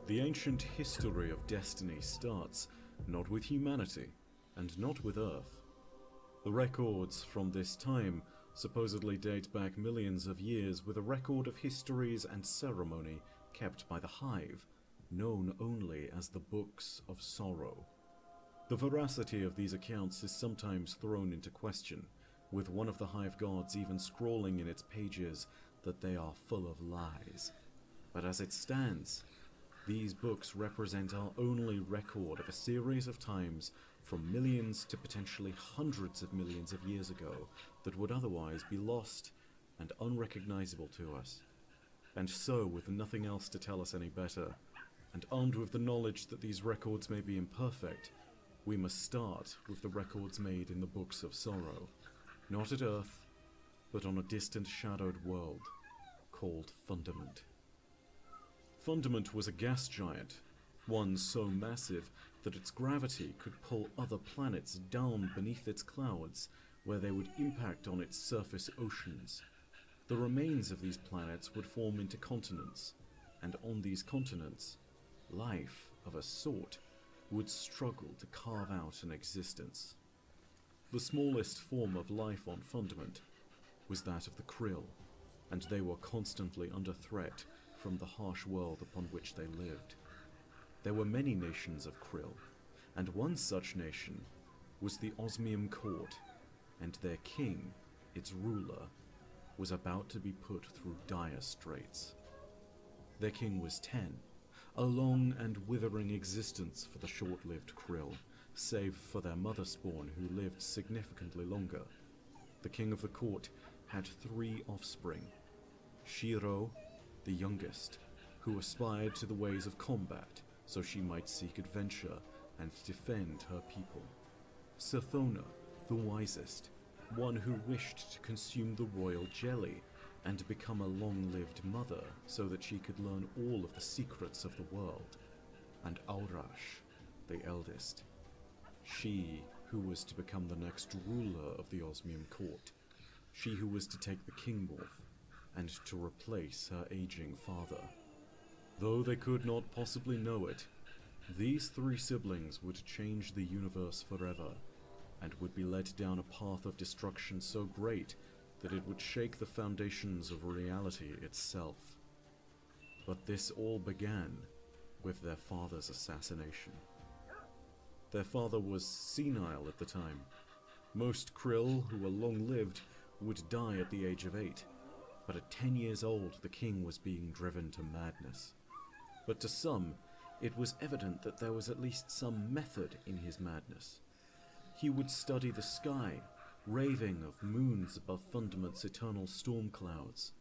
The ancient history of destiny starts not with humanity, and not with Earth. The records from this time supposedly date back millions of years with a record of histories and ceremony kept by the Hive, known only as the Books of Sorrow. The veracity of these accounts is sometimes thrown into question, with one of the Hive gods even scrawling in its pages that they are full of lies. But as it stands, these books represent our only record of a series of times from millions to potentially hundreds of millions of years ago that would otherwise be lost and unrecognizable to us. And so, with nothing else to tell us any better, and armed with the knowledge that these records may be imperfect, we must start with the records made in the Books of Sorrow, not at Earth, but on a distant shadowed world called Fundament. Fundament was a gas giant, one so massive that its gravity could pull other planets down beneath its clouds, where they would impact on its surface oceans. The remains of these planets would form into continents, and on these continents, life of a sort would struggle to carve out an existence. The smallest form of life on Fundament was that of the Krill, and they were constantly under threat from the harsh world upon which they lived. There were many nations of Krill, and one such nation was the Osmium Court, and their king, its ruler, was about to be put through dire straits. Their king was 10, a long and withering existence for the short-lived Krill, save for their mother spawn who lived significantly longer. The king of the court had 3 offspring: Shiro, the youngest, who aspired to the ways of combat so she might seek adventure and defend her people; Sathona, the wisest, one who wished to consume the royal jelly and become a long-lived mother so that she could learn all of the secrets of the world; and Aurash, the eldest, she who was to become the next ruler of the Osmium Court, she who was to take the king morph and to replace her aging father. Though they could not possibly know it, these 3 siblings would change the universe forever, and would be led down a path of destruction so great that it would shake the foundations of reality itself. But this all began with their father's assassination. Their father was senile at the time. Most Krill who were long-lived would die at the age of 8, but at 10 years old the king was being driven to madness. But to some, it was evident that there was at least some method in his madness. He would study the sky, raving of moons above Fundament's eternal storm clouds,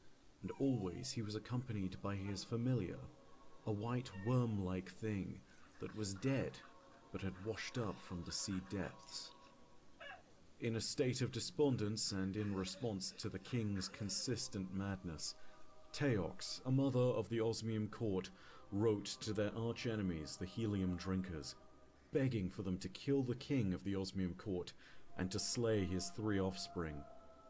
and always he was accompanied by his familiar, a white worm-like thing that was dead but had washed up from the sea depths. In a state of despondence and in response to the king's consistent madness, Teox, a mother of the Osmium Court, wrote to their arch-enemies, the Helium Drinkers, begging for them to kill the king of the Osmium Court and to slay his 3 offspring,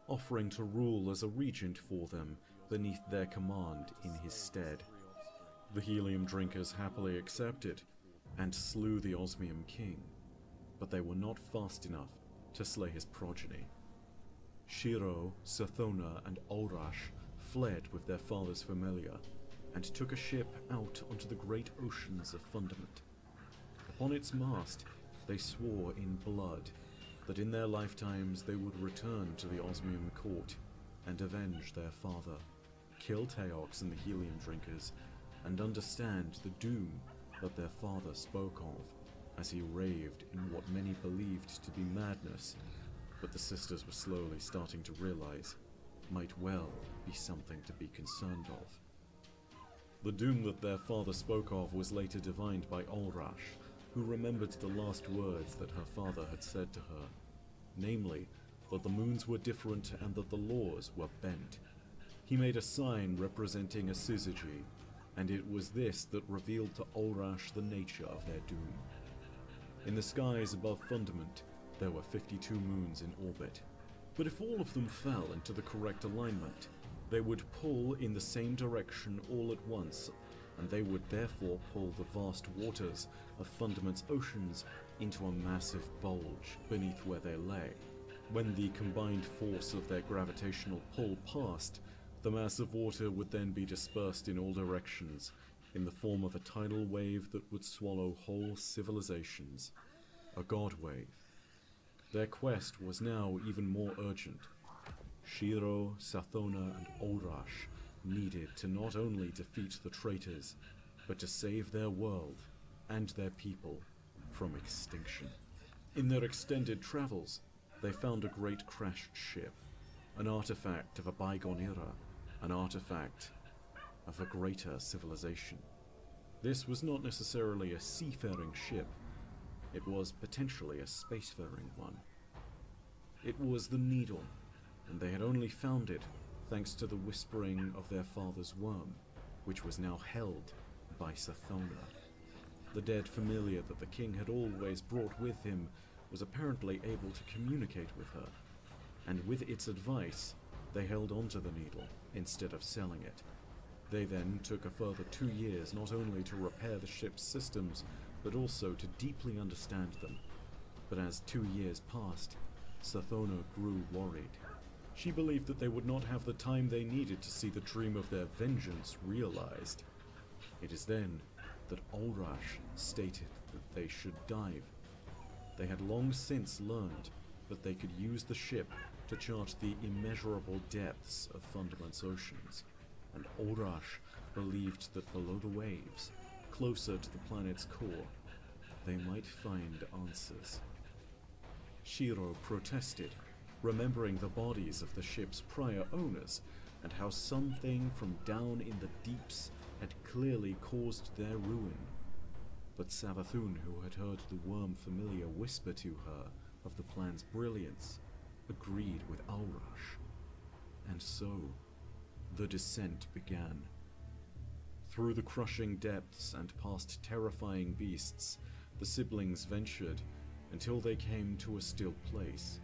offering to rule as a regent for them beneath their command in his stead. The Helium Drinkers happily accepted and slew the Osmium king, but they were not fast enough to slay his progeny. Shiro, Sathona, and Aurash fled with their father's familiar and took a ship out onto the great oceans of Fundament. Upon its mast, they swore in blood that in their lifetimes they would return to the Osmium Court and avenge their father, kill Teox and the Helium Drinkers, and understand the doom that their father spoke of as he raved in what many believed to be madness, but the sisters were slowly starting to realize might well be something to be concerned of. The doom that their father spoke of was later divined by Aurash, who remembered the last words that her father had said to her, namely, that the moons were different and that the laws were bent. He made a sign representing a syzygy, and it was this that revealed to Aurash the nature of their doom. In the skies above Fundament, there were 52 moons in orbit, but if all of them fell into the correct alignment, they would pull in the same direction all at once, and they would therefore pull the vast waters of Fundament's oceans into a massive bulge beneath where they lay. When the combined force of their gravitational pull passed, the mass of water would then be dispersed in all directions in the form of a tidal wave that would swallow whole civilizations. A god wave. Their quest was now even more urgent. Shiro, Sathona, and Orash needed to not only defeat the traitors, but to save their world and their people from extinction. In their extended travels, they found a great crashed ship, an artifact of a bygone era, an artifact of a greater civilization. This was not necessarily a seafaring ship, it was potentially a spacefaring one. It was the Needle, and they had only found it thanks to the whispering of their father's worm, which was now held by Sathona. The dead familiar that the king had always brought with him was apparently able to communicate with her, and with its advice, they held onto the Needle instead of selling it. They then took a further 2 years not only to repair the ship's systems, but also to deeply understand them. But as 2 years passed, Sathona grew worried. She believed that they would not have the time they needed to see the dream of their vengeance realized. It is then that Orash stated that they should dive. They had long since learned that they could use the ship to chart the immeasurable depths of Fundament's oceans, and Orash believed that below the waves, closer to the planet's core, they might find answers. Shiro protested, remembering the bodies of the ship's prior owners and how something from down in the deeps had clearly caused their ruin. But Savathun, who had heard the worm familiar whisper to her of the plan's brilliance, agreed with Aurash. And so, the descent began. Through the crushing depths and past terrifying beasts, the siblings ventured until they came to a still place.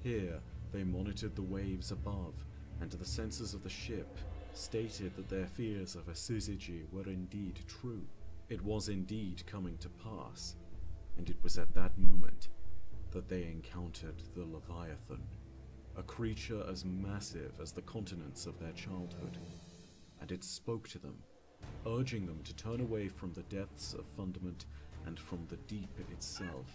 Here, they monitored the waves above, and the sensors of the ship stated that their fears of a Syzygy were indeed true. It was indeed coming to pass, and it was at that moment that they encountered the Leviathan, a creature as massive as the continents of their childhood, and it spoke to them, urging them to turn away from the depths of Fundament and from the deep itself.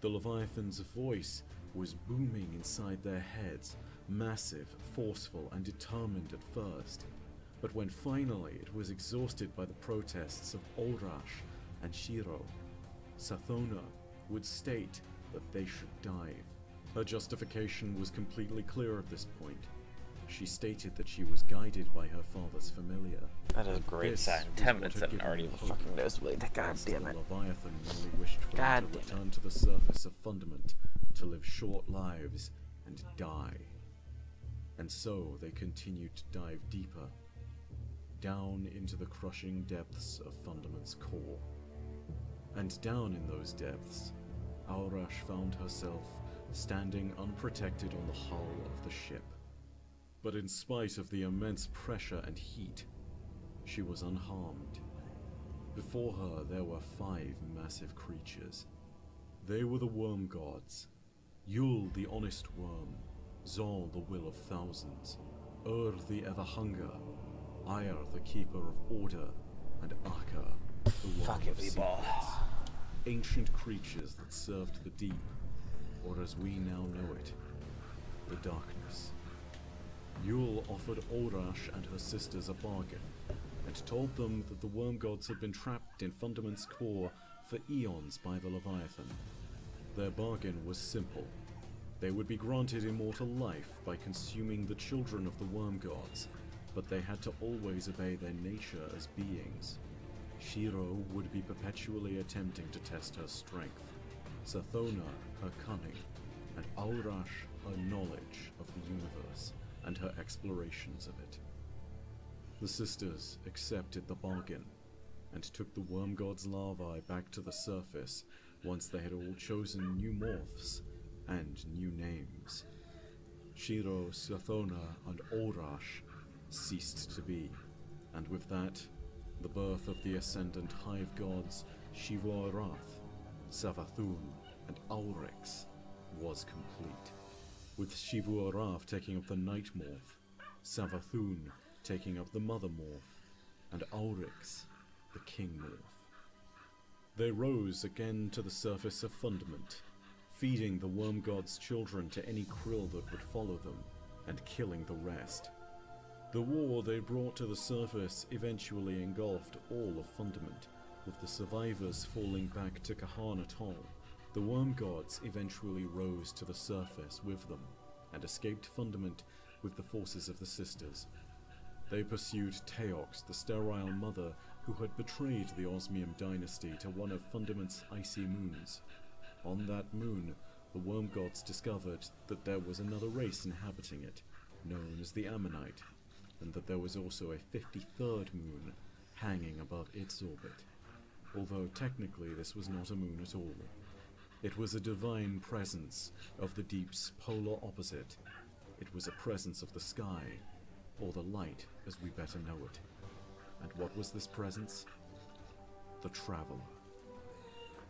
The Leviathan's voice was booming inside their heads, massive, forceful, and determined at first. But when finally it was exhausted by the protests of Orash and Shiro, Sathona would state that they should dive. Her justification was completely clear at this point. She stated that she was guided by her father's familiar. That is a great sign. 10 minutes in already the fucking nosebleed. God damn it. The Leviathan merely wished for them to return to the surface of Fundament to live short lives and die. And so they continued to dive deeper, down into the crushing depths of Fundament's core. And down in those depths, Aurash found herself standing unprotected on the hull of the ship. But in spite of the immense pressure and heat, she was unharmed. Before her there were 5 massive creatures. They were the worm gods. Yul the honest worm, Zol the will of thousands, the ever hunger, Ayr the keeper of order, and Aka the one of secrets. Ancient creatures that served the deep, or as we now know it, the darkness. Yul offered Orash and her sisters a bargain, and told them that the worm gods had been trapped in Fundament's core for eons by the Leviathan. Their bargain was simple. They would be granted immortal life by consuming the children of the worm gods, but they had to always obey their nature as beings. Shiro would be perpetually attempting to test her strength, Sathona her cunning, and Aurash her knowledge of the universe and her explorations of it. The sisters accepted the bargain and took the worm god's larvae back to the surface once they had all chosen new morphs and new names. Shiro, Sathona, and Orash ceased to be, and with that, The birth of the ascendant hive gods Shiva-Arath, Savathun, and Ulrix was complete, with Shiva-Arath taking up the Night Morph, Savathun taking up the Mother Morph, and Ulrix the King Morph. They rose again to the surface of Fundament, feeding the worm god's children to any krill that would follow them, and killing the rest. The war they brought to the surface eventually engulfed all of Fundament, with the survivors falling back to Kahan Atoll. The worm gods eventually rose to the surface with them, and escaped Fundament with the forces of the Sisters. They pursued Teox, the sterile mother who had betrayed the Osmium dynasty to one of Fundament's icy moons. On that moon, the worm gods discovered that there was another race inhabiting it, known as the Ammonite, and that there was also a 53rd moon hanging above its orbit, although technically this was not a moon at all. It was a divine presence of the deep's polar opposite. It was a presence of the sky, or the light as we better know it. And what was this presence? The Traveler.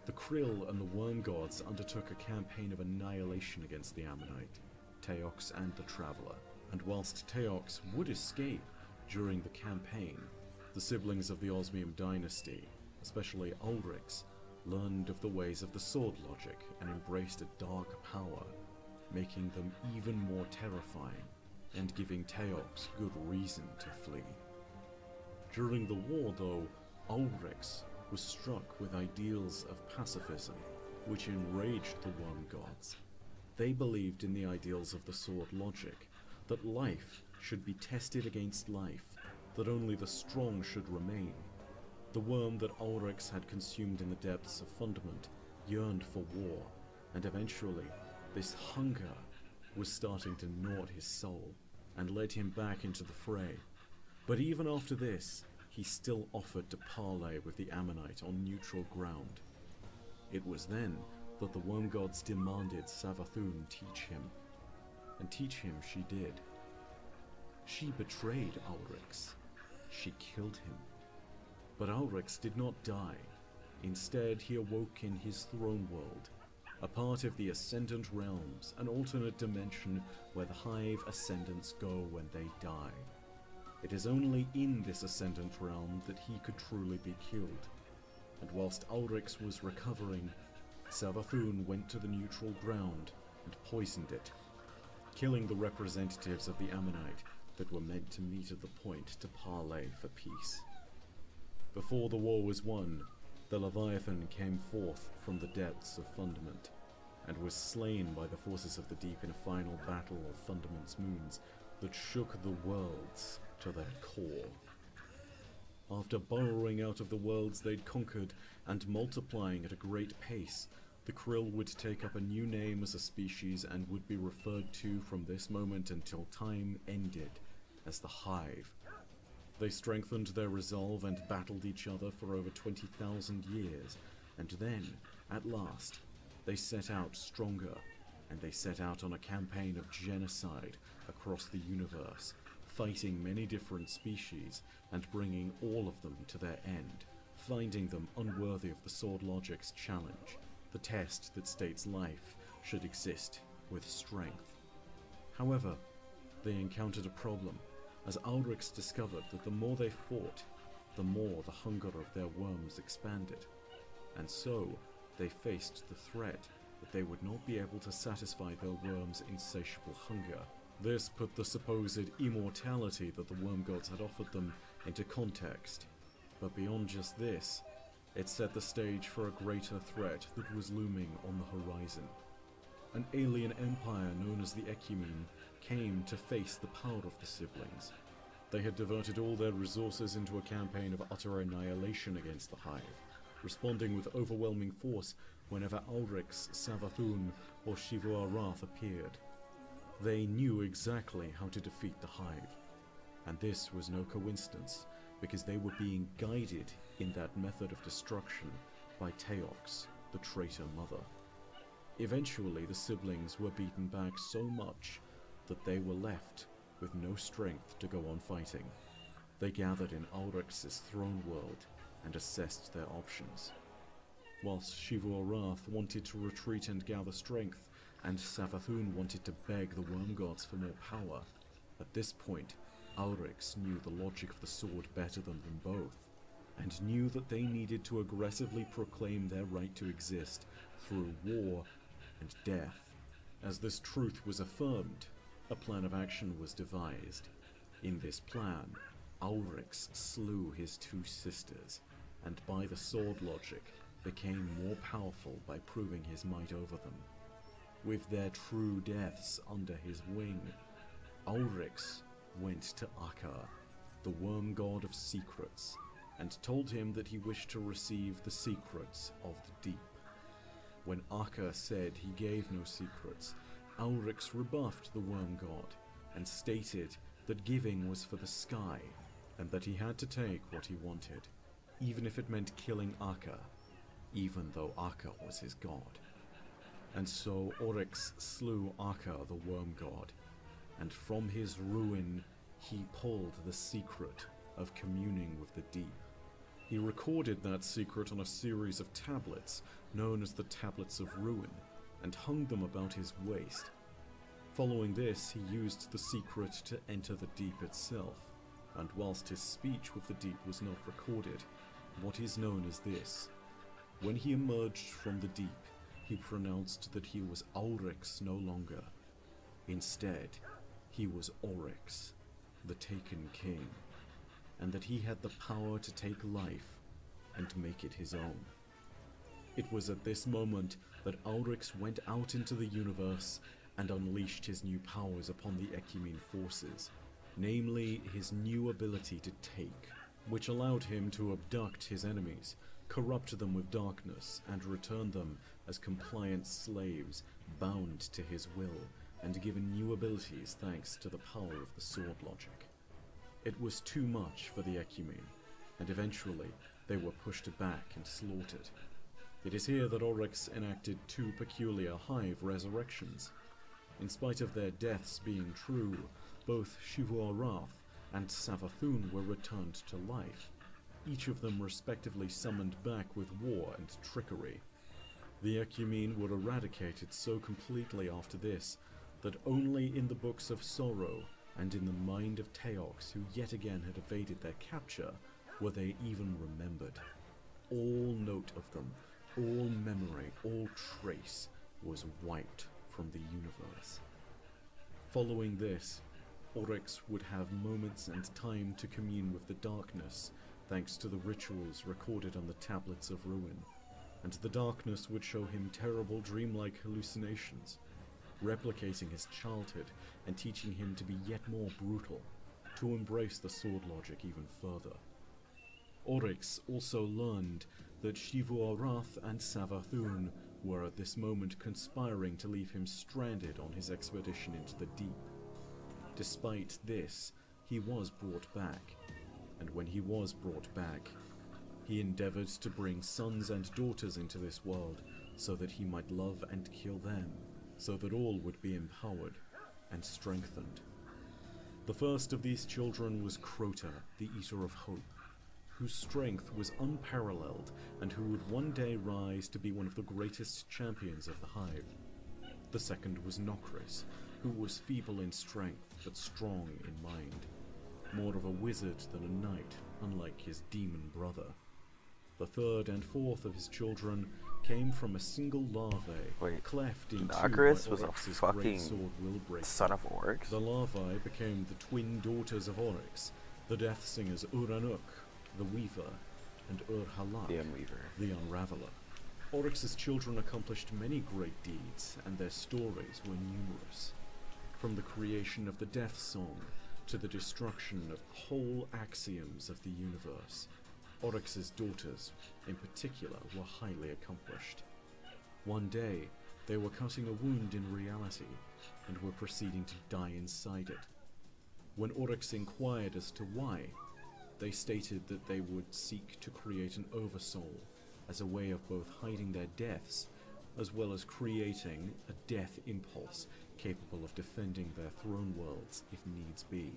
The Krill and the Worm Gods undertook a campaign of annihilation against the Ammonite, Teox and the Traveler, and whilst Teox would escape during the campaign, the siblings of the Osmium dynasty, especially Ulrix, learned of the ways of the sword logic and embraced a dark power, making them even more terrifying and giving Teox good reason to flee. During the war, though, Ulrix was struck with ideals of pacifism, which enraged the Worm Gods. They believed in the ideals of the sword logic, that life should be tested against life, that only the strong should remain. The worm that Ulrix had consumed in the depths of Fundament yearned for war, and eventually, this hunger was starting to gnaw at his soul, and led him back into the fray. But even after this, he still offered to parley with the Ammonite on neutral ground. It was then that the worm gods demanded Savathun teach him, and teach him she did. She betrayed Ulrix. She killed him. But Ulrix did not die. Instead, he awoke in his throne world, a part of the Ascendant Realms, an alternate dimension where the Hive Ascendants go when they die. It is only in this Ascendant Realm that he could truly be killed. And whilst Ulrix was recovering, Savathun went to the neutral ground and poisoned it, killing the representatives of the Ammonite that were meant to meet at the point to parley for peace. Before the war was won, the Leviathan came forth from the depths of Fundament, and was slain by the forces of the deep in a final battle of Fundament's moons that shook the worlds to their core. After burrowing out of the worlds they'd conquered and multiplying at a great pace, the Krill would take up a new name as a species and would be referred to from this moment until time ended as the Hive. They strengthened their resolve and battled each other for over 20,000 years, and then, at last, they set out stronger, and they set out on a campaign of genocide across the universe, fighting many different species and bringing all of them to their end, finding them unworthy of the sword logic's challenge, the test that states life should exist with strength. However, they encountered a problem, as Ulrix discovered that the more they fought, the more the hunger of their worms expanded, and so they faced the threat that they would not be able to satisfy their worms' insatiable hunger. This put the supposed immortality that the worm gods had offered them into context, but beyond just this, it set the stage for a greater threat that was looming on the horizon. An alien empire known as the Ecumene came to face the power of the siblings. They had diverted all their resources into a campaign of utter annihilation against the Hive, responding with overwhelming force whenever Ulrix, Savathun, or Shiva-Arath appeared. They knew exactly how to defeat the Hive, and this was no coincidence, because they were being guided in that method of destruction by Teox, the traitor mother. Eventually, the siblings were beaten back so much that they were left with no strength to go on fighting. They gathered in Ulrich's throne world and assessed their options. Whilst Xivu-Arath wanted to retreat and gather strength, and Savathun wanted to beg the worm gods for more power, at this point, Ulrich knew the logic of the sword better than them both, and knew that they needed to aggressively proclaim their right to exist through war and death. As this truth was affirmed, a plan of action was devised. In this plan, Ulrich slew his two sisters, and by the sword logic, became more powerful by proving his might over them. With their true deaths under his wing, Ulrich went to Akka, the worm god of secrets, and told him that he wished to receive the secrets of the deep. When Akka said he gave no secrets, Ulrich rebuffed the worm god and stated that giving was for the sky, and that he had to take what he wanted, even if it meant killing Akka, even though Akka was his god. And so Oryx slew Akka the worm god, and from his ruin he pulled the secret of communing with the deep. He recorded that secret on a series of tablets known as the Tablets of Ruin, and hung them about his waist. Following this, he used the secret to enter the deep itself, and whilst his speech with the deep was not recorded, what is known as this: when he emerged from the deep, he pronounced that he was Ulrich no longer. Instead, he was Oryx, the Taken King, and that he had the power to take life and make it his own. It was at this moment that Ulrich went out into the universe and unleashed his new powers upon the Ecumene forces, namely his new ability to take, which allowed him to abduct his enemies, corrupt them with darkness, and return them as compliant slaves bound to his will, and given new abilities thanks to the power of the sword logic. It was too much for the Ecumene, and eventually they were pushed back and slaughtered. It is here that Oryx enacted two peculiar hive resurrections. In spite of their deaths being true, both Xivu-Arath and Savathun were returned to life, each of them respectively summoned back with war and trickery. The Ecumene were eradicated so completely after this that only in the Books of Sorrow and in the mind of Teox, who yet again had evaded their capture, were they even remembered. All note of them, all memory, all trace was wiped from the universe. Following this, Oryx would have moments and time to commune with the darkness, thanks to the rituals recorded on the Tablets of Ruin, and the darkness would show him terrible dreamlike hallucinations, replicating his childhood and teaching him to be yet more brutal, to embrace the sword logic even further. Oryx also learned that Xivu-Arath and Savathun were at this moment conspiring to leave him stranded on his expedition into the deep. Despite this, he was brought back, and when he was brought back, he endeavored to bring sons and daughters into this world so that he might love and kill them, so that all would be empowered and strengthened. The first of these children was Crota, the Eater of Hope, whose strength was unparalleled and who would one day rise to be one of the greatest champions of the Hive. The second was Nokris, who was feeble in strength but strong in mind, more of a wizard than a knight, unlike his demon brother. The third and fourth of his children came from a single larvae, cleft in two by Nokris was a Oryx's fucking great sword Willbreaker. son of Oryx? The larvae became the twin daughters of Oryx, the Death Singers Uranuk, the Weaver, and Ur-Halak, The Unweaver. the Unraveler. Oryx's children accomplished many great deeds, and their stories were numerous. From the creation of the Death Song to the destruction of whole axioms of the universe, Oryx's daughters, in particular, were highly accomplished. One day, they were cutting a wound in reality, and were proceeding to die inside it. When Oryx inquired as to why, they stated that they would seek to create an oversoul as a way of both hiding their deaths, as well as creating a death impulse capable of defending their throne worlds if needs be.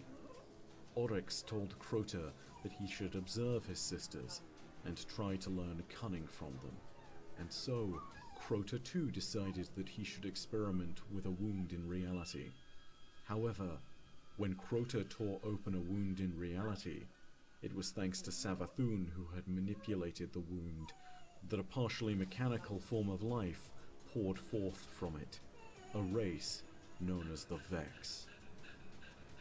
Oryx told Crota that he should observe his sisters and try to learn cunning from them. And so, Crota too decided that he should experiment with a wound in reality. However, when Crota tore open a wound in reality, it was thanks to Savathun, who had manipulated the wound, that a partially mechanical form of life poured forth from it, a race known as the Vex.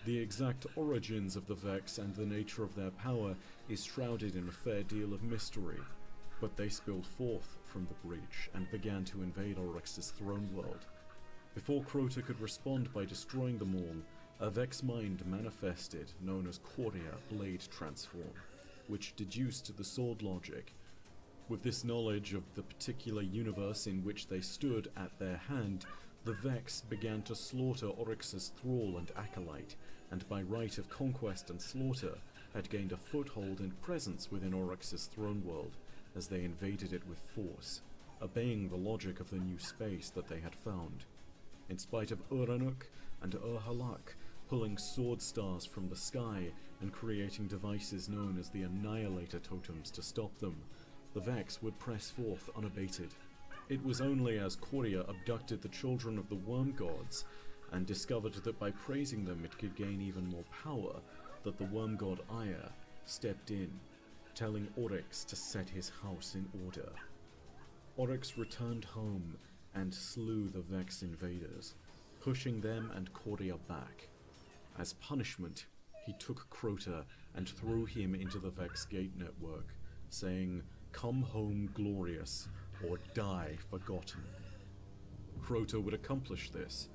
The exact origins of the Vex and the nature of their power is shrouded in a fair deal of mystery, but they spilled forth from the breach and began to invade Oryx's throne world. Before Crota could respond by destroying them all, a Vex mind manifested known as Coria Blade Transform, which deduced the sword logic. With this knowledge of the particular universe in which they stood at their hand, the Vex began to slaughter Oryx's thrall and acolyte, and by right of conquest and slaughter, had gained a foothold and presence within Oryx's throne world, as they invaded it with force, obeying the logic of the new space that they had found. In spite of Uranuk and Urhalak pulling sword stars from the sky and creating devices known as the Annihilator Totems to stop them, the Vex would press forth unabated. It was only as Coria abducted the children of the Worm Gods and discovered that by praising them it could gain even more power that the Worm God Aya stepped in, telling Oryx to set his house in order. Oryx returned home and slew the Vex invaders, pushing them and Coria back. As punishment, he took Crota and threw him into the Vex Gate network, saying, "Come home glorious, or die forgotten." Crota would accomplish this,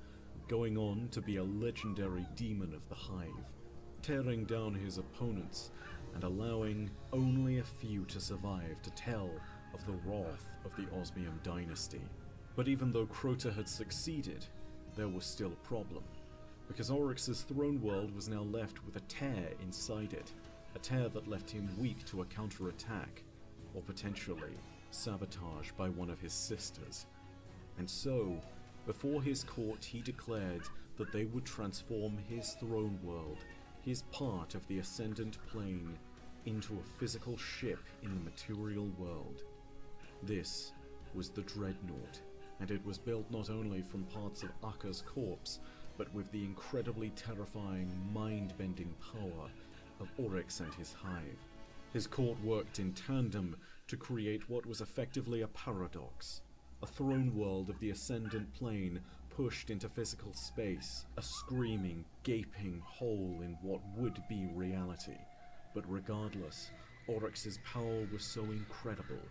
going on to be a legendary demon of the Hive, tearing down his opponents and allowing only a few to survive to tell of the wrath of the Osmium dynasty. But even though Crota had succeeded, there was still a problem, because Oryx's throne world was now left with a tear inside it, a tear that left him weak to a counterattack, or potentially sabotage by one of his sisters. And so, before his court he declared that they would transform his throne world, his part of the Ascendant Plane, into a physical ship in the material world. This was the Dreadnought, and it was built not only from parts of Akka's corpse, but with the incredibly terrifying, mind-bending power of Oryx and his Hive. His court worked in tandem to create what was effectively a paradox, a throne world of the Ascendant Plane pushed into physical space, a screaming, gaping hole in what would be reality. But regardless, Oryx's power was so incredible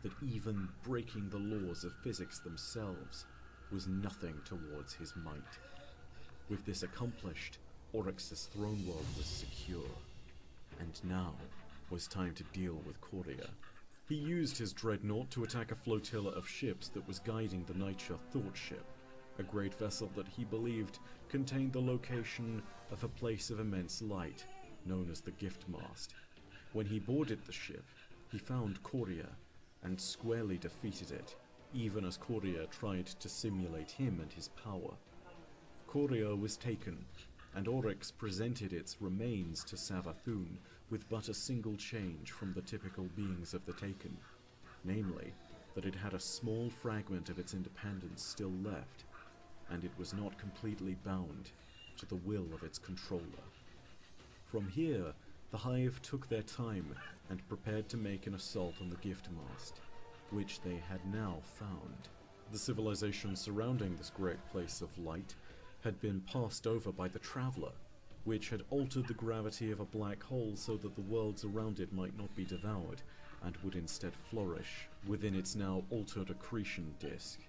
that even breaking the laws of physics themselves was nothing towards his might. With this accomplished, Oryx's throne world was secure, and now was time to deal with Coria. He used his dreadnought to attack a flotilla of ships that was guiding the Nightshare Thought ship, a great vessel that he believed contained the location of a place of immense light, known as the Giftmast. When he boarded the ship, he found Coria, and squarely defeated it, even as Coria tried to simulate him and his power. Coria was taken, and Oryx presented its remains to Savathun with but a single change from the typical beings of the Taken, namely, that it had a small fragment of its independence still left, and it was not completely bound to the will of its controller. From here, the Hive took their time and prepared to make an assault on the Giftmast, which they had now found. The civilization surrounding this great place of light had been passed over by the Traveler, which had altered the gravity of a black hole so that the worlds around it might not be devoured, and would instead flourish within its now altered accretion disk.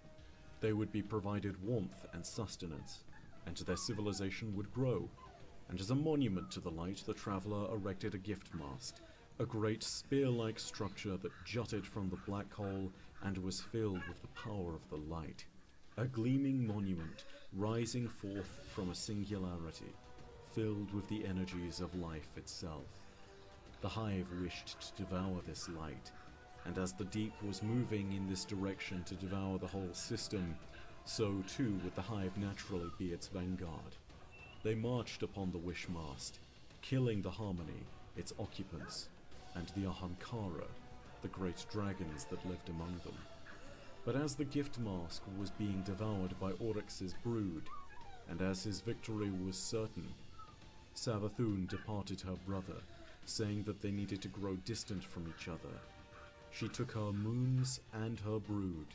They would be provided warmth and sustenance, and their civilization would grow, and as a monument to the light, the Traveler erected a Giftmast, a great spear-like structure that jutted from the black hole and was filled with the power of the light. A gleaming monument rising forth from a singularity, filled with the energies of life itself. The Hive wished to devour this light, and as the deep was moving in this direction to devour the whole system, so too would the Hive naturally be its vanguard. They marched upon the Wishmast, killing the Harmony, its occupants, and the Ahamkara, the great dragons that lived among them. But as the gift mask was being devoured by Oryx's brood, and as his victory was certain, Savathun departed her brother, saying that they needed to grow distant from each other. She took her moons and her brood,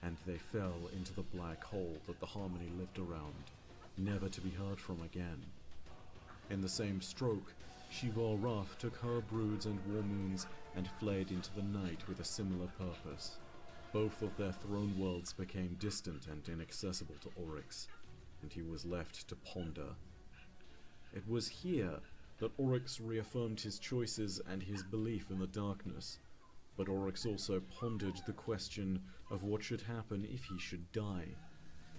and they fell into the black hole that the Harmony lived around, never to be heard from again. In the same stroke, Shiva Raf took her broods and war moons and fled into the night with a similar purpose. Both of their throne worlds became distant and inaccessible to Oryx, and he was left to ponder. It was here that Oryx reaffirmed his choices and his belief in the darkness, but Oryx also pondered the question of what should happen if he should die.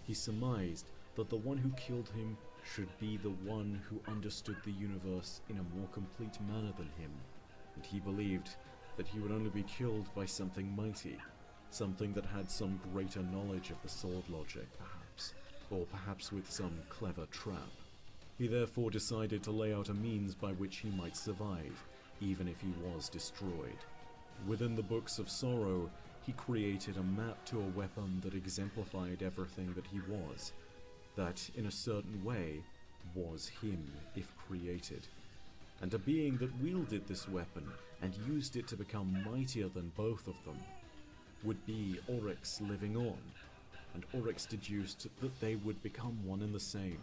He surmised that the one who killed him should be the one who understood the universe in a more complete manner than him, and he believed that he would only be killed by something mighty, something that had some greater knowledge of the sword logic, perhaps, or perhaps with some clever trap. He therefore decided to lay out a means by which he might survive, even if he was destroyed. Within the Books of Sorrow, he created a map to a weapon that exemplified everything that he was, that in a certain way was him if created, and a being that wielded this weapon and used it to become mightier than both of them would be Oryx living on, and Oryx deduced that they would become one and the same,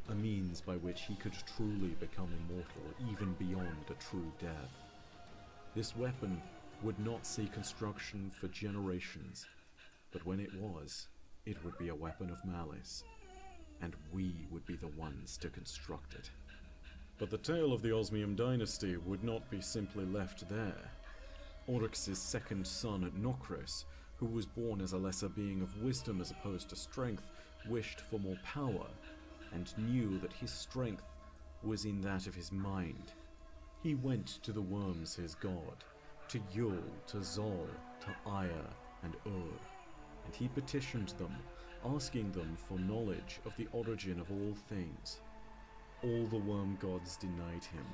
a means by which he could truly become immortal even beyond a true death. This weapon would not see construction for generations, but when it was, it would be a weapon of malice, and we would be the ones to construct it. But the tale of the Osmium dynasty would not be simply left there. Oryx's second son, Nokris, who was born as a lesser being of wisdom as opposed to strength, wished for more power, and knew that his strength was in that of his mind. He went to the worms, his god, to Yul, to Zol, to Aya, and Ur, and he petitioned them, asking them for knowledge of the origin of all things. All the worm gods denied him,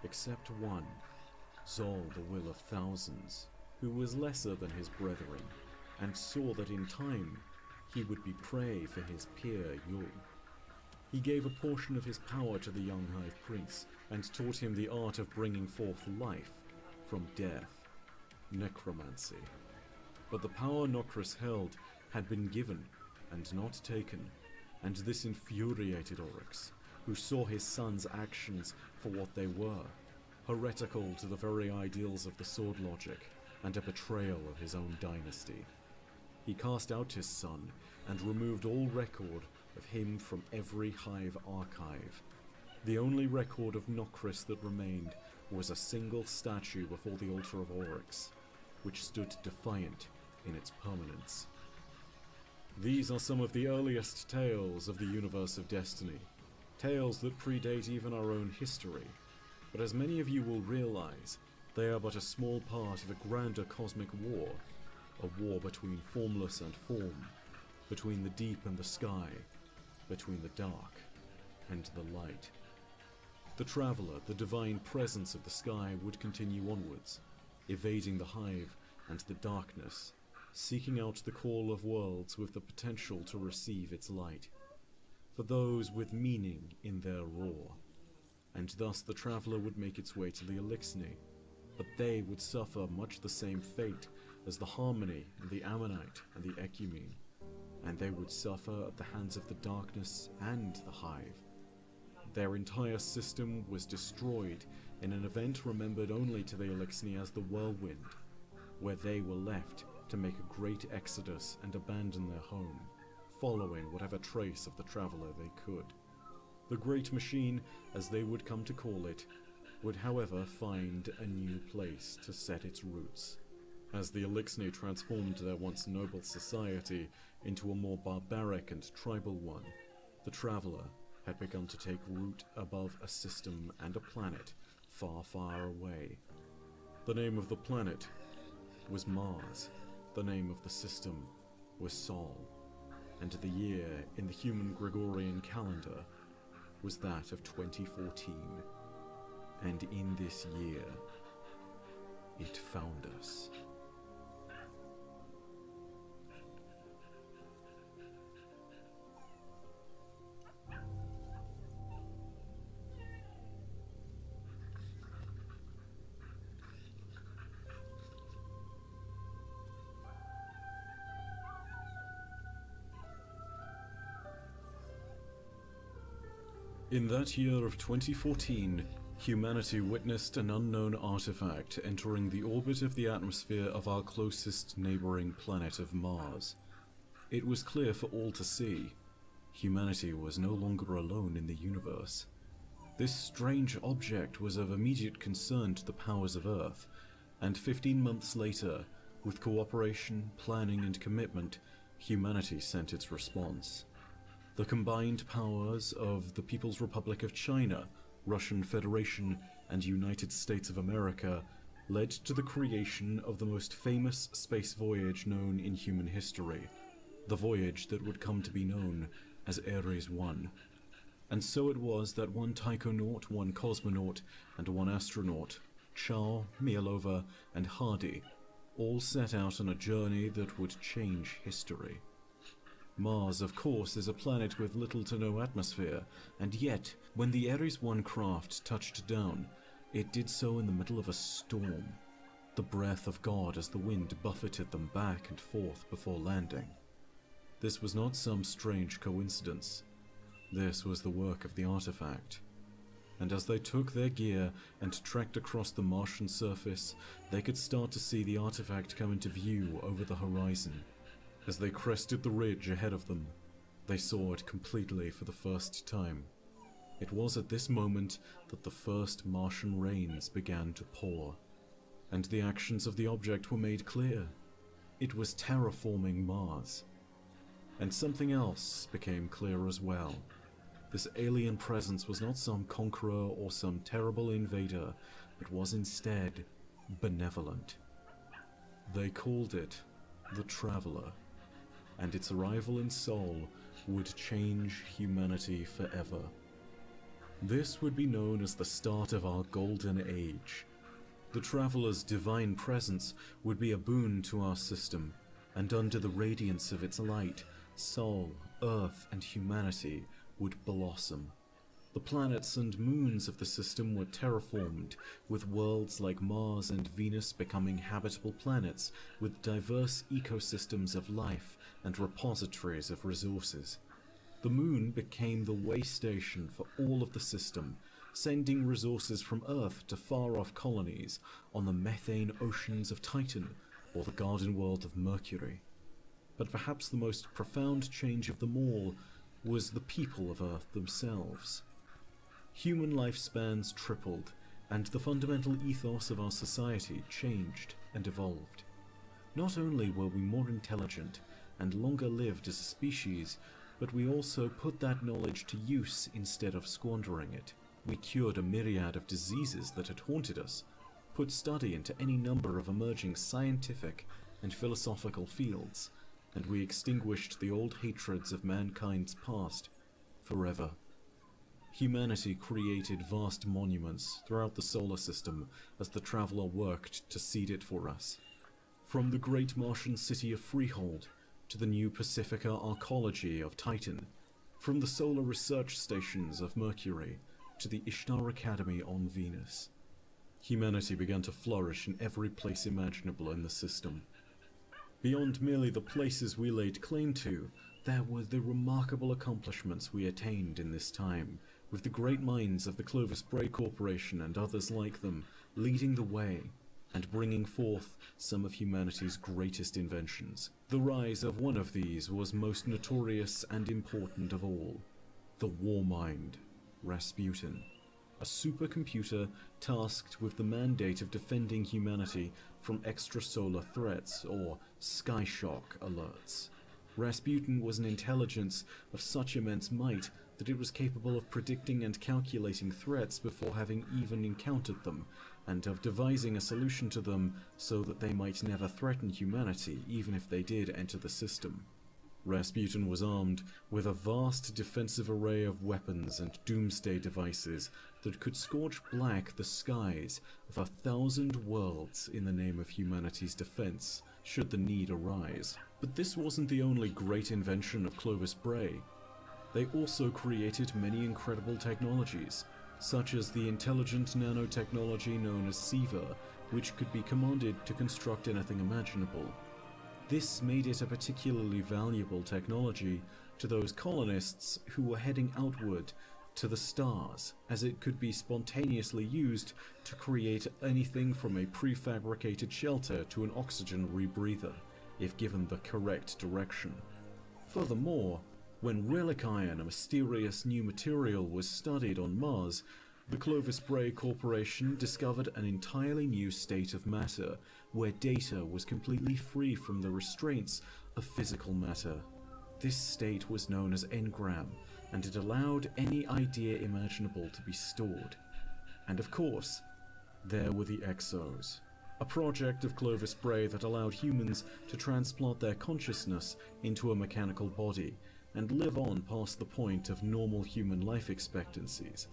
except one, Zol, the Will of Thousands, who was lesser than his brethren, and saw that in time he would be prey for his peer Yul. He gave a portion of his power to the young High Prince, and taught him the art of bringing forth life from death, necromancy. But the power Nokris held had been given and not taken, and this infuriated Oryx, who saw his son's actions for what they were, heretical to the very ideals of the sword logic, and a betrayal of his own dynasty. He cast out his son, and removed all record of him from every Hive archive. The only record of Nokris that remained was a single statue before the altar of Oryx, which stood defiant in its permanence. These are some of the earliest tales of the universe of Destiny, tales that predate even our own history, but as many of you will realize, they are but a small part of a grander cosmic war, a war between formless and form, between the deep and the sky, between the dark and the light. The Traveler, the divine presence of the sky, would continue onwards, evading the Hive and the darkness, seeking out the call of worlds with the potential to receive its light, for those with meaning in their roar. And thus the Traveler would make its way to the Elixni, but they would suffer much the same fate as the Harmony and the Ammonite and the Ecumene, and they would suffer at the hands of the darkness and the Hive. Their entire system was destroyed in an event remembered only to the Elixni as the Whirlwind, where they were left to make a great exodus and abandon their home, following whatever trace of the Traveler they could. The Great Machine, as they would come to call it, would however find a new place to set its roots. As the Elixni transformed their once noble society into a more barbaric and tribal one, the Traveler had begun to take root above a system and a planet far, far away. The name of the planet was Mars, the name of the system was Sol, and the year in the human Gregorian calendar was that of 2014. And in this year, it found us. In that year of 2014, humanity witnessed an unknown artifact entering the orbit of the atmosphere of our closest neighboring planet of Mars. It was clear for all to see. Humanity was no longer alone in the universe. This strange object was of immediate concern to the powers of Earth, and 15 months later, with cooperation, planning, and commitment, humanity sent its response. The combined powers of the People's Republic of China, Russian Federation, and United States of America led to the creation of the most famous space voyage known in human history, the voyage that would come to be known as Ares 1. And so it was that one taikonaut, one cosmonaut, and one astronaut, Chow, Mielova, and Hardy, all set out on a journey that would change history. Mars, of course, is a planet with little to no atmosphere, and yet, when the Ares 1 craft touched down, it did so in the middle of a storm, the breath of God as the wind buffeted them back and forth before landing. This was not some strange coincidence. This was the work of the artifact. And as they took their gear and trekked across the Martian surface, they could start to see the artifact come into view over the horizon. As they crested the ridge ahead of them, they saw it completely for the first time. It was at this moment that the first Martian rains began to pour, and the actions of the object were made clear. It was terraforming Mars. And something else became clear as well. This alien presence was not some conqueror or some terrible invader, but was instead benevolent. They called it the Traveler, and its arrival in Seoul would change humanity forever. This would be known as the start of our Golden Age. The Traveler's divine presence would be a boon to our system, and under the radiance of its light, Seoul, Earth, and humanity would blossom. The planets and moons of the system were terraformed, with worlds like Mars and Venus becoming habitable planets with diverse ecosystems of life and repositories of resources. The moon became the way station for all of the system, sending resources from Earth to far-off colonies on the methane oceans of Titan or the garden world of Mercury. But perhaps the most profound change of them all was the people of Earth themselves. Human lifespans tripled, and the fundamental ethos of our society changed and evolved. Not only were we more intelligent and longer lived as a species, but we also put that knowledge to use instead of squandering it. We cured a myriad of diseases that had haunted us, put study into any number of emerging scientific and philosophical fields, and we extinguished the old hatreds of mankind's past forever. Humanity created vast monuments throughout the solar system as the Traveler worked to seed it for us. From the great Martian city of Freehold to the new Pacifica arcology of Titan, from the solar research stations of Mercury to the Ishtar Academy on Venus. Humanity began to flourish in every place imaginable in the system. Beyond merely the places we laid claim to, there were the remarkable accomplishments we attained in this time, with the great minds of the Clovis Bray Corporation and others like them leading the way and bringing forth some of humanity's greatest inventions. The rise of one of these was most notorious and important of all, the war mind, Rasputin, a supercomputer tasked with the mandate of defending humanity from extrasolar threats or sky shock alerts. Rasputin was an intelligence of such immense might that it was capable of predicting and calculating threats before having even encountered them, and of devising a solution to them so that they might never threaten humanity even if they did enter the system. Rasputin was armed with a vast defensive array of weapons and doomsday devices that could scorch black the skies of 1,000 worlds in the name of humanity's defense, should the need arise. But this wasn't the only great invention of Clovis Bray. They also created many incredible technologies, such as the intelligent nanotechnology known as SIVA, which could be commanded to construct anything imaginable. This made it a particularly valuable technology to those colonists who were heading outward to the stars, as it could be spontaneously used to create anything from a prefabricated shelter to an oxygen rebreather, if given the correct direction. Furthermore, when relic iron, a mysterious new material, was studied on Mars, the Clovis Bray Corporation discovered an entirely new state of matter, where data was completely free from the restraints of physical matter. This state was known as engram, and it allowed any idea imaginable to be stored. And of course, there were the Exos, a project of Clovis Bray that allowed humans to transplant their consciousness into a mechanical body and live on past the point of normal human life expectancies.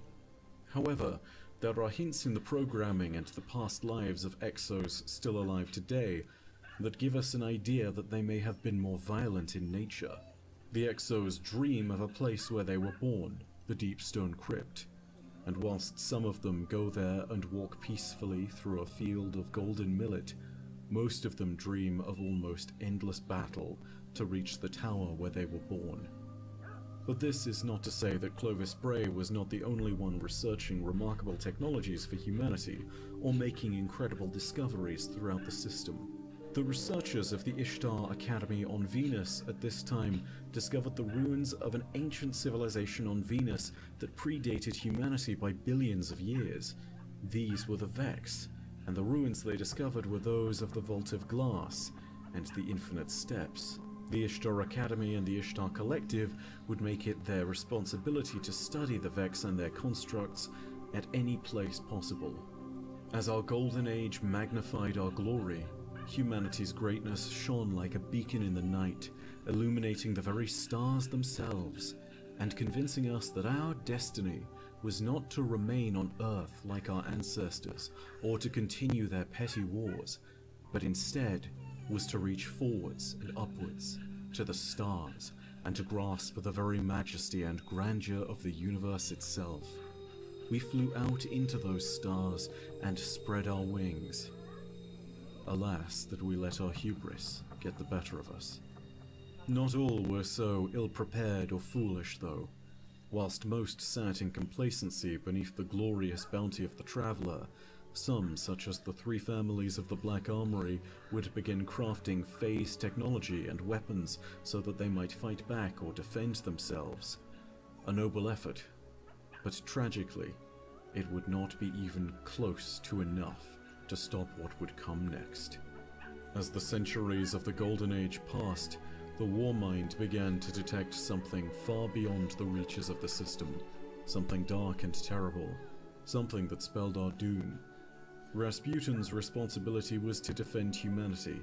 However, there are hints in the programming and the past lives of Exos still alive today that give us an idea that they may have been more violent in nature. The Exos dream of a place where they were born, the Deep Stone Crypt, and whilst some of them go there and walk peacefully through a field of golden millet, most of them dream of almost endless battle to reach the tower where they were born. But this is not to say that Clovis Bray was not the only one researching remarkable technologies for humanity or making incredible discoveries throughout the system. The researchers of the Ishtar Academy on Venus at this time discovered the ruins of an ancient civilization on Venus that predated humanity by billions of years. These were the Vex, and the ruins they discovered were those of the Vault of Glass and the Infinite Steps. The Ishtar Academy and the Ishtar Collective would make it their responsibility to study the Vex and their constructs at any place possible. As our golden age magnified our glory, humanity's greatness shone like a beacon in the night, illuminating the very stars themselves, and convincing us that our destiny was not to remain on Earth like our ancestors, or to continue their petty wars, but instead was to reach forwards and upwards to the stars, and to grasp the very majesty and grandeur of the universe itself. We flew out into those stars and spread our wings. Alas, that we let our hubris get the better of us. Not all were so ill-prepared or foolish, though. Whilst most sat in complacency beneath the glorious bounty of the traveller, some, such as the three families of the Black Armory, would begin crafting phase technology and weapons so that they might fight back or defend themselves. A noble effort, but tragically, it would not be even close to enough to stop what would come next. As the centuries of the Golden Age passed, the war mind began to detect something far beyond the reaches of the system, something dark and terrible, something that spelled our doom. Rasputin's responsibility was to defend humanity,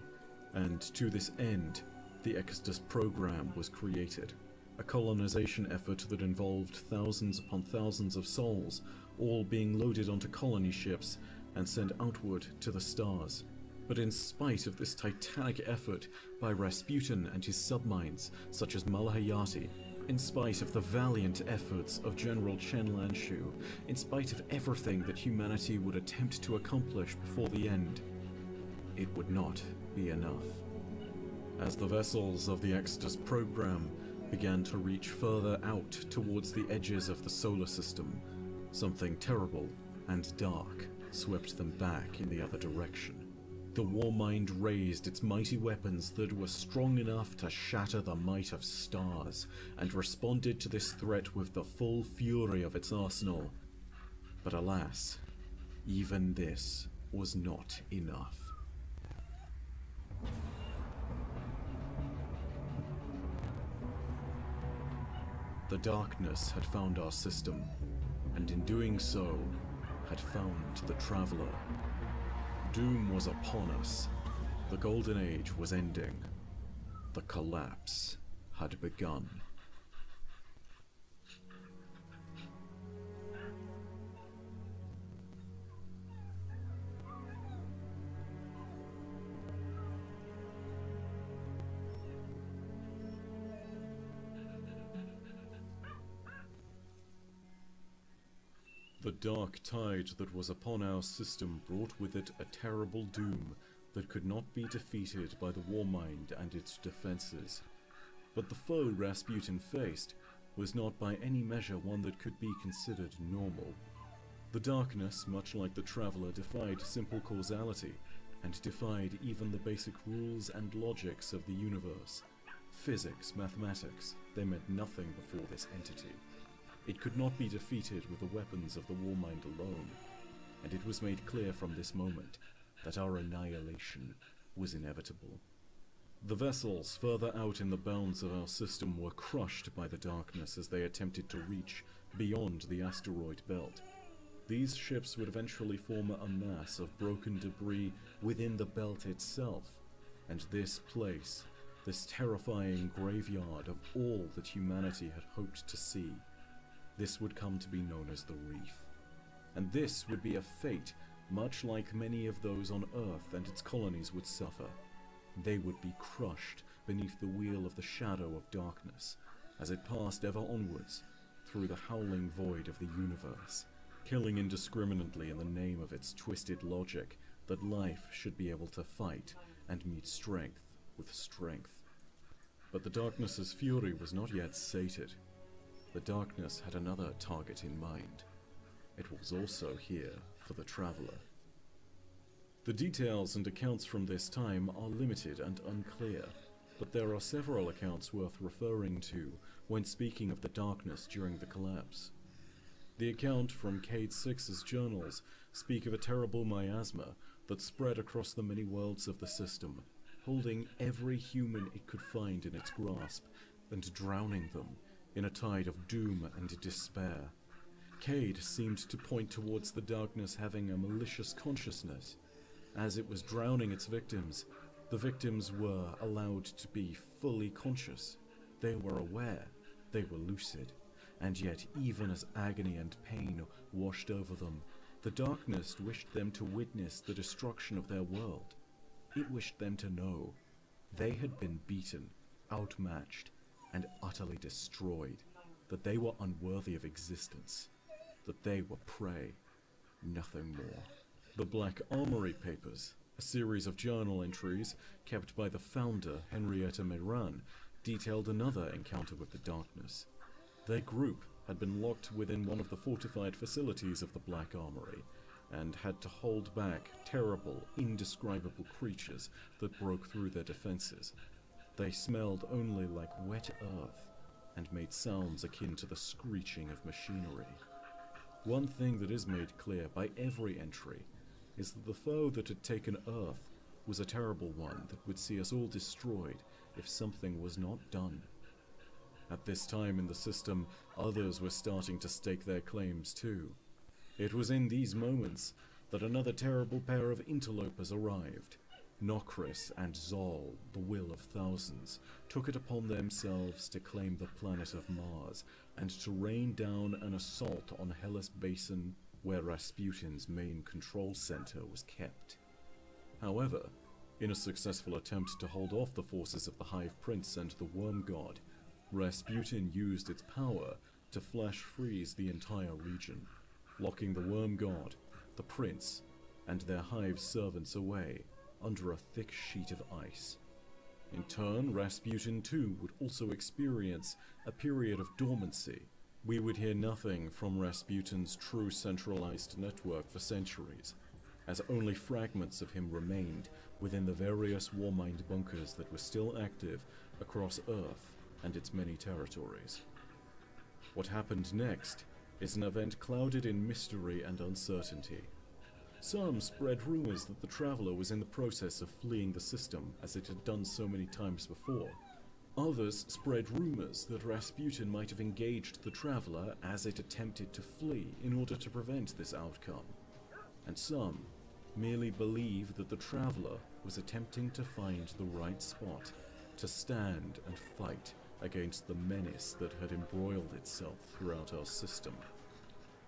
and to this end, the Exodus program was created, a colonization effort that involved thousands upon thousands of souls, all being loaded onto colony ships and sent outward to the stars. But in spite of this titanic effort by Rasputin and his subminds, such as Malahayati, in spite of the valiant efforts of General Chen Lanshu, in spite of everything that humanity would attempt to accomplish before the end, it would not be enough. As the vessels of the Exodus program began to reach further out towards the edges of the solar system, something terrible and dark swept them back in the other direction. The war mind raised its mighty weapons that were strong enough to shatter the might of stars, and responded to this threat with the full fury of its arsenal. But alas, even this was not enough. The darkness had found our system, and in doing so, had found the Traveler. Doom was upon us. The Golden Age was ending. The collapse had begun. The dark tide that was upon our system brought with it a terrible doom that could not be defeated by the Warmind and its defenses. But the foe Rasputin faced was not by any measure one that could be considered normal. The darkness, much like the Traveler, defied simple causality and defied even the basic rules and logics of the universe. Physics, mathematics, they meant nothing before this entity. It could not be defeated with the weapons of the Warmind alone, and it was made clear from this moment that our annihilation was inevitable. The vessels further out in the bounds of our system were crushed by the darkness as they attempted to reach beyond the asteroid belt. These ships would eventually form a mass of broken debris within the belt itself, and this place, this terrifying graveyard of all that humanity had hoped to see, this would come to be known as the Reef. And this would be a fate much like many of those on Earth and its colonies would suffer. They would be crushed beneath the wheel of the shadow of darkness as it passed ever onwards through the howling void of the universe, killing indiscriminately in the name of its twisted logic that life should be able to fight and meet strength with strength. But the darkness's fury was not yet sated. The darkness had another target in mind. It was also here for the Traveler. The details and accounts from this time are limited and unclear, but there are several accounts worth referring to when speaking of the darkness during the collapse. The account from Cade Six's journals speak of a terrible miasma that spread across the many worlds of the system, holding every human it could find in its grasp and drowning them in a tide of doom and despair. Cade seemed to point towards the darkness having a malicious consciousness. As it was drowning its victims, the victims were allowed to be fully conscious. They were aware, they were lucid, and yet even as agony and pain washed over them, the darkness wished them to witness the destruction of their world. It wished them to know they had been beaten, outmatched, and utterly destroyed, that they were unworthy of existence, that they were prey, nothing more. The Black Armory Papers, a series of journal entries kept by the founder, Henrietta Meran, detailed another encounter with the darkness. Their group had been locked within one of the fortified facilities of the Black Armory, and had to hold back terrible, indescribable creatures that broke through their defenses. They smelled only like wet earth, and made sounds akin to the screeching of machinery. One thing that is made clear by every entry is that the foe that had taken Earth was a terrible one that would see us all destroyed if something was not done. At this time in the system, others were starting to stake their claims too. It was in these moments that another terrible pair of interlopers arrived. Nokris and Zol, the Will of Thousands, took it upon themselves to claim the planet of Mars and to rain down an assault on Hellas Basin, where Rasputin's main control center was kept. However, in a successful attempt to hold off the forces of the Hive Prince and the Worm God, Rasputin used its power to flash freeze the entire region, locking the Worm God, the Prince, and their Hive servants away under a thick sheet of ice. In turn, Rasputin too would also experience a period of dormancy. We would hear nothing from Rasputin's true centralized network for centuries, as only fragments of him remained within the various Warmind bunkers that were still active across Earth and its many territories. What happened next is an event clouded in mystery and uncertainty. Some spread rumors that the Traveler was in the process of fleeing the system, as it had done so many times before. Others spread rumors that Rasputin might have engaged the Traveler as it attempted to flee in order to prevent this outcome. And some merely believed that the Traveler was attempting to find the right spot to stand and fight against the menace that had embroiled itself throughout our system.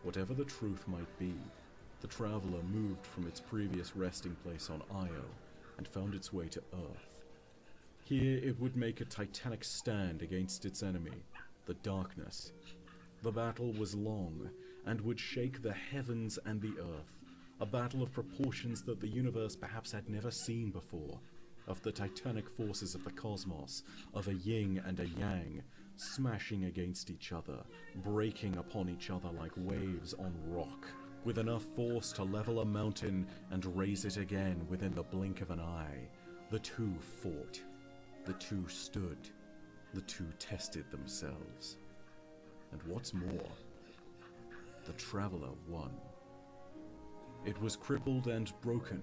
Whatever the truth might be, the Traveler moved from its previous resting place on Io and found its way to Earth. Here it would make a titanic stand against its enemy, the darkness. The battle was long, and would shake the heavens and the earth. A battle of proportions that the universe perhaps had never seen before, of the titanic forces of the cosmos, of a yin and a yang, smashing against each other, breaking upon each other like waves on rock, with enough force to level a mountain and raise it again within the blink of an eye. The two fought, the two stood, the two tested themselves. And what's more, the Traveler won. It was crippled and broken,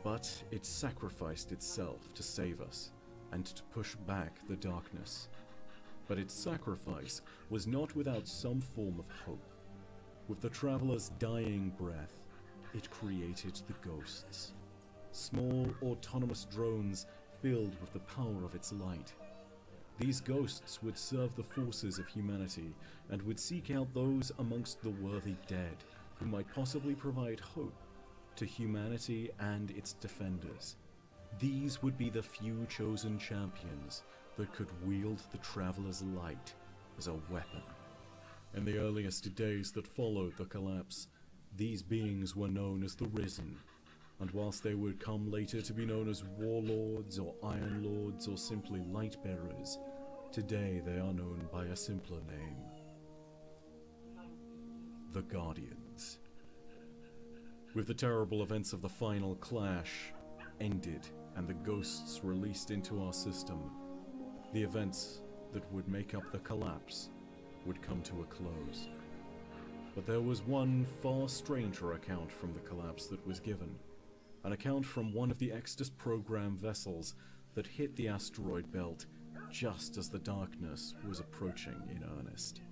but it sacrificed itself to save us and to push back the darkness. But its sacrifice was not without some form of hope. With the Traveler's dying breath, it created the Ghosts. Small, autonomous drones filled with the power of its light. These ghosts would serve the forces of humanity and would seek out those amongst the worthy dead who might possibly provide hope to humanity and its defenders. These would be the few chosen champions that could wield the Traveler's light as a weapon. In the earliest days that followed the collapse, these beings were known as the Risen, and whilst they would come later to be known as Warlords or Iron Lords or simply Lightbearers, today they are known by a simpler name: the Guardians. With the terrible events of the final clash ended and the ghosts released into our system, the events that would make up the collapse would come to a close. But there was one far stranger account from the collapse that was given, an account from one of the Exodus program vessels that hit the asteroid belt just as the darkness was approaching in earnest.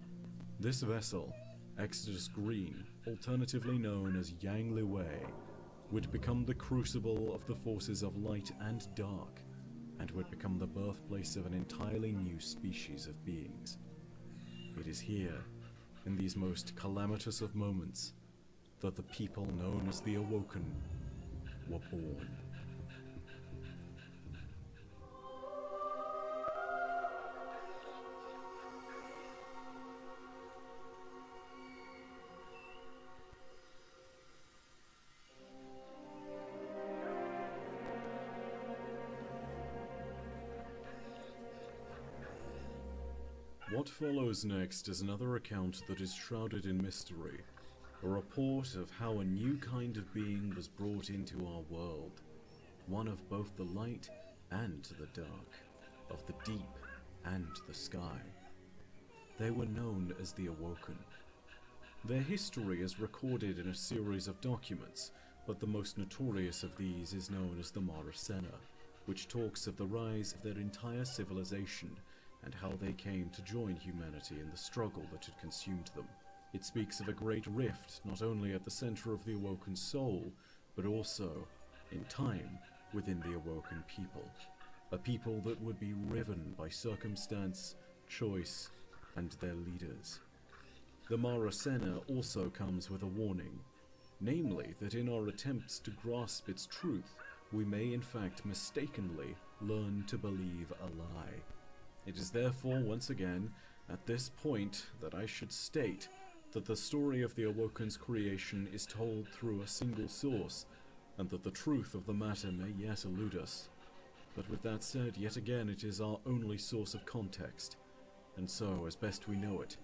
This vessel, Exodus Green, alternatively known as Yang Liwei, would become the crucible of the forces of light and dark, and would become the birthplace of an entirely new species of beings. It is here, in these most calamitous of moments, that the people known as the Awoken were born. What follows next is another account that is shrouded in mystery, a report of how a new kind of being was brought into our world, one of both the light and the dark, of the deep and the sky. They were known as the Awoken. Their history is recorded in a series of documents, but the most notorious of these is known as the Mara Sena, which talks of the rise of their entire civilization and how they came to join humanity in the struggle that had consumed them. It speaks of a great rift not only at the center of the Awoken soul, but also, in time, within the Awoken people. A people that would be riven by circumstance, choice, and their leaders. The Mara Sena also comes with a warning, namely that in our attempts to grasp its truth, we may in fact mistakenly learn to believe a lie. It is therefore, once again, at this point that I should state that the story of the Awoken's creation is told through a single source, and that the truth of the matter may yet elude us. But with that said, yet again it is our only source of context, and so, as best we know it,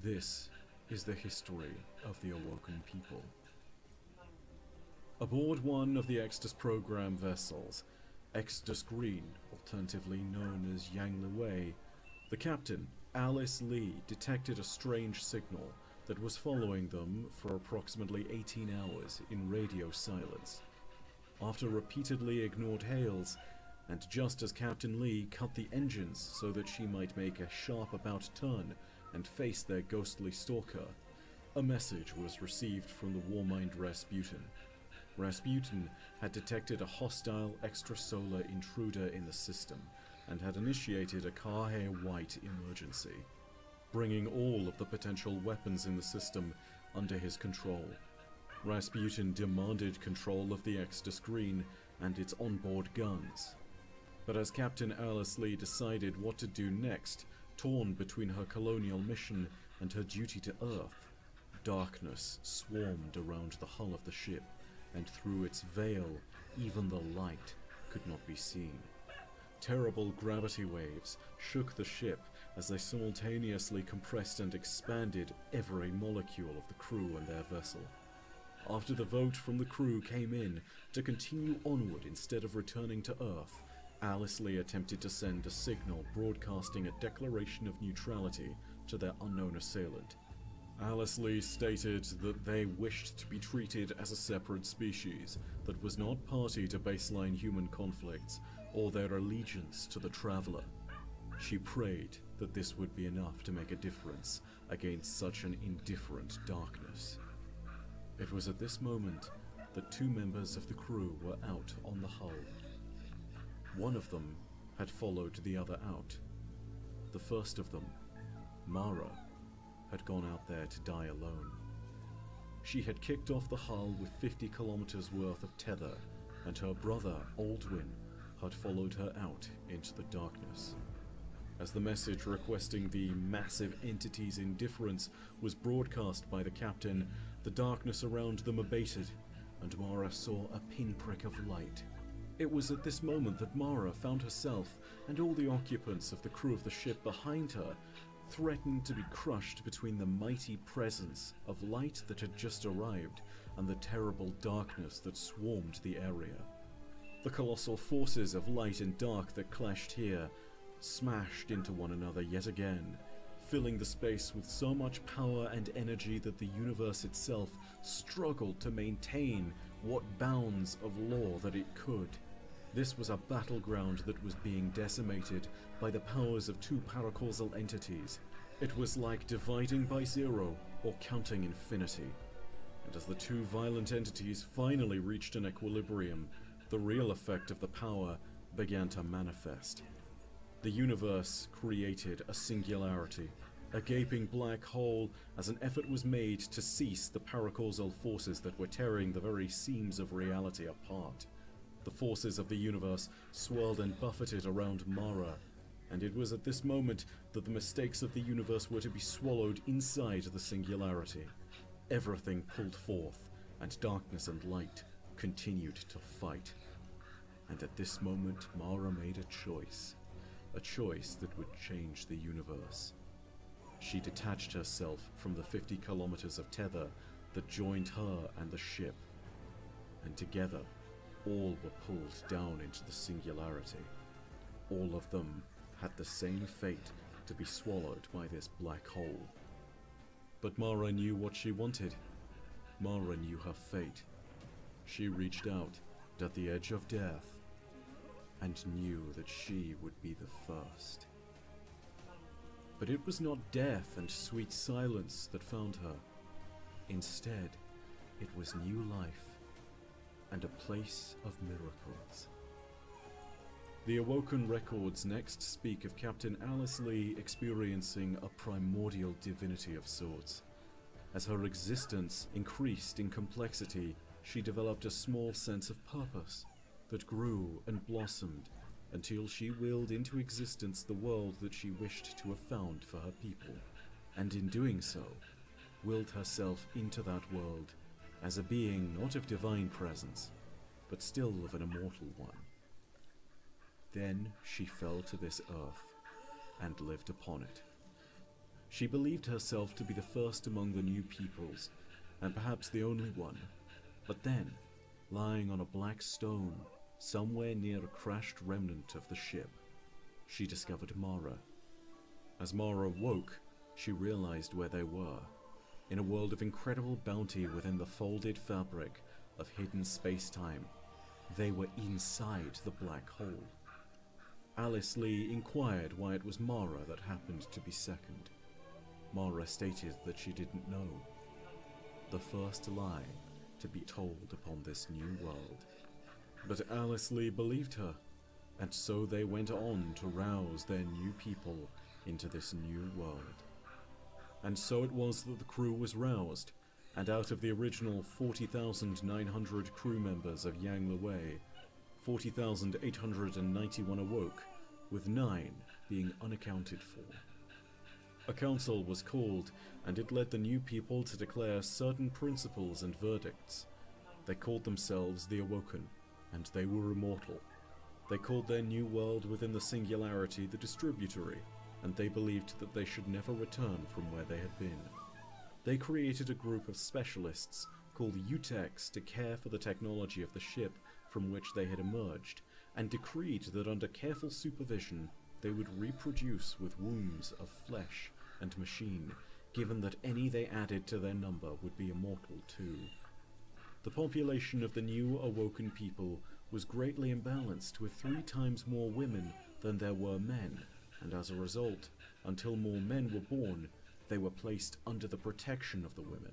this is the history of the Awoken people. Aboard one of the Exodus program vessels, Exodus Green, alternatively known as Yang Liwei, the captain, Alice Lee, detected a strange signal that was following them for approximately 18 hours in radio silence. After repeatedly ignored hails, and just as Captain Lee cut the engines so that she might make a sharp about turn and face their ghostly stalker, a message was received from the Warmind Rasputin. Rasputin had detected a hostile extrasolar intruder in the system and had initiated a Kahe White emergency, bringing all of the potential weapons in the system under his control. Rasputin demanded control of the Exodus Green and its onboard guns. But as Captain Alice Lee decided what to do next, torn between her colonial mission and her duty to Earth, Darkness swarmed around the hull of the ship, and through its veil, even the light could not be seen. Terrible gravity waves shook the ship as they simultaneously compressed and expanded every molecule of the crew and their vessel. After the vote from the crew came in to continue onward instead of returning to Earth, Alice Lee attempted to send a signal broadcasting a declaration of neutrality to their unknown assailant. Alice Lee stated that they wished to be treated as a separate species that was not party to baseline human conflicts or their allegiance to the Traveler. She prayed that this would be enough to make a difference against such an indifferent darkness. It was at this moment that 2 members of the crew were out on the hull. One of them had followed the other out. The first of them, Mara, had gone out there to die alone. She had kicked off the hull with 50 kilometers worth of tether, and her brother, Aldwin, had followed her out into the darkness. As the message requesting the massive entity's indifference was broadcast by the captain, the darkness around them abated, and Mara saw a pinprick of light. It was at this moment that Mara found herself and all the occupants of the crew of the ship behind her threatened to be crushed between the mighty presence of light that had just arrived and the terrible darkness that swarmed the area. The colossal forces of light and dark that clashed here smashed into one another yet again, filling the space with so much power and energy that the universe itself struggled to maintain what bounds of law that it could. This was a battleground that was being decimated by the powers of 2 paracausal entities. It was like dividing by 0 or counting infinity. And as the 2 violent entities finally reached an equilibrium, the real effect of the power began to manifest. The universe created a singularity, a gaping black hole, as an effort was made to cease the paracausal forces that were tearing the very seams of reality apart. The forces of the universe swirled and buffeted around Mara, and it was at this moment that the mistakes of the universe were to be swallowed inside the singularity. Everything pulled forth, and darkness and light continued to fight. And at this moment, Mara made a choice that would change the universe. She detached herself from the 50 kilometers of tether that joined her and the ship, and together, all were pulled down into the singularity. All of them had the same fate, to be swallowed by this black hole. But Mara knew what she wanted. Mara knew her fate. She reached out at the edge of death and knew that she would be the first. But it was not death and sweet silence that found her. Instead, it was new life and a place of miracles. The Awoken records next speak of Captain Alice Lee experiencing a primordial divinity of sorts. As her existence increased in complexity, she developed a small sense of purpose that grew and blossomed until she willed into existence the world that she wished to have found for her people, and in doing so, willed herself into that world as a being not of divine presence, but still of an immortal one. Then she fell to this earth and lived upon it. She believed herself to be the first among the new peoples, and perhaps the only one. But then, lying on a black stone, somewhere near a crashed remnant of the ship, she discovered Mara. As Mara woke, she realized where they were, in a world of incredible bounty within the folded fabric of hidden space-time. They were inside the black hole. Alice Lee inquired why it was Mara that happened to be second. Mara stated that she didn't know. The first lie to be told upon this new world. But Alice Lee believed her, and so they went on to rouse their new people into this new world. And so it was that the crew was roused, and out of the original 40,900 crew members of Yang Lewei, 40,891 awoke, with 9 being unaccounted for. A council was called, and it led the new people to declare certain principles and verdicts. They called themselves the Awoken, and they were immortal. They called their new world within the singularity the Distributory, and they believed that they should never return from where they had been. They created a group of specialists called UTECs to care for the technology of the ship from which they had emerged, and decreed that under careful supervision they would reproduce with wombs of flesh and machine, given that any they added to their number would be immortal too. The population of the new awoken people was greatly imbalanced, with 3 times more women than there were men, and as a result, until more men were born, they were placed under the protection of the women.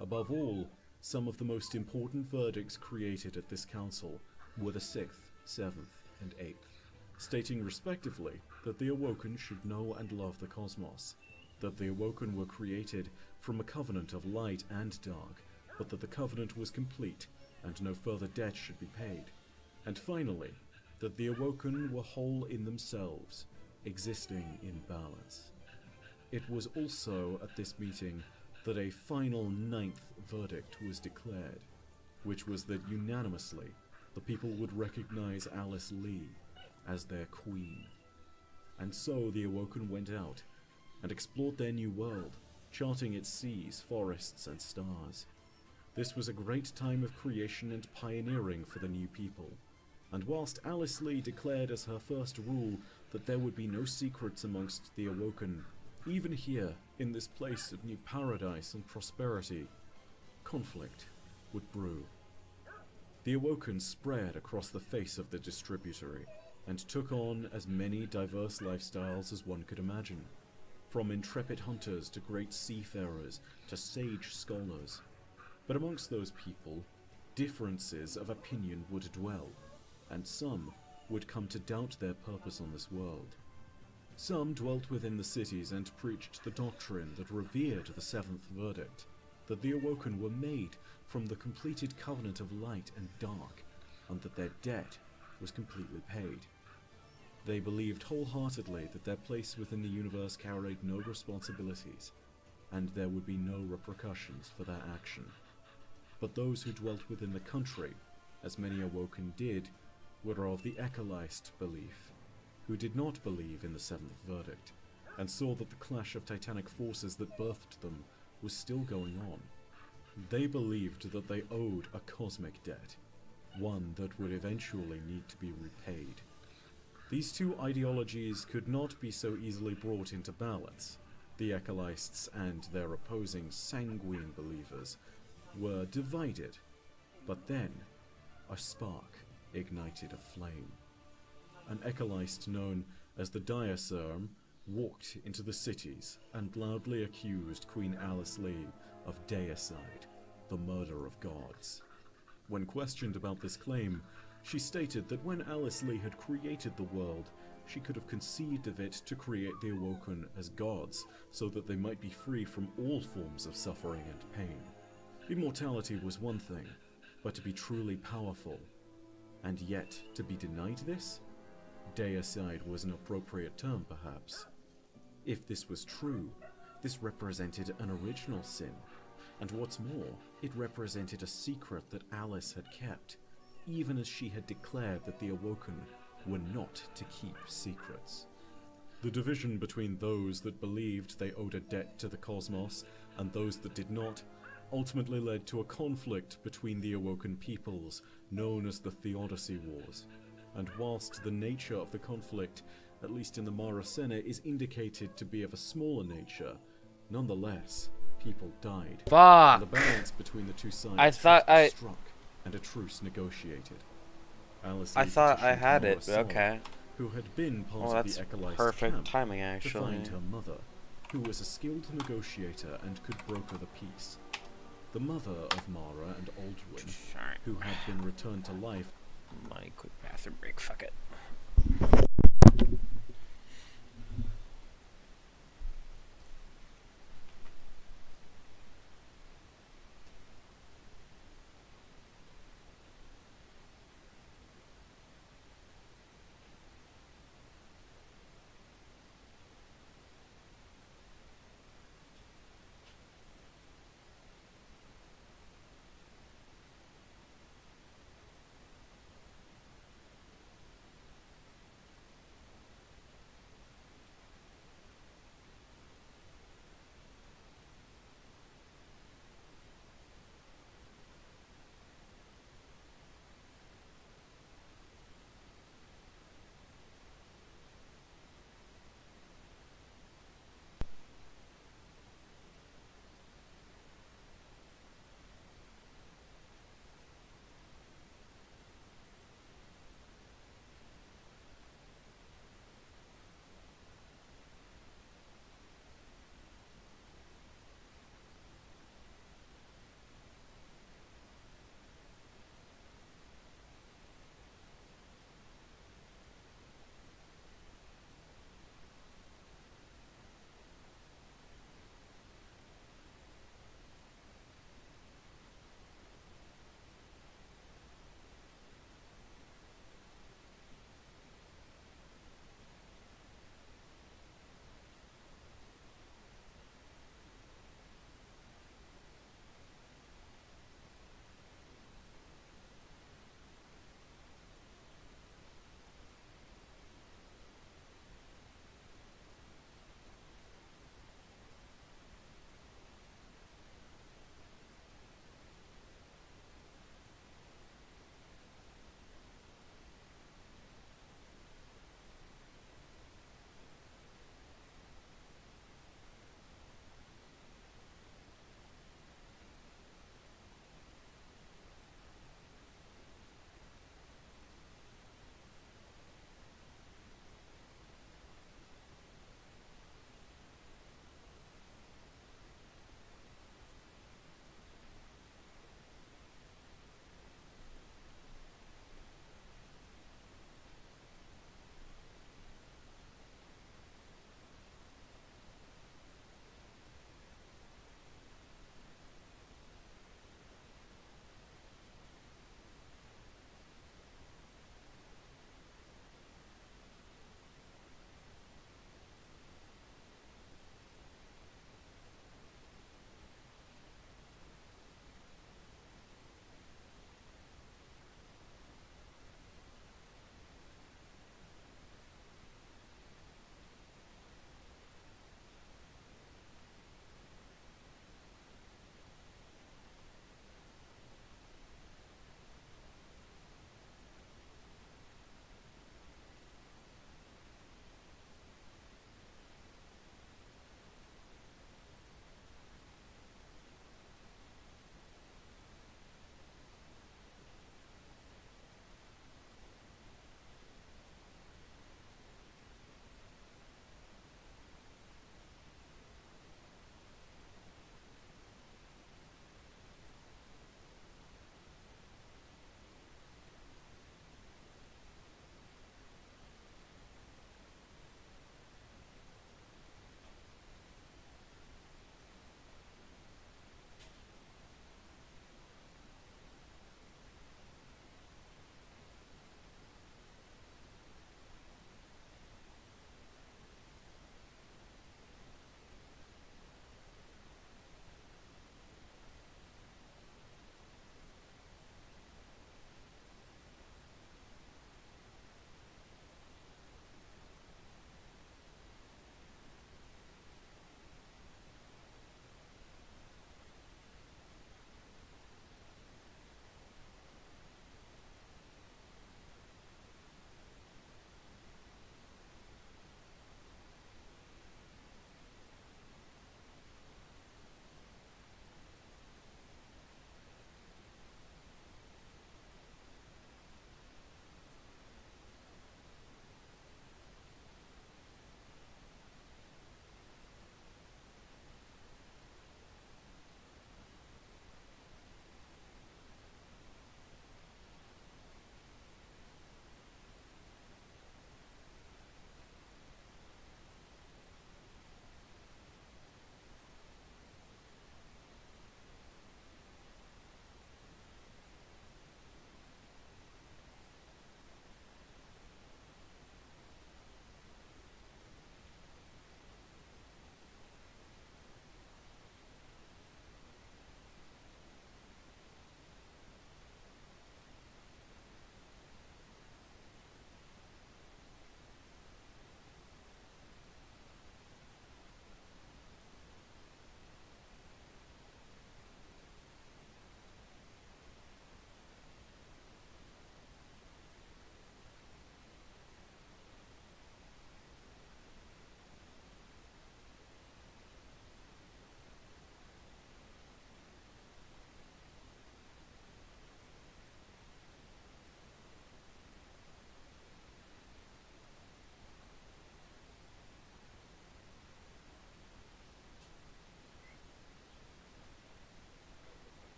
Above all, some of the most important verdicts created at this council were the 6th, 7th, and 8th, stating respectively that the Awoken should know and love the cosmos, that the Awoken were created from a covenant of light and dark, but that the covenant was complete and no further debt should be paid, and finally, that the Awoken were whole in themselves, existing in balance. It was also at this meeting that a final 9th verdict was declared, which was that unanimously the people would recognize Alice Lee as their queen. And so the Awoken went out and explored their new world, charting its seas, forests, and stars. This was a great time of creation and pioneering for the new people, and whilst Alice Lee declared as her first rule that there would be no secrets amongst the Awoken, even here, in this place of new paradise and prosperity, conflict would brew. The Awoken spread across the face of the Distributory, and took on as many diverse lifestyles as one could imagine, from intrepid hunters to great seafarers to sage scholars. But amongst those people, differences of opinion would dwell, and some would come to doubt their purpose on this world. Some dwelt within the cities and preached the doctrine that revered the 7th verdict, that the Awoken were made from the completed covenant of light and dark, and that their debt was completely paid. They believed wholeheartedly that their place within the universe carried no responsibilities, and there would be no repercussions for their action. But those who dwelt within the country, as many Awoken did, were of the Ecolist belief, who did not believe in the 7th verdict, and saw that the clash of titanic forces that birthed them was still going on. They believed that they owed a cosmic debt, one that would eventually need to be repaid. These two ideologies could not be so easily brought into balance. The Ecolists and their opposing sanguine believers were divided, but then a spark ignited a flame. An Ecolist known as the Diacerm walked into the cities and loudly accused Queen Alice Lee of deicide, the murder of gods. When questioned about this claim, she stated that when Alice Lee had created the world, she could have conceived of it to create the Awoken as gods, so that they might be free from all forms of suffering and pain. Immortality was one thing, but to be truly powerful, and yet to be denied this? Deicide was an appropriate term, perhaps. If this was true, this represented an original sin, and what's more, it represented a secret that Alice had kept, even as she had declared that the Awoken were not to keep secrets. The division between those that believed they owed a debt to the cosmos and those that did not ultimately led to a conflict between the Awoken peoples known as the Theodicy Wars, and whilst the nature of the conflict, at least in the Mara Sena, is indicated to be of a smaller nature, nonetheless, people died. Fuck! And the balance between the two sides I thought struck and a truce negotiated. Alice I Lee thought I petitioned had Mara it, but Sena, okay. who had been part Well, of that's the Ecolist perfect camp, timing, to actually. find her mother, who was a skilled negotiator and could broker the peace. The mother of Mara and Aldrin, Alright. who had been returned to life. Money, quick bathroom break, fuck it.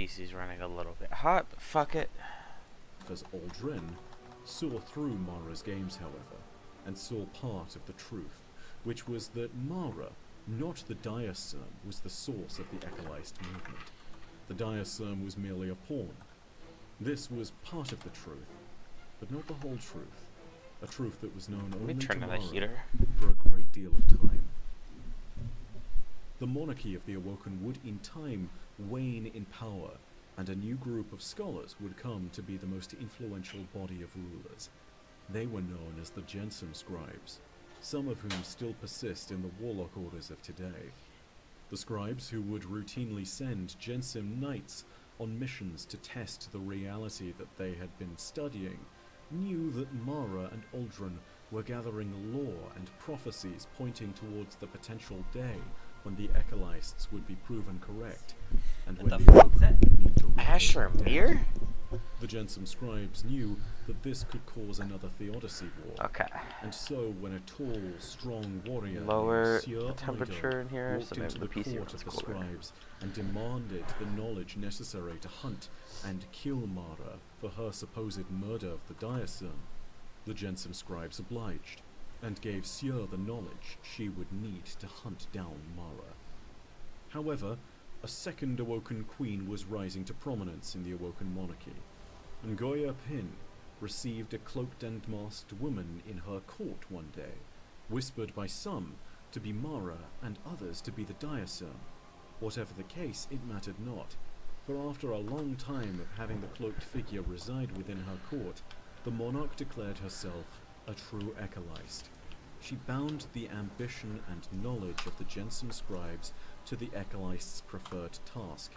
PC's running a little bit hot, but fuck it. As Aldrin saw through Mara's games, however, and saw part of the truth, which was that Mara, not the diacerm, was the source of the Ecolist movement. The diacerm was merely a pawn. This was part of the truth, but not the whole truth. A truth that was known only to Mara for a great deal of time. The monarchy of the Awoken would in time wane in power, and a new group of scholars would come to be the most influential body of rulers. They were known as the Gensum scribes, some of whom still persist in the warlock orders of today. The scribes, who would routinely send Gensum knights on missions to test the reality that they had been studying, knew that Mara and Aldrin were gathering lore and prophecies pointing towards the potential day when the Ecolists would be proven correct, and when the Awoken would need to Asher Mir? The Gensum scribes knew that this could cause another Theodicy war. Okay. And so when a tall, strong warrior lower named Sieur the temperature Ido in here, walked so maybe into the the PC court of runs the cooler. scribes and demanded the knowledge necessary to hunt and kill Mara for her supposed murder of the diacerm, the Gensum scribes obliged, and gave Sieur the knowledge she would need to hunt down Mara. However, a second Awoken queen was rising to prominence in the Awoken monarchy. Ngoya Pin received a cloaked and masked woman in her court one day, whispered by some to be Mara and others to be the diacerm. Whatever the case, it mattered not, for after a long time of having the cloaked figure reside within her court, the monarch declared herself a true Ecolist. She bound the ambition and knowledge of the Gensum scribes to the Ecolists' preferred task,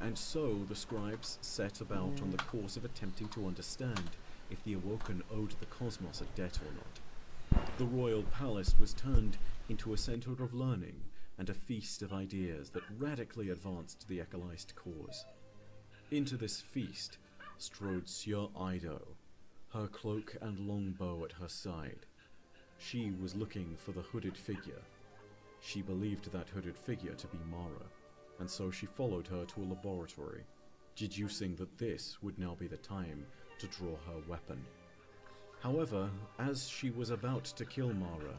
and so the scribes set about on the course of attempting to understand if the Awoken owed the cosmos a debt or not. The royal palace was turned into a center of learning and a feast of ideas that radically advanced the Ecolist cause. Into this feast strode Sieur Ido, her cloak and longbow at her side. She was looking for the hooded figure. She believed that hooded figure to be Mara, and so she followed her to a laboratory, deducing that this would now be the time to draw her weapon. However, as she was about to kill Mara,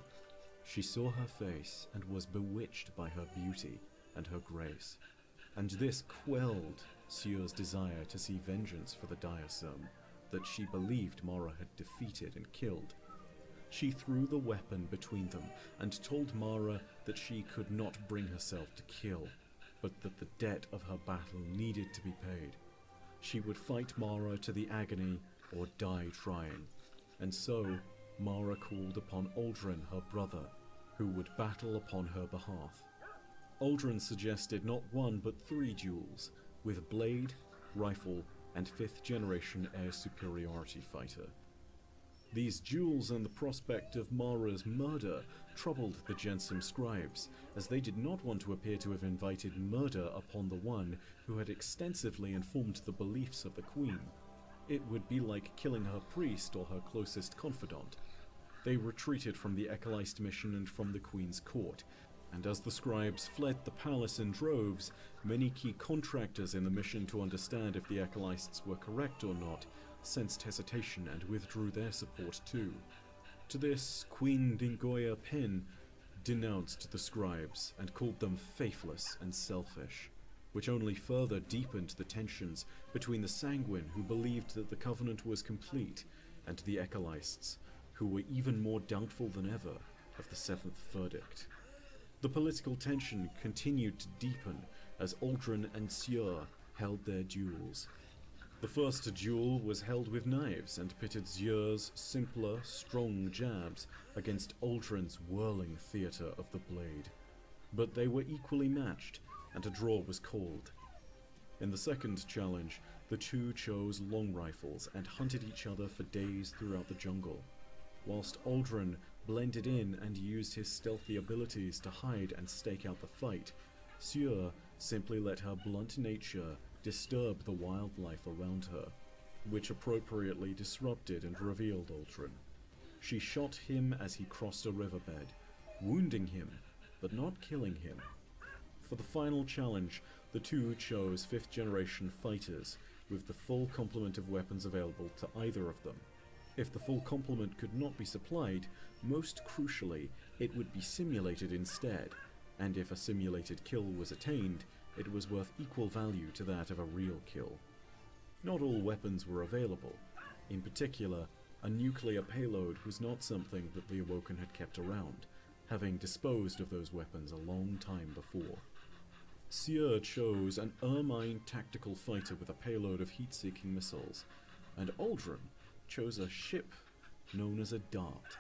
she saw her face and was bewitched by her beauty and her grace, and this quelled Sieur's desire to see vengeance for the diacerm that she believed Mara had defeated and killed. She threw the weapon between them and told Mara that she could not bring herself to kill, but that the debt of her battle needed to be paid. She would fight Mara to the agony or die trying, and so Mara called upon Aldrin, her brother, who would battle upon her behalf. Aldrin suggested not one but 3 duels, with blade, rifle, and 5th generation air superiority fighter. These duels and the prospect of Mara's murder troubled the Gensum scribes, as they did not want to appear to have invited murder upon the one who had extensively informed the beliefs of the queen. It would be like killing her priest or her closest confidant. They retreated from the Ecolist mission and from the queen's court, and as the scribes fled the palace in droves, many key contractors in the mission to understand if the Ecolists were correct or not sensed hesitation and withdrew their support too. To this, Queen Ngoya Pin denounced the scribes and called them faithless and selfish, which only further deepened the tensions between the Sanguine, who believed that the Covenant was complete, and the Ecolists, who were even more doubtful than ever of the 7th verdict. The political tension continued to deepen as Aldrin and Sieur held their duels. The first duel was held with knives and pitted Sieur's simpler, strong jabs against Aldrin's whirling theatre of the blade. But they were equally matched, and a draw was called. In the second challenge, the two chose long rifles and hunted each other for days throughout the jungle, whilst Aldrin blended in and used his stealthy abilities to hide and stake out the fight. Sieur simply let her blunt nature disturb the wildlife around her, which appropriately disrupted and revealed Aldrin. She shot him as he crossed a riverbed, wounding him, but not killing him. For the final challenge, the The two chose 5th generation fighters with the full complement of weapons available to either of them. If the full complement could not be supplied, most crucially, it would be simulated instead, and if a simulated kill was attained, it was worth equal value to that of a real kill. Not all weapons were available. In particular, a nuclear payload was not something that the Awoken had kept around, having disposed of those weapons a long time before. Sieur chose an Ermine tactical fighter with a payload of heat-seeking missiles, and Aldrin chose a ship known as a Dart,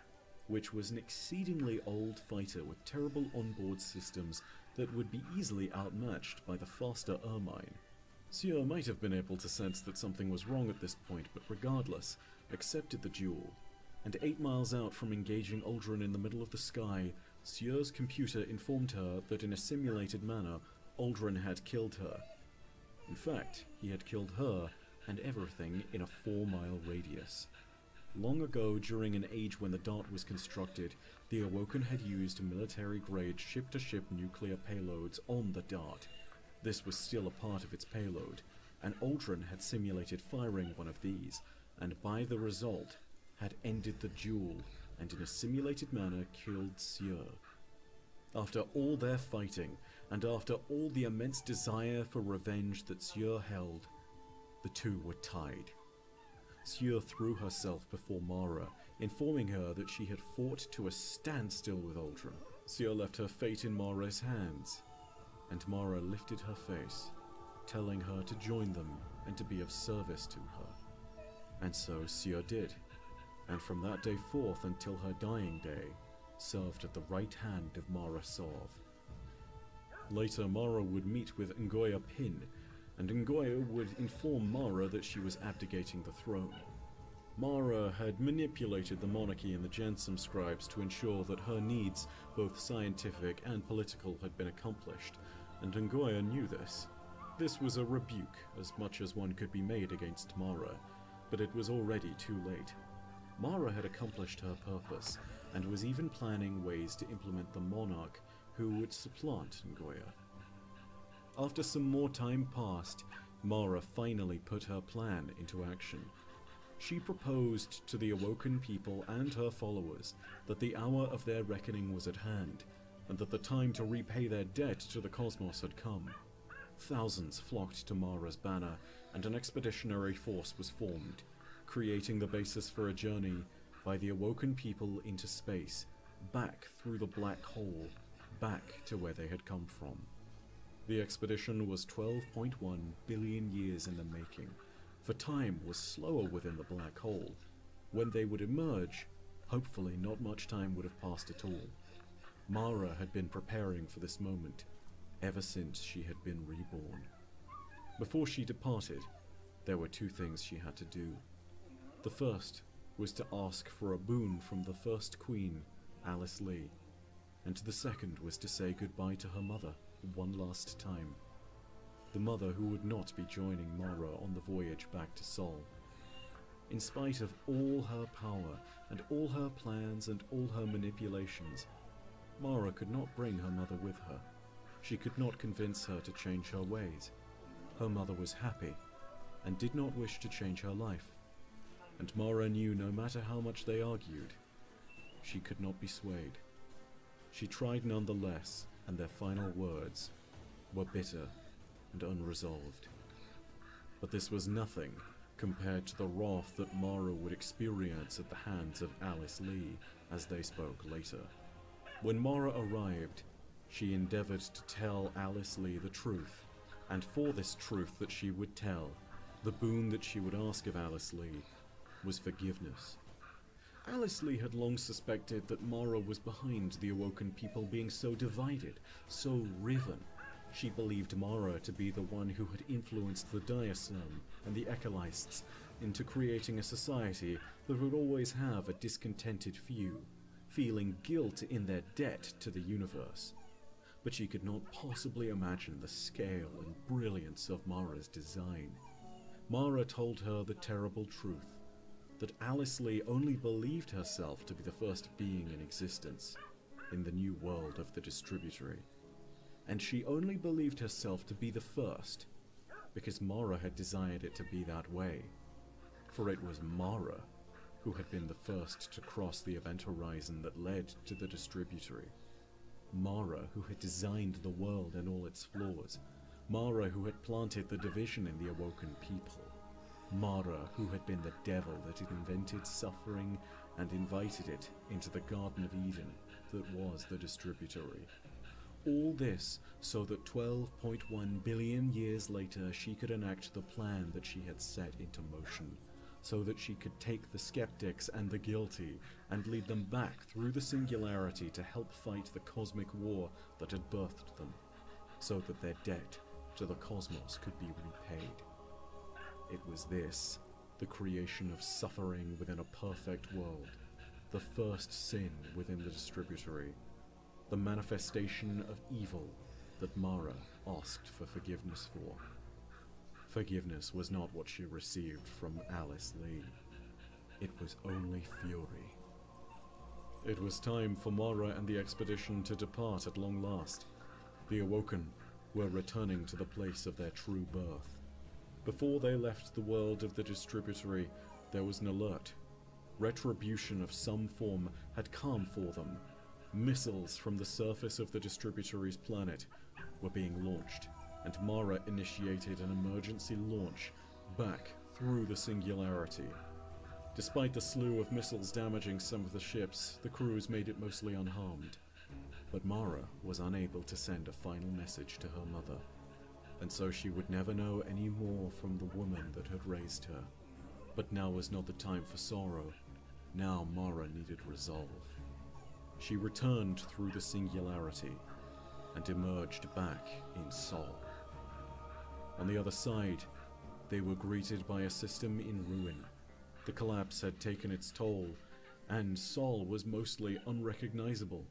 which was an exceedingly old fighter with terrible onboard systems that would be easily outmatched by the faster Ermine. Sieur might have been able to sense that something was wrong at this point, but regardless, accepted the duel, and 8 miles out from engaging Aldrin in the middle of the sky, Sieur's computer informed her that in a simulated manner, Aldrin had killed her. In fact, he had killed her and everything in a 4-mile radius. Long ago, during an age when the Dart was constructed, the Awoken had used military-grade ship-to-ship nuclear payloads on the Dart. This was still a part of its payload, and Aldrin had simulated firing one of these, and by the result, had ended the duel, and in a simulated manner killed Sieur. After all their fighting, and after all the immense desire for revenge that Sieur held, the two were tied. Sieur threw herself before Mara, informing her that she had fought to a standstill with Aldrin. Sieur left her fate in Mara's hands, and Mara lifted her face, telling her to join them and to be of service to her. And so Sieur did, and from that day forth until her dying day, served at the right hand of Mara Sov. Later, Mara would meet with Ngoya Pin, and Ngoya would inform Mara that she was abdicating the throne. Mara had manipulated the monarchy and the Jensum scribes to ensure that her needs, both scientific and political, had been accomplished, and Ngoya knew this. This was a rebuke, as much as one could be made against Mara, but it was already too late. Mara had accomplished her purpose, and was even planning ways to implement the monarch who would supplant Ngoya. After some more time passed, Mara finally put her plan into action. She proposed to the Awoken people and her followers that the hour of their reckoning was at hand, and that the time to repay their debt to the cosmos had come. Thousands flocked to Mara's banner, and an expeditionary force was formed, creating the basis for a journey by the Awoken people into space, back through the black hole, back to where they had come from. The expedition was 12.1 billion years in the making, for time was slower within the black hole. When they would emerge, hopefully not much time would have passed at all. Mara had been preparing for this moment, ever since she had been reborn. Before she departed, there were 2 things she had to do. The first was to ask for a boon from the first queen, Alice Lee, and the second was to say goodbye to her mother one last time. The mother who would not be joining Mara on the voyage back to Sol. In spite of all her power, and all her plans and all her manipulations, Mara could not bring her mother with her. She could not convince her to change her ways. Her mother was happy, and did not wish to change her life. And Mara knew no matter how much they argued, she could not be swayed. She tried nonetheless, and their final words were bitter and unresolved. But this was nothing compared to the wrath that Mara would experience at the hands of Alice Lee as they spoke later. When Mara arrived, she endeavored to tell Alice Lee the truth, and for this truth that she would tell, the boon that she would ask of Alice Lee was forgiveness. Alice Lee had long suspected that Mara was behind the Awoken people being so divided, so riven. She believed Mara to be the one who had influenced the Diasum and the Ecolists into creating a society that would always have a discontented few, feeling guilt in their debt to the universe. But she could not possibly imagine the scale and brilliance of Mara's design. Mara told her the terrible truth, that Alice Lee only believed herself to be the first being in existence in the new world of the Distributory. and she only believed herself to be the first, because Mara had desired it to be that way. For it was Mara who had been the first to cross the event horizon that led to the distributory. Mara who had designed the world and all its flaws. Mara who had planted the division in the awoken people. Mara who had been the devil that had invented suffering and invited it into the Garden of Eden that was the distributory. All this so that 12.1 billion years later she could enact the plan that she had set into motion, so that she could take the skeptics and the guilty and lead them back through the singularity to help fight the cosmic war that had birthed them, so that their debt to the cosmos could be repaid. It was this, the creation of suffering within a perfect world, the first sin within the distributory, the manifestation of evil that Mara asked for forgiveness for. Forgiveness was not what she received from Alice Lee. It was only fury. It was time for Mara and the expedition to depart at long last. The Awoken were returning to the place of their true birth. Before they left the world of the distributory, there was an alert. Retribution of some form had come for them. Missiles from the surface of the distributory's planet were being launched, and Mara initiated an emergency launch back through the singularity. Despite the slew of missiles damaging some of the ships, the crews made it mostly unharmed. But Mara was unable to send a final message to her mother, and so she would never know any more from the woman that had raised her. But now was not the time for sorrow. Now Mara needed resolve. She returned through the singularity and emerged back in Sol. On the other side, they were greeted by a system in ruin. The collapse had taken its toll, and Sol was mostly unrecognizable.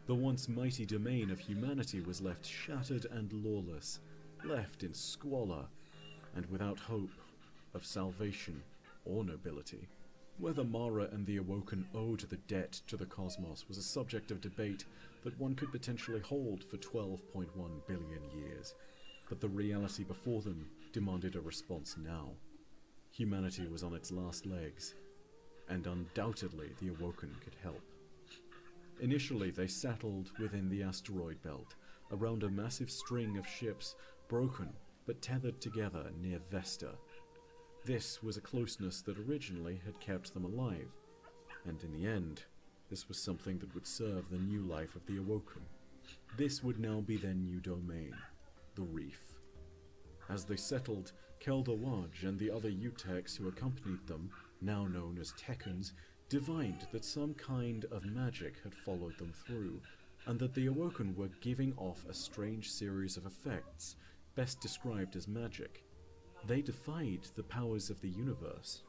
The once mighty domain of humanity was left shattered and lawless, left in squalor, and without hope of salvation or nobility. Whether Mara and the Awoken owed the debt to the cosmos was a subject of debate that one could potentially hold for 12.1 billion years, but the reality before them demanded a response now. Humanity was on its last legs, and undoubtedly the Awoken could help. Initially, they settled within the asteroid belt, around a massive string of ships, broken but tethered together near Vesta. This was a closeness that originally had kept them alive, and in the end, this was something that would serve the new life of the Awoken. This would now be their new domain, the Reef. As they settled, Keldawaj and the other Uteks who accompanied them, now known as Tekkens, divined that some kind of magic had followed them through, and that the Awoken were giving off a strange series of effects, best described as magic. They defied the powers of the universe,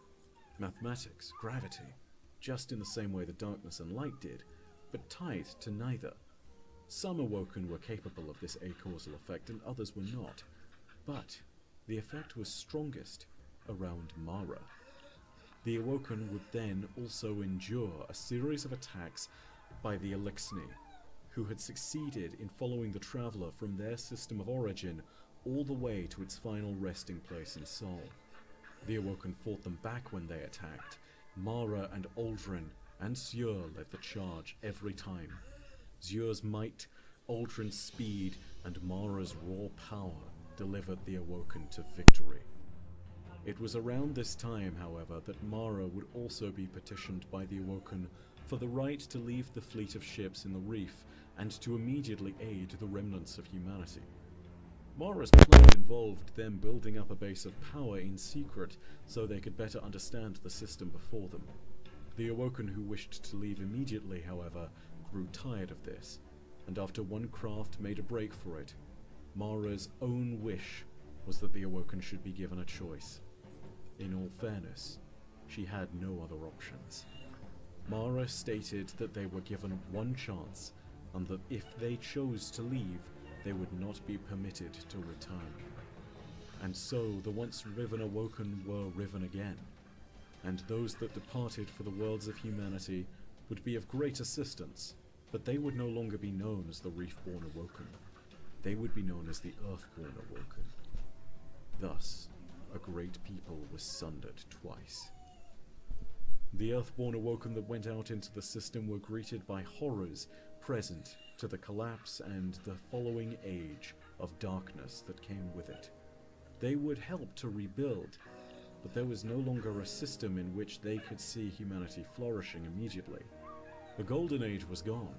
mathematics, gravity, just in the same way that darkness and light did, but tied to neither. Some Awoken were capable of this acausal effect and others were not, but the effect was strongest around Mara. The Awoken would then also endure a series of attacks by the Elixni, who had succeeded in following the Traveler from their system of origin all the way to its final resting place in Sol. The Awoken fought them back when they attacked. Mara and Aldrin and Zure led the charge every time. Zure's might, Aldrin's speed, and Mara's raw power delivered the Awoken to victory. It was around this time, however, that Mara would also be petitioned by the Awoken for the right to leave the fleet of ships in the Reef and to immediately aid the remnants of humanity. Mara's plan involved them building up a base of power in secret so they could better understand the system before them. The Awoken who wished to leave immediately, however, grew tired of this, and after one craft made a break for it, Mara's own wish was that the Awoken should be given a choice. In all fairness, she had no other options. Mara stated that they were given one chance, and that if they chose to leave, they would not be permitted to return. And so the once riven Awoken were riven again, and those that departed for the worlds of humanity would be of great assistance, but they would no longer be known as the Reef-born Awoken. they would be known as the Earthborn Awoken. Thus, a great people was sundered twice. The Earthborn Awoken that went out into the system were greeted by horrors present to the collapse and the following age of darkness that came with it. They would help to rebuild, but there was no longer a system in which they could see humanity flourishing immediately. The Golden Age was gone,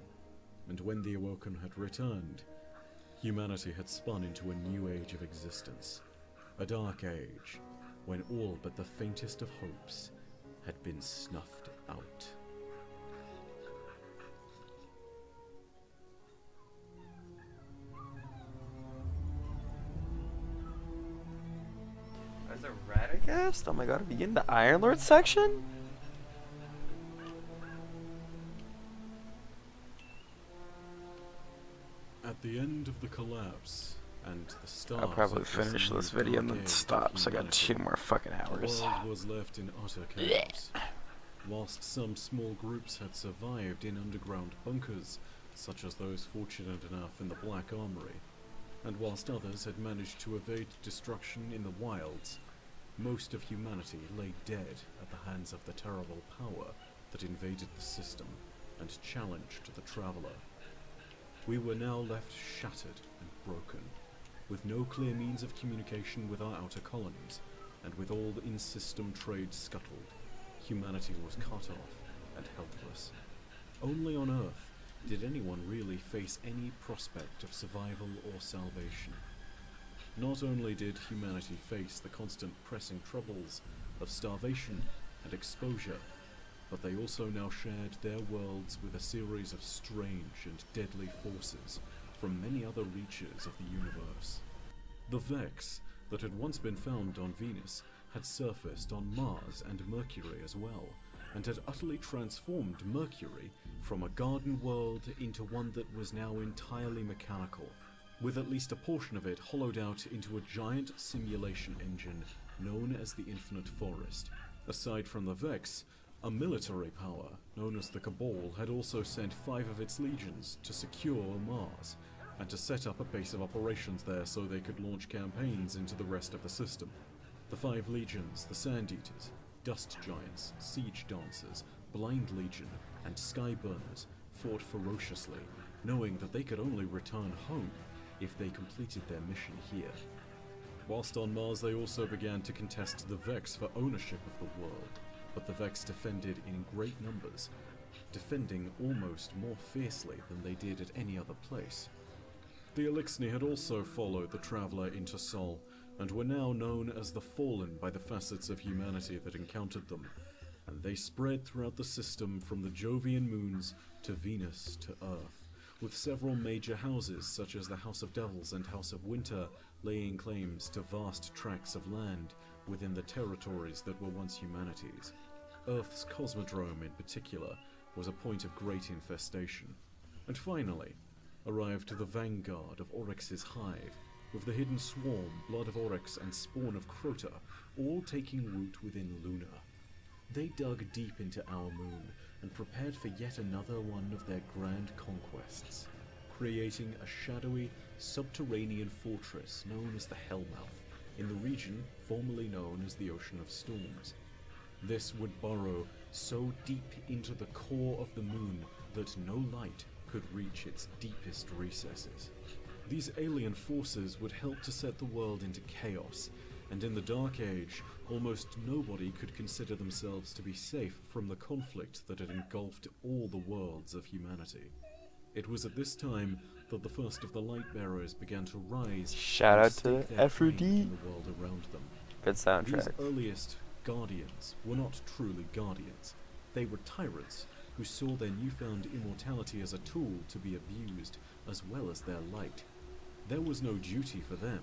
and when the Awoken had returned, humanity had spun into a new age of existence. A dark age, when all but the faintest of hopes had been snuffed out. There's a Radagast? Oh my god, are we getting the Iron Lord section? At the end of the collapse, and the start I'll probably of finish new this video and dark then age stop, of so I got 2 humanity, more fucking the hours. world was left in utter chaos. Whilst some small groups had survived in underground bunkers, such as those fortunate enough in the Black Armory, and whilst others had managed to evade destruction in the wilds, most of humanity lay dead at the hands of the terrible power that invaded the system and challenged the Traveler. We were now left shattered and broken, with no clear means of communication with our outer colonies, and with all the in-system trade scuttled. Humanity was cut off and helpless. Only on Earth did anyone really face any prospect of survival or salvation. Not only did humanity face the constant pressing troubles of starvation and exposure, but they also now shared their worlds with a series of strange and deadly forces from many other reaches of the universe. The Vex that had once been found on Venus had surfaced on Mars and Mercury as well, and had utterly transformed Mercury from a garden world into one that was now entirely mechanical, with at least a portion of it hollowed out into a giant simulation engine known as the Infinite Forest. Aside from the Vex, a military power known as the Cabal had also sent 5 of its legions to secure Mars, and to set up a base of operations there so they could launch campaigns into the rest of the system. The 5 legions, the Sand Eaters, Dust Giants, Siege Dancers, Blind Legion, and Skyburners, fought ferociously, knowing that they could only return home if they completed their mission here. Whilst on Mars, they also began to contest the Vex for ownership of the world, but the Vex defended in great numbers, defending almost more fiercely than they did at any other place. The Elixni had also followed the Traveler into Sol, and were now known as the Fallen by the facets of humanity that encountered them, and they spread throughout the system from the Jovian moons to Venus to Earth, with several major houses such as the House of Devils and House of Winter laying claims to vast tracts of land within the territories that were once humanity's. Earth's Cosmodrome in particular was a point of great infestation. And finally, arrived the vanguard of Oryx's hive, with the hidden swarm, Blood of Oryx and Spawn of Crota, all taking root within Luna. They dug deep into our moon and prepared for yet another one of their grand conquests, creating a shadowy, subterranean fortress known as the Hellmouth, in the region formerly known as the Ocean of Storms. This would burrow so deep into the core of the moon that no light could reach its deepest recesses. These alien forces would help to set the world into chaos, and in the Dark Age, almost nobody could consider themselves to be safe from the conflict that had engulfed all the worlds of humanity. It was at this time that the first of the Lightbearers began to rise. Shout and out to stake their claim FRD. in the world around them. Good soundtrack. These earliest Guardians were not truly Guardians. They were tyrants who saw their newfound immortality as a tool to be abused, as well as their light. There was no duty for them,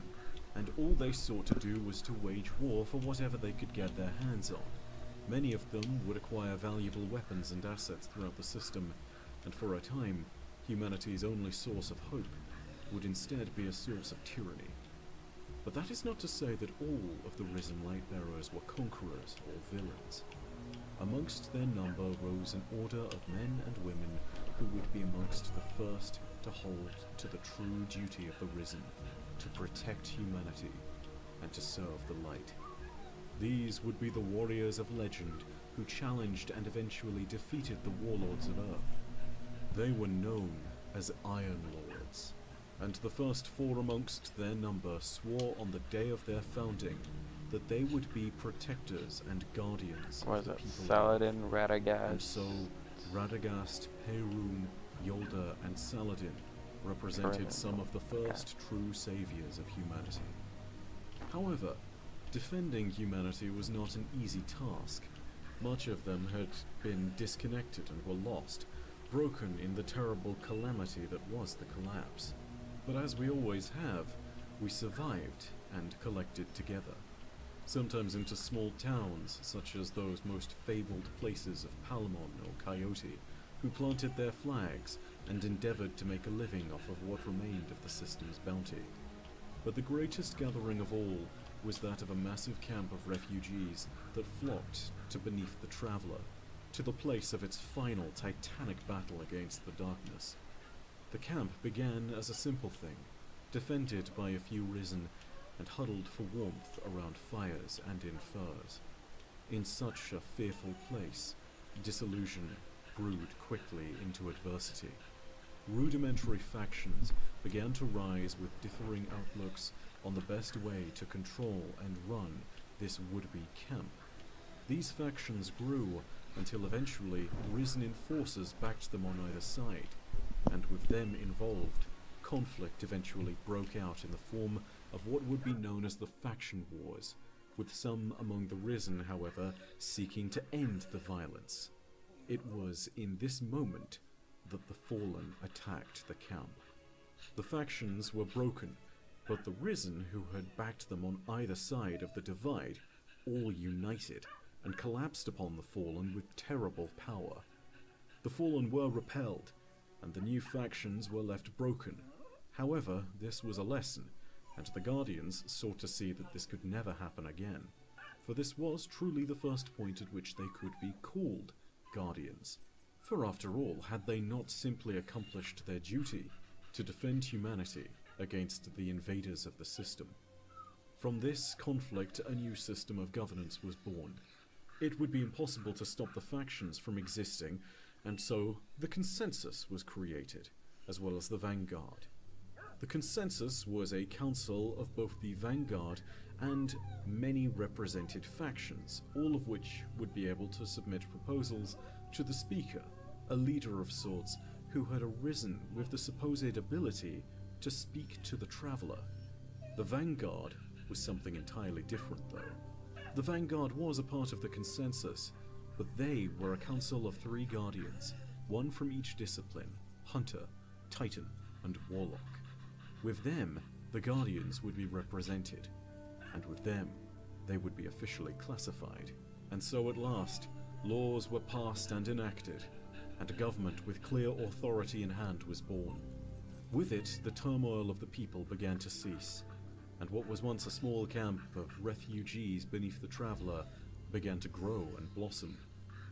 and all they sought to do was to wage war for whatever they could get their hands on. Many of them would acquire valuable weapons and assets throughout the system, and for a time, humanity's only source of hope would instead be a source of tyranny. But that is not to say that all of the risen Lightbearers were conquerors or villains. Amongst their number rose an order of men and women who would be amongst the first to hold to the true duty of the Risen, to protect humanity, and to serve the light. These would be the warriors of legend who challenged and eventually defeated the warlords of Earth. They were known as Iron Lords, and the first four amongst their number swore on the day of their founding that they would be protectors and guardians of the people. Saladin, Radagast. And so, Radagast, Perun, Yolda, and Saladin represented some of the first true saviors of humanity. However, defending humanity was not an easy task. Much of them had been disconnected and were lost, broken in the terrible calamity that was the collapse. But as we always have, we survived and collected together. Sometimes into small towns, such as those most fabled places of Palamon or Coyote, who planted their flags and endeavored to make a living off of what remained of the system's bounty. But the greatest gathering of all was that of a massive camp of refugees that flocked to beneath the Traveler, to the place of its final titanic battle against the darkness. The camp began as a simple thing, defended by a few Risen and huddled for warmth around fires and in furs. In such a fearful place, disillusion brewed quickly into adversity. Rudimentary factions began to rise with differing outlooks on the best way to control and run this would-be camp. These factions grew until eventually Risen enforcers backed them on either side, and with them involved, conflict eventually broke out in the form of what would be known as the Faction Wars, with some among the Risen, however, seeking to end the violence. It was in this moment that the Fallen attacked the camp. The factions were broken, but the Risen, who had backed them on either side of the divide, all united and collapsed upon the Fallen with terrible power. The Fallen were repelled, and the new factions were left broken. However, this was a lesson, and the Guardians sought to see that this could never happen again, for this was truly the first point at which they could be called Guardians. For after all, had they not simply accomplished their duty to defend humanity against the invaders of the system? From this conflict, a new system of governance was born. It would be impossible to stop the factions from existing, and so the Consensus was created, as well as the Vanguard. The Consensus was a council of both the Vanguard and many represented factions, all of which would be able to submit proposals to the Speaker, a leader of sorts who had arisen with the supposed ability to speak to the Traveler. The Vanguard was something entirely different, though. The Vanguard was a part of the Consensus, but they were a council of 3 Guardians, one from each discipline: Hunter, Titan, and Warlock. With them, the Guardians would be represented, and with them, they would be officially classified. And so at last, laws were passed and enacted, and a government with clear authority in hand was born. With it, the turmoil of the people began to cease, and what was once a small camp of refugees beneath the Traveler began to grow and blossom,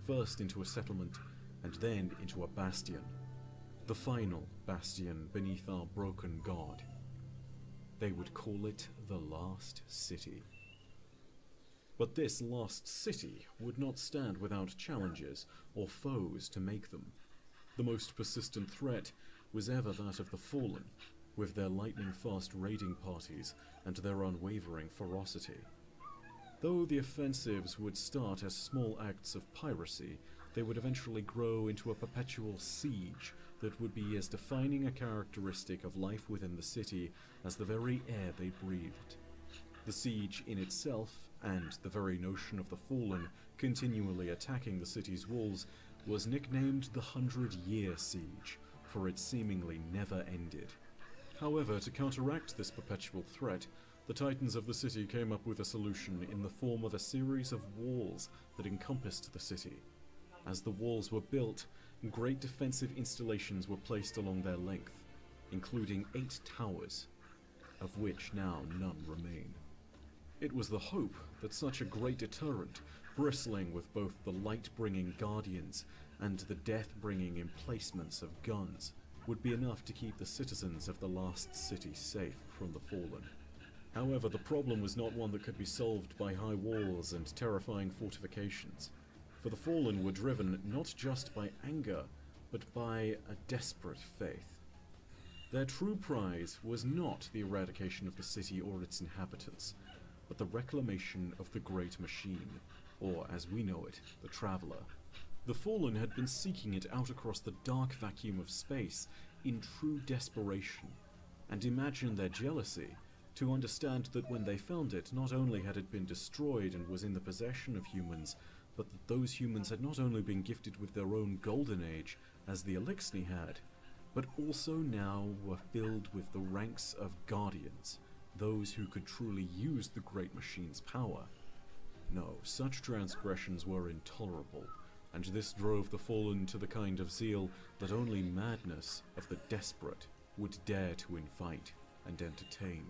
first into a settlement, and then into a bastion. The final bastion beneath our broken god. They would call it the Last City. But this Lost City would not stand without challenges or foes to make them. The most persistent threat was ever that of the Fallen, with their lightning-fast raiding parties and their unwavering ferocity. Though the offensives would start as small acts of piracy, they would eventually grow into a perpetual siege that would be as defining a characteristic of life within the city as the very air they breathed. The siege in itself, and the very notion of the Fallen continually attacking the city's walls, was nicknamed the 100-Year Siege, for it seemingly never ended. However, to counteract this perpetual threat, the Titans of the city came up with a solution in the form of a series of walls that encompassed the city. As the walls were built, great defensive installations were placed along their length, including 8 towers, of which now none remain. It was the hope that such a great deterrent, bristling with both the light-bringing guardians and the death-bringing emplacements of guns, would be enough to keep the citizens of the last city safe from the Fallen. However, the problem was not one that could be solved by high walls and terrifying fortifications, for the Fallen were driven not just by anger, but by a desperate faith. Their true prize was not the eradication of the city or its inhabitants, but the reclamation of the Great Machine, or as we know it, the Traveler. The Fallen had been seeking it out across the dark vacuum of space in true desperation, and imagine their jealousy to understand that when they found it, not only had it been destroyed and was in the possession of humans, but that those humans had not only been gifted with their own golden age, as the Elixni had, but also now were filled with the ranks of Guardians, those who could truly use the Great Machine's power. No, such transgressions were intolerable, and this drove the Fallen to the kind of zeal that only madness of the desperate would dare to invite and entertain.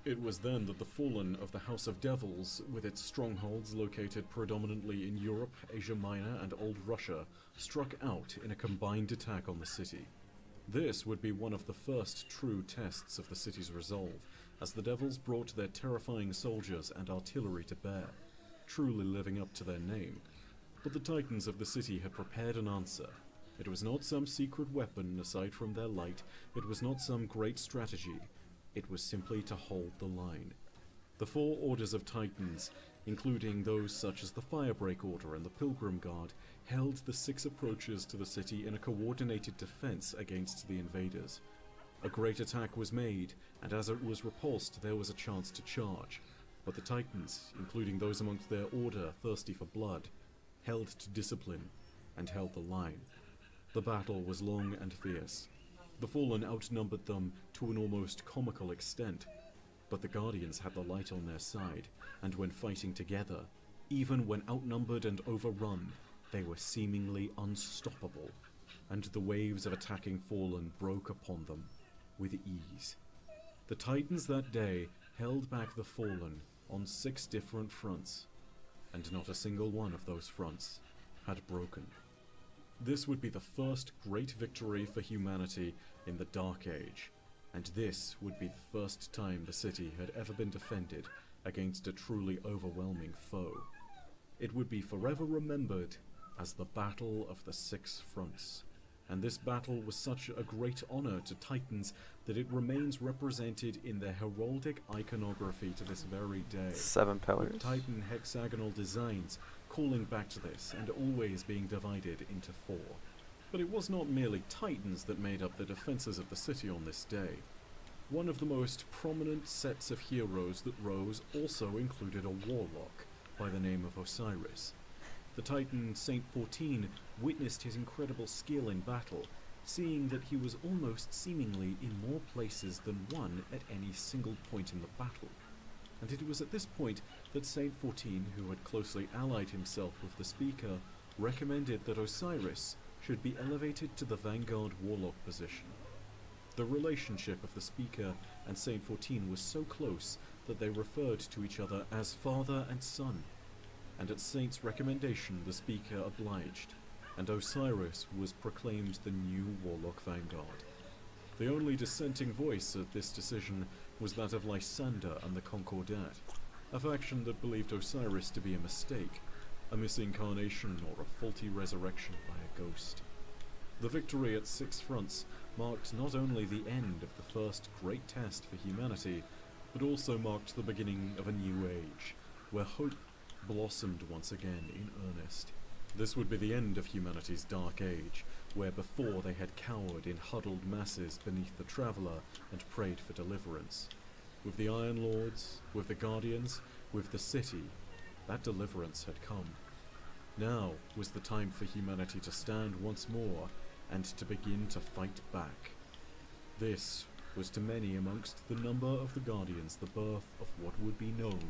It was then that the Fallen of the House of Devils, with its strongholds located predominantly in Europe, Asia Minor, and Old Russia, struck out in a combined attack on the city. This would be one of the first true tests of the city's resolve, as the Devils brought their terrifying soldiers and artillery to bear, truly living up to their name. But the Titans of the city had prepared an answer. It was not some secret weapon aside from their light, it was not some great strategy. It was simply to hold the line. The 4 orders of Titans, including those such as the Firebreak Order and the Pilgrim Guard, held the 6 approaches to the city in a coordinated defense against the invaders. A great attack was made, and as it was repulsed, there was a chance to charge. But the Titans, including those amongst their order thirsty for blood, held to discipline and held the line. The battle was long and fierce. The Fallen outnumbered them to an almost comical extent, but the Guardians had the light on their side, and when fighting together, even when outnumbered and overrun, they were seemingly unstoppable, and the waves of attacking Fallen broke upon them with ease. The Titans that day held back the Fallen on 6 different fronts, and not a single one of those fronts had broken. This would be the first great victory for humanity in the Dark Age, and this would be the first time the city had ever been defended against a truly overwhelming foe. It would be forever remembered as the Battle of the 6 Fronts, and this battle was such a great honor to Titans that it remains represented in their heraldic iconography to this very day. 7 pillars. With Titan hexagonal designs calling back to this and always being divided into 4. But it was not merely Titans that made up the defenses of the city on this day. One of the most prominent sets of heroes that rose also included a warlock by the name of Osiris. The Titan Saint 14 witnessed his incredible skill in battle, seeing that he was almost seemingly in more places than one at any single point in the battle. And it was at this point that Saint 14, who had closely allied himself with the Speaker, recommended that Osiris should be elevated to the Vanguard Warlock position. The relationship of the Speaker and Saint 14 was so close that they referred to each other as father and son, and at Saint's recommendation the Speaker obliged, and Osiris was proclaimed the new Warlock Vanguard. The only dissenting voice of this decision was that of Lysander and the Concordat, a faction that believed Osiris to be a mistake, a misincarnation or a faulty resurrection by a ghost. The victory at 6 fronts marked not only the end of the first great test for humanity, but also marked the beginning of a new age, where hope blossomed once again in earnest. This would be the end of humanity's dark age, where before they had cowered in huddled masses beneath the Traveler and prayed for deliverance. With the Iron Lords, with the Guardians, with the city, that deliverance had come. Now was the time for humanity to stand once more and to begin to fight back. This was to many amongst the number of the Guardians the birth of what would be known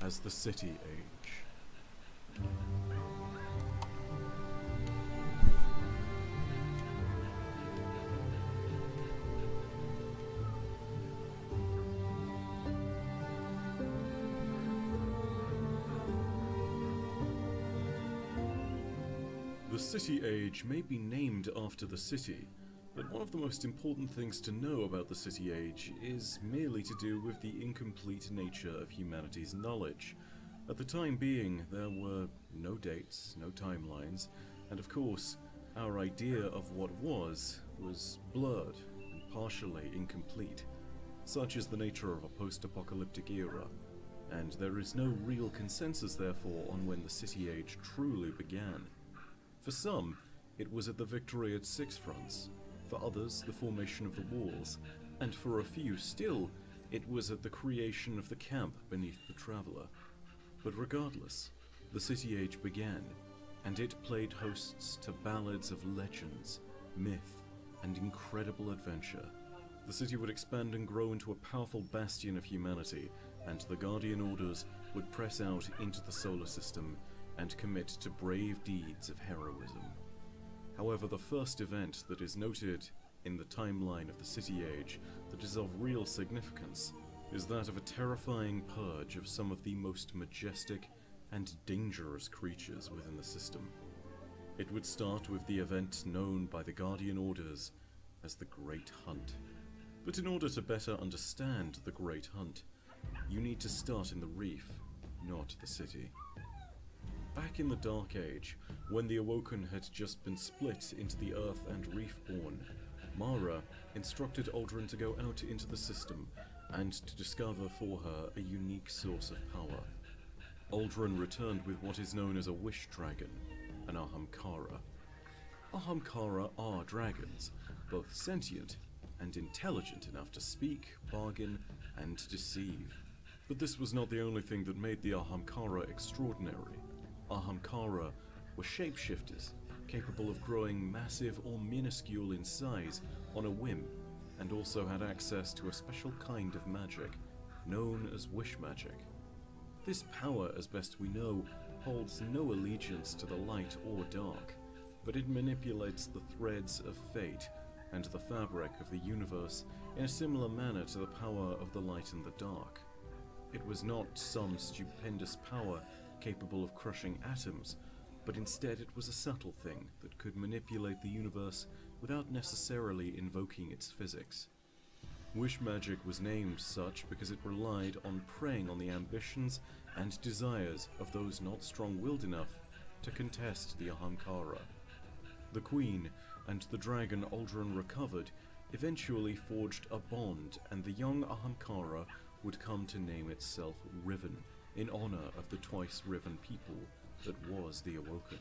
as the City Age. The City Age may be named after the city, but One of the most important things to know about the City Age is merely to do with the incomplete nature of humanity's knowledge. At the time being, there were no dates, no timelines, and of course, our idea of what was blurred and partially incomplete. Such is the nature of a post-apocalyptic era, and there is no real consensus therefore on when the City Age truly began. For some, it was at the victory at Six Fronts, for others the formation of the walls, and for a few still, it was at the creation of the camp beneath the Traveler. But regardless, the City Age began, and it played hosts to ballads of legends, myth, and incredible adventure. The city would expand and grow into a powerful bastion of humanity, and the Guardian Orders would press out into the solar system and commit to brave deeds of heroism. However, the first event that is noted in the timeline of the City Age that is of real significance is that of a terrifying purge of some of the most majestic and dangerous creatures within the system. It would start with the event known by the Guardian Orders as the Great Hunt. But in order to better understand the Great Hunt, you need to start in the Reef, not the city. Back in the Dark Age, when the Awoken had just been split into the Earth and Reefborn, Mara instructed Aldrin to go out into the system and to discover for her a unique source of power. Aldrin returned with what is known as a Wish Dragon, an Ahamkara. Ahamkara are dragons, both sentient and intelligent enough to speak, bargain, and deceive. But this was not the only thing that made the Ahamkara extraordinary. Ahamkara were shapeshifters, capable of growing massive or minuscule in size on a whim, and also had access to a special kind of magic, known as wish magic. This power, as best we know, holds no allegiance to the light or dark, but it manipulates the threads of fate and the fabric of the universe in a similar manner to the power of the light and the dark. It was not some stupendous power capable of crushing atoms, but instead it was a subtle thing that could manipulate the universe without necessarily invoking its physics. Wish magic was named such because it relied on preying on the ambitions and desires of those not strong-willed enough to contest the Ahamkara. The Queen and the dragon Aldrin recovered eventually forged a bond, and the young Ahamkara would come to name itself Riven, in honor of the twice-riven people that was the Awoken.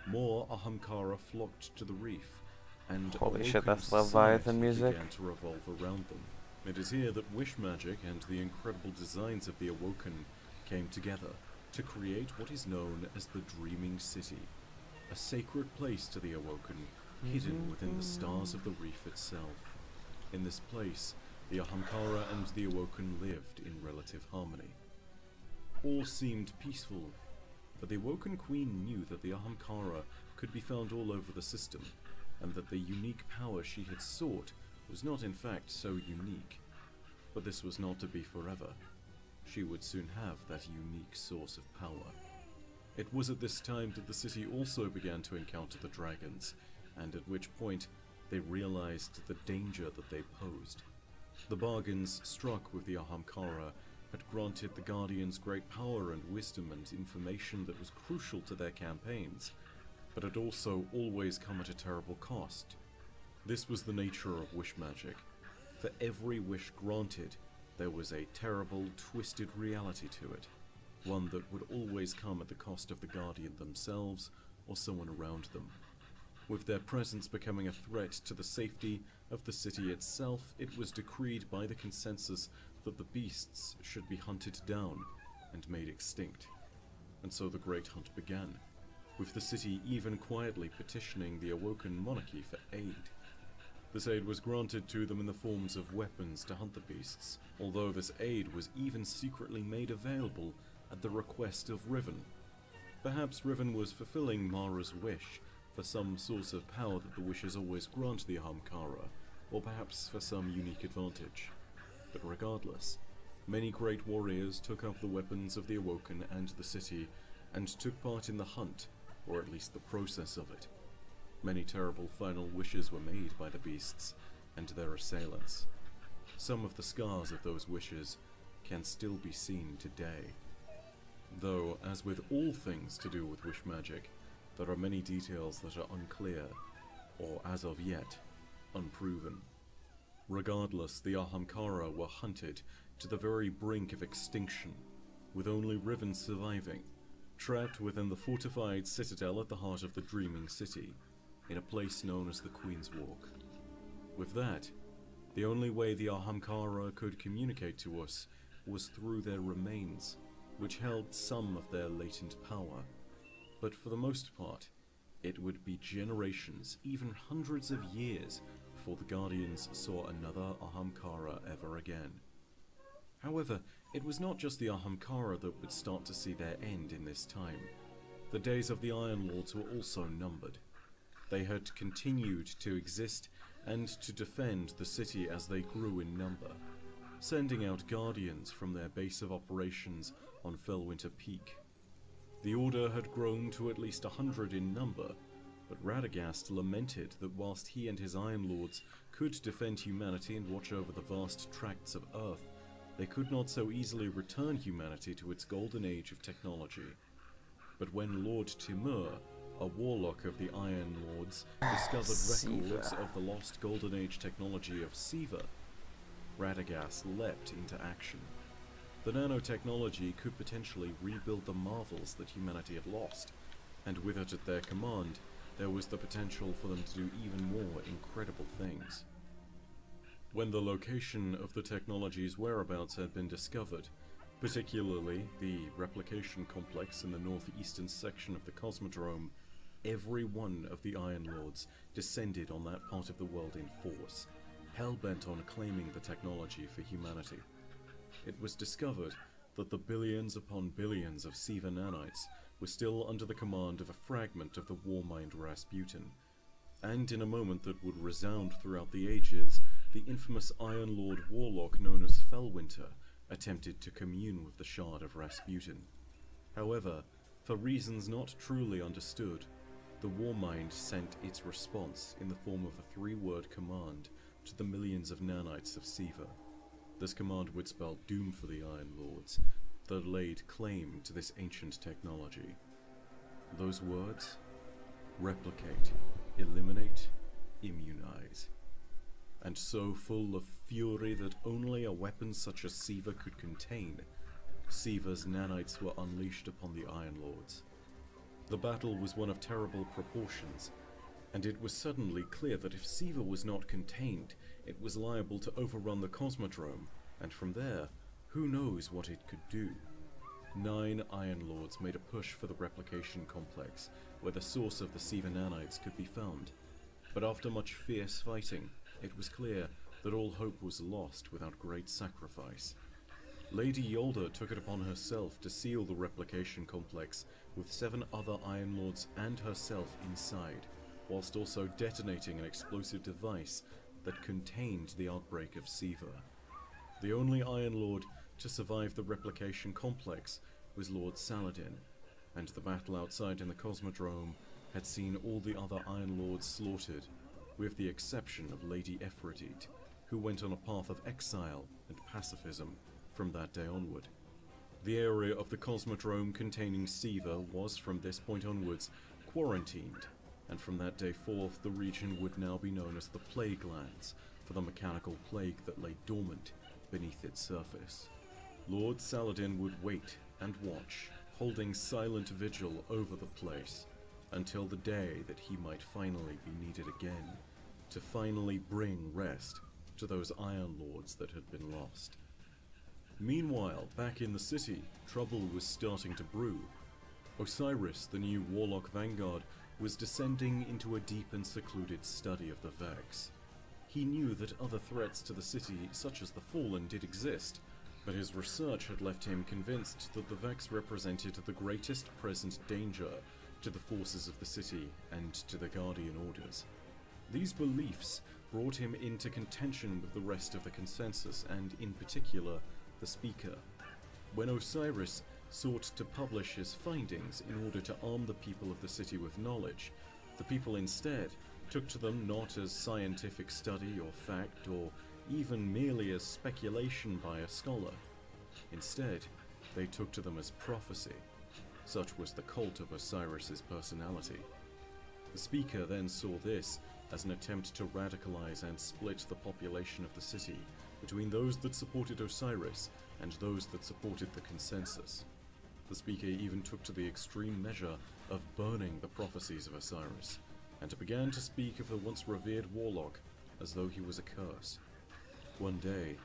More Ahamkara flocked to the Reef, and holy shit, that's society Leviathan music. began to revolve around them. It is here that wish magic and the incredible designs of the Awoken came together to create what is known as the Dreaming City, a sacred place to the Awoken, hidden within the stars of the Reef itself. In this place, the Ahamkara and the Awoken lived in relative harmony. All seemed peaceful, but the Awoken Queen knew that the Ahamkara could be found all over the system, and that the unique power she had sought was not in fact so unique. But this was not to be forever. She would soon have that unique source of power. It was at this time that the city also began to encounter the dragons, and at which point they realized the danger that they posed. The bargains struck with the Ahamkara had granted the Guardians great power and wisdom and information that was crucial to their campaigns, but had also always come at a terrible cost. This was the nature of wish magic. For every wish granted, there was a terrible, twisted reality to it, one that would always come at the cost of the Guardian themselves or someone around them. With their presence becoming a threat to the safety of the city itself, it was decreed by the consensus that the beasts should be hunted down and made extinct. And so the Great Hunt began, with the city even quietly petitioning the Awoken monarchy for aid. This aid was granted to them in the forms of weapons to hunt the beasts, although this aid was even secretly made available at the request of Riven. Perhaps Riven was fulfilling Mara's wish for some source of power that the wishes always grant the Ahamkara, or perhaps for some unique advantage. But regardless, many great warriors took up the weapons of the Awoken and the city, and took part in the hunt, or at least the process of it. Many terrible final wishes were made by the beasts and their assailants. Some of the scars of those wishes can still be seen today. Though, as with all things to do with wish magic, there are many details that are unclear, or as of yet, unproven. Regardless, the Ahamkara were hunted to the very brink of extinction, with only Riven surviving, trapped within the fortified citadel at the heart of the Dreaming City, in a place known as the Queen's Walk. With that, the only way the Ahamkara could communicate to us was through their remains, which held some of their latent power. But for the most part, it would be generations, even hundreds of years, before the Guardians saw another Ahamkara ever again. However, it was not just the Ahamkara that would start to see their end in this time. The days of the Iron Lords were also numbered. They had continued to exist and to defend the city as they grew in number, sending out Guardians from their base of operations on Fellwinter Peak. The Order had grown to at least 100 in number, but Radagast lamented that whilst he and his Iron Lords could defend humanity and watch over the vast tracts of Earth, they could not so easily return humanity to its golden age of technology. But when Lord Timur, a warlock of the Iron Lords, discovered records of the lost golden age technology of Siva, Radagast leapt into action. The nanotechnology could potentially rebuild the marvels that humanity had lost, and with it at their command, there was the potential for them to do even more incredible things. When the location of the technology's whereabouts had been discovered, particularly the replication complex in the northeastern section of the Cosmodrome, every one of the Iron Lords descended on that part of the world in force, hell-bent on claiming the technology for humanity. It was discovered that the billions upon billions of Siva nanites were still under the command of a fragment of the Warmind Rasputin, and in a moment that would resound throughout the ages, the infamous Iron Lord warlock known as Fellwinter attempted to commune with the shard of Rasputin. However, for reasons not truly understood, the Warmind sent its response in the form of a 3-word command to the millions of nanites of Siva. This command would spell doom for the Iron Lords that laid claim to this ancient technology. Those words? Replicate, eliminate, immunize. And so full of fury that only a weapon such as Siva could contain, Siva's nanites were unleashed upon the Iron Lords. The battle was one of terrible proportions, and it was suddenly clear that if Siva was not contained, it was liable to overrun the Cosmodrome, and from there, who knows what it could do. 9 Iron Lords made a push for the replication complex, where the source of the Siva nanites could be found. But after much fierce fighting, it was clear that all hope was lost without great sacrifice. Lady Yolda took it upon herself to seal the replication complex with 7 other Iron Lords and herself inside, whilst also detonating an explosive device that contained the outbreak of Siva. The only Iron Lord to survive the replication complex was Lord Saladin, and the battle outside in the Cosmodrome had seen all the other Iron Lords slaughtered, with the exception of Lady Ephrodite, who went on a path of exile and pacifism from that day onward. The area of the Cosmodrome containing Siva was from this point onwards quarantined, and from that day forth the region would now be known as the Plague Lands, for the mechanical plague that lay dormant beneath its surface. Lord Saladin would wait and watch, holding silent vigil over the place, until the day that he might finally be needed again, to finally bring rest to those Iron Lords that had been lost. Meanwhile, back in the city, trouble was starting to brew. Osiris, the new Warlock Vanguard, was descending into a deep and secluded study of the Vex. He knew that other threats to the city, such as the Fallen, did exist, but his research had left him convinced that the Vex represented the greatest present danger to the forces of the city and to the Guardian Orders. These beliefs brought him into contention with the rest of the consensus, and in particular, the Speaker. When Osiris sought to publish his findings in order to arm the people of the city with knowledge, The people instead took to them not as scientific study or fact, or even merely as speculation by a scholar. Instead, they took to them as prophecy. Such was the cult of Osiris's personality. The speaker then saw this as an attempt to radicalize and split the population of the city between those that supported Osiris and those that supported the consensus. The speaker even took to the extreme measure of burning the prophecies of Osiris, and began to speak of the once revered warlock as though he was a curse. One day,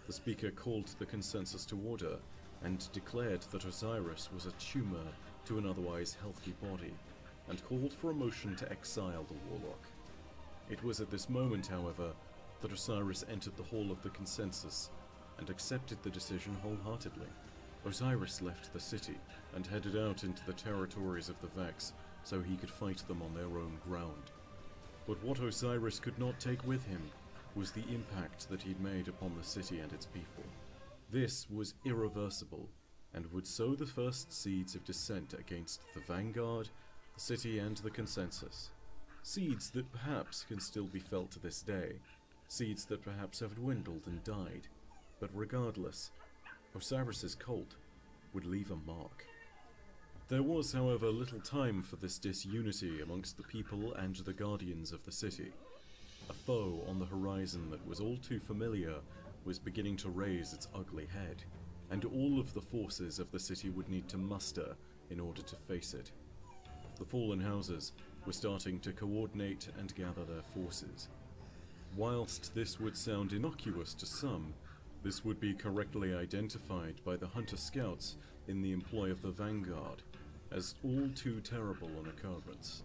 the speaker called the consensus to order and declared that Osiris was a tumor to an otherwise healthy body, and called for a motion to exile the warlock. It was at this moment, however, that Osiris entered the hall of the consensus and accepted the decision wholeheartedly. Osiris left the city and headed out into the territories of the Vex so he could fight them on their own ground. But what Osiris could not take with him was the impact that he'd made upon the city and its people. This was irreversible, and would sow the first seeds of dissent against the Vanguard, the city, and the consensus. Seeds that perhaps can still be felt to this day, seeds that perhaps have dwindled and died, but regardless, Osiris's cult would leave a mark. There was, however, little time for this disunity amongst the people and the guardians of the city. A foe on the horizon that was all too familiar was beginning to raise its ugly head, and all of the forces of the city would need to muster in order to face it. The fallen houses were starting to coordinate and gather their forces. Whilst this would sound innocuous to some, this would be correctly identified by the Hunter Scouts in the employ of the Vanguard as all too terrible an occurrence.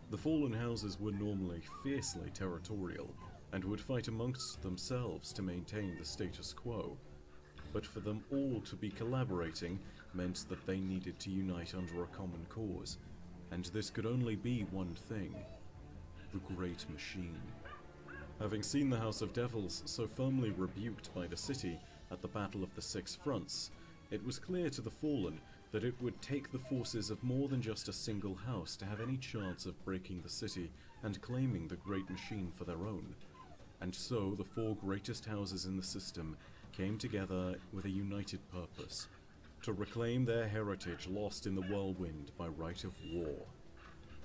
The fallen houses were normally fiercely territorial, and would fight amongst themselves to maintain the status quo. But for them all to be collaborating meant that they needed to unite under a common cause, and this could only be one thing: the Great Machine. Having seen the House of Devils so firmly rebuked by the city at the Battle of the Six Fronts, it was clear to the Fallen that it would take the forces of more than just a single house to have any chance of breaking the city and claiming the Great Machine for their own. And so the four greatest houses in the system came together with a united purpose: to reclaim their heritage lost in the whirlwind by right of war.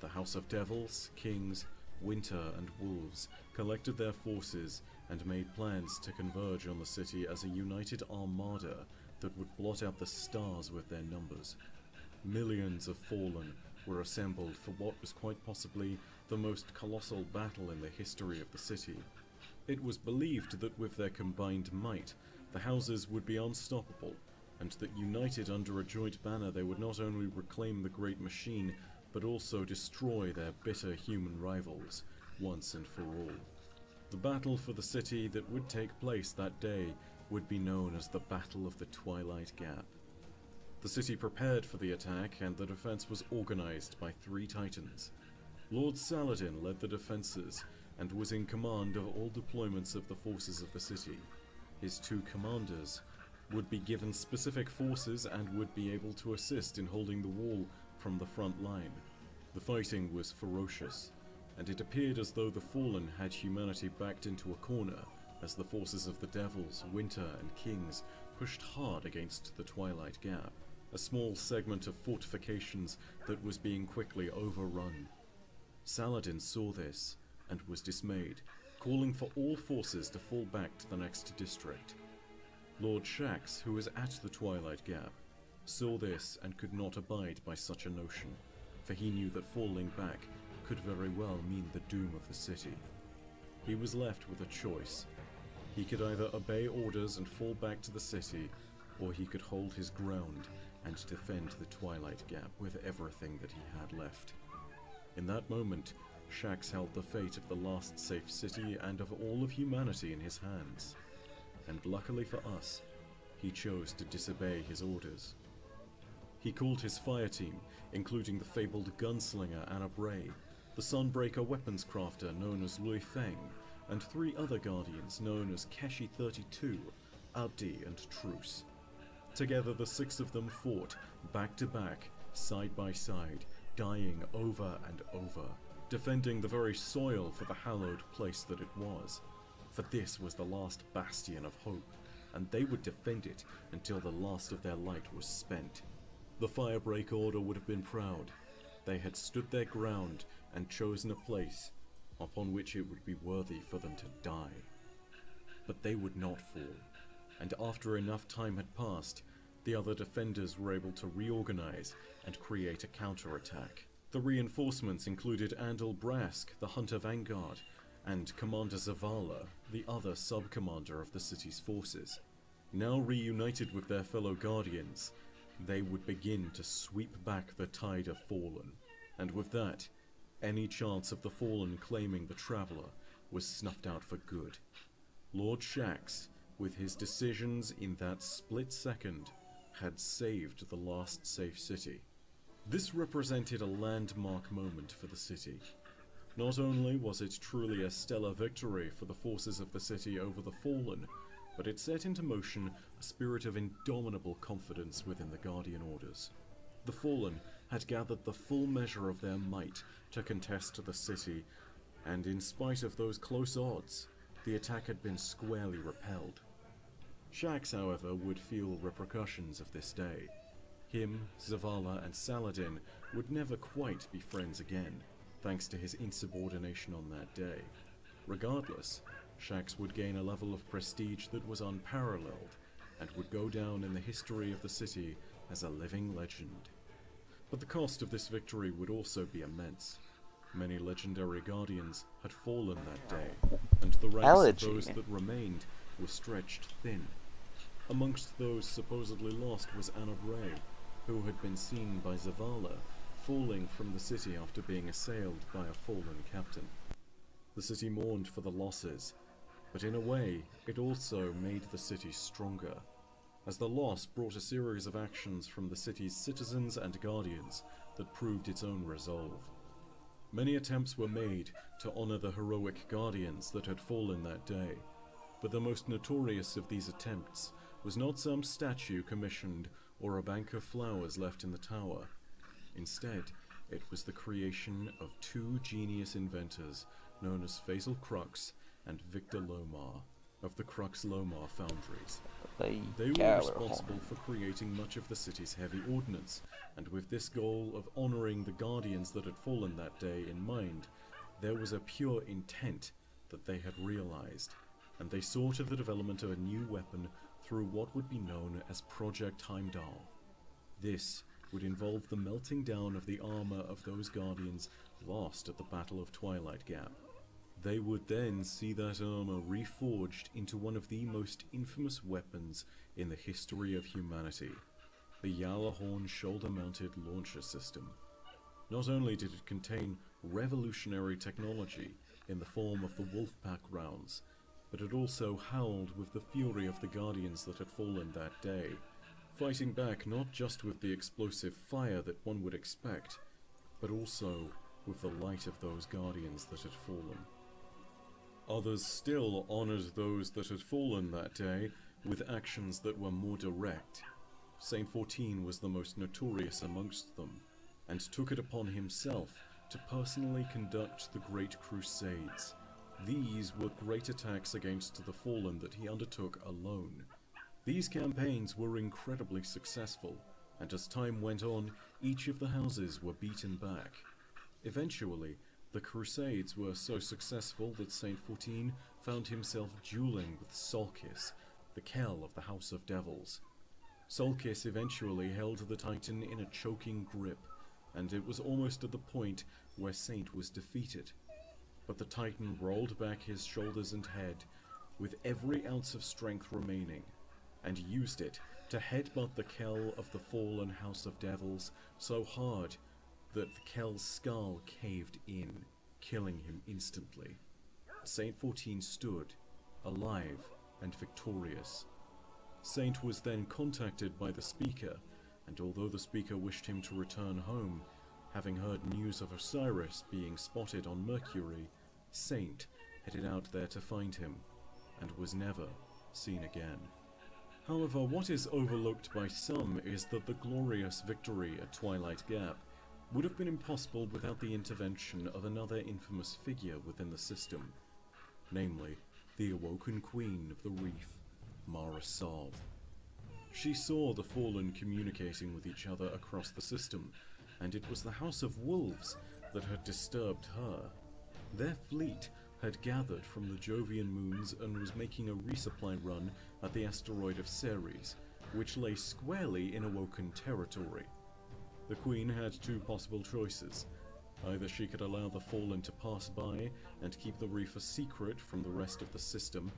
The House of Devils, Kings, Winter, and Wolves collected their forces and made plans to converge on the city as a united armada that would blot out the stars with their numbers. Millions of Fallen were assembled for what was quite possibly the most colossal battle in the history of the city. It was believed that with their combined might, the houses would be unstoppable, and that united under a joint banner they would not only reclaim the Great Machine, but also destroy their bitter human rivals, once and for all. The battle for the city that would take place that day would be known as the Battle of the Twilight Gap. The city prepared for the attack, and the defense was organized by three titans. Lord Saladin led the defenses, and was in command of all deployments of the forces of the city. His two commanders would be given specific forces and would be able to assist in holding the wall from the front line. The fighting was ferocious, and it appeared as though the Fallen had humanity backed into a corner as the forces of the Devils, Winter, and Kings pushed hard against the Twilight Gap, a small segment of fortifications that was being quickly overrun. Saladin saw this and was dismayed, calling for all forces to fall back to the next district. Lord Shax, who was at the Twilight Gap, saw this and could not abide by such a notion, for he knew that falling back could very well mean the doom of the city. He was left with a choice. He could either obey orders and fall back to the city, or he could hold his ground and defend the Twilight Gap with everything that he had left. In that moment, Shax held the fate of the last safe city and of all of humanity in his hands. And luckily for us, he chose to disobey his orders. He called his fire team, including the fabled gunslinger Anna Bray, the Sunbreaker weapons crafter known as Lui Feng, and three other guardians known as Keshi 32, Abdi, and Truce. Together the six of them fought, back to back, side by side, dying over and over, defending the very soil for the hallowed place that it was. For this was the last bastion of hope, and they would defend it until the last of their light was spent. The Firebreak Order would have been proud. They had stood their ground and chosen a place upon which it would be worthy for them to die. But they would not fall, and after enough time had passed, the other defenders were able to reorganize and create a counterattack. The reinforcements included Andal Brask, the Hunter Vanguard, and Commander Zavala, the other sub-commander of the city's forces. Now reunited with their fellow Guardians, they would begin to sweep back the tide of Fallen, and with that, any chance of the Fallen claiming the Traveler was snuffed out for good. Lord Shaxx, with his decisions in that split second, had saved the last safe city. This represented a landmark moment for the city. Not only was it truly a stellar victory for the forces of the city over the Fallen, but it set into motion a spirit of indomitable confidence within the Guardian Orders. The Fallen had gathered the full measure of their might to contest the city, and in spite of those close odds, the attack had been squarely repelled. Shaxx, however, would feel repercussions of this day. Him, Zavala, and Saladin would never quite be friends again, thanks to his insubordination on that day. Regardless, Shaxx would gain a level of prestige that was unparalleled, and would go down in the history of the city as a living legend. But the cost of this victory would also be immense. Many legendary Guardians had fallen that day, and the ranks of those that remained were stretched thin. Amongst those supposedly lost was Anna Bray, who had been seen by Zavala falling from the city after being assailed by a fallen captain. The city mourned for the losses, but in a way, it also made the city stronger, as the loss brought a series of actions from the city's citizens and guardians that proved its own resolve. Many attempts were made to honor the heroic guardians that had fallen that day, but the most notorious of these attempts was not some statue commissioned or a bank of flowers left in the tower. Instead, it was the creation of two genius inventors known as Faisal Crux and Victor Lomar of the Crux Lomar foundries. They were responsible for creating much of the city's heavy ordnance, and with this goal of honoring the guardians that had fallen that day in mind, there was a pure intent that they had realized, and they saw to the development of a new weapon through what would be known as Project Heimdall. This would involve the melting down of the armor of those guardians lost at the Battle of Twilight Gap. They would then see that armor reforged into one of the most infamous weapons in the history of humanity, the Yalahorn shoulder-mounted launcher system. Not only did it contain revolutionary technology in the form of the Wolfpack rounds, but it also howled with the fury of the Guardians that had fallen that day, fighting back not just with the explosive fire that one would expect, but also with the light of those Guardians that had fallen. Others still honored those that had fallen that day with actions that were more direct. Saint 14 was the most notorious amongst them, and took it upon himself to personally conduct the Great Crusades. These were great attacks against the fallen that he undertook alone. These campaigns were incredibly successful, and as time went on, each of the houses were beaten back. Eventually, the Crusades were so successful that Saint 14 found himself dueling with Sulcus, the Kell of the House of Devils. Sulcus eventually held the Titan in a choking grip, and it was almost at the point where Saint was defeated. But the Titan rolled back his shoulders and head, with every ounce of strength remaining, and used it to headbutt the Kell of the fallen House of Devils so hard that the Kell's skull caved in, killing him instantly. Saint 14 stood, alive and victorious. Saint was then contacted by the Speaker, and although the Speaker wished him to return home, having heard news of Osiris being spotted on Mercury, Saint headed out there to find him, and was never seen again. However, what is overlooked by some is that the glorious victory at Twilight Gap would have been impossible without the intervention of another infamous figure within the system, namely, the awoken queen of the reef, Mara Sov. She saw the Fallen communicating with each other across the system, and it was the House of Wolves that had disturbed her. Their fleet had gathered from the Jovian moons and was making a resupply run at the asteroid of Ceres, which lay squarely in Awoken territory. The Queen had two possible choices. Either she could allow the Fallen to pass by and keep the reef a secret from the rest of the system,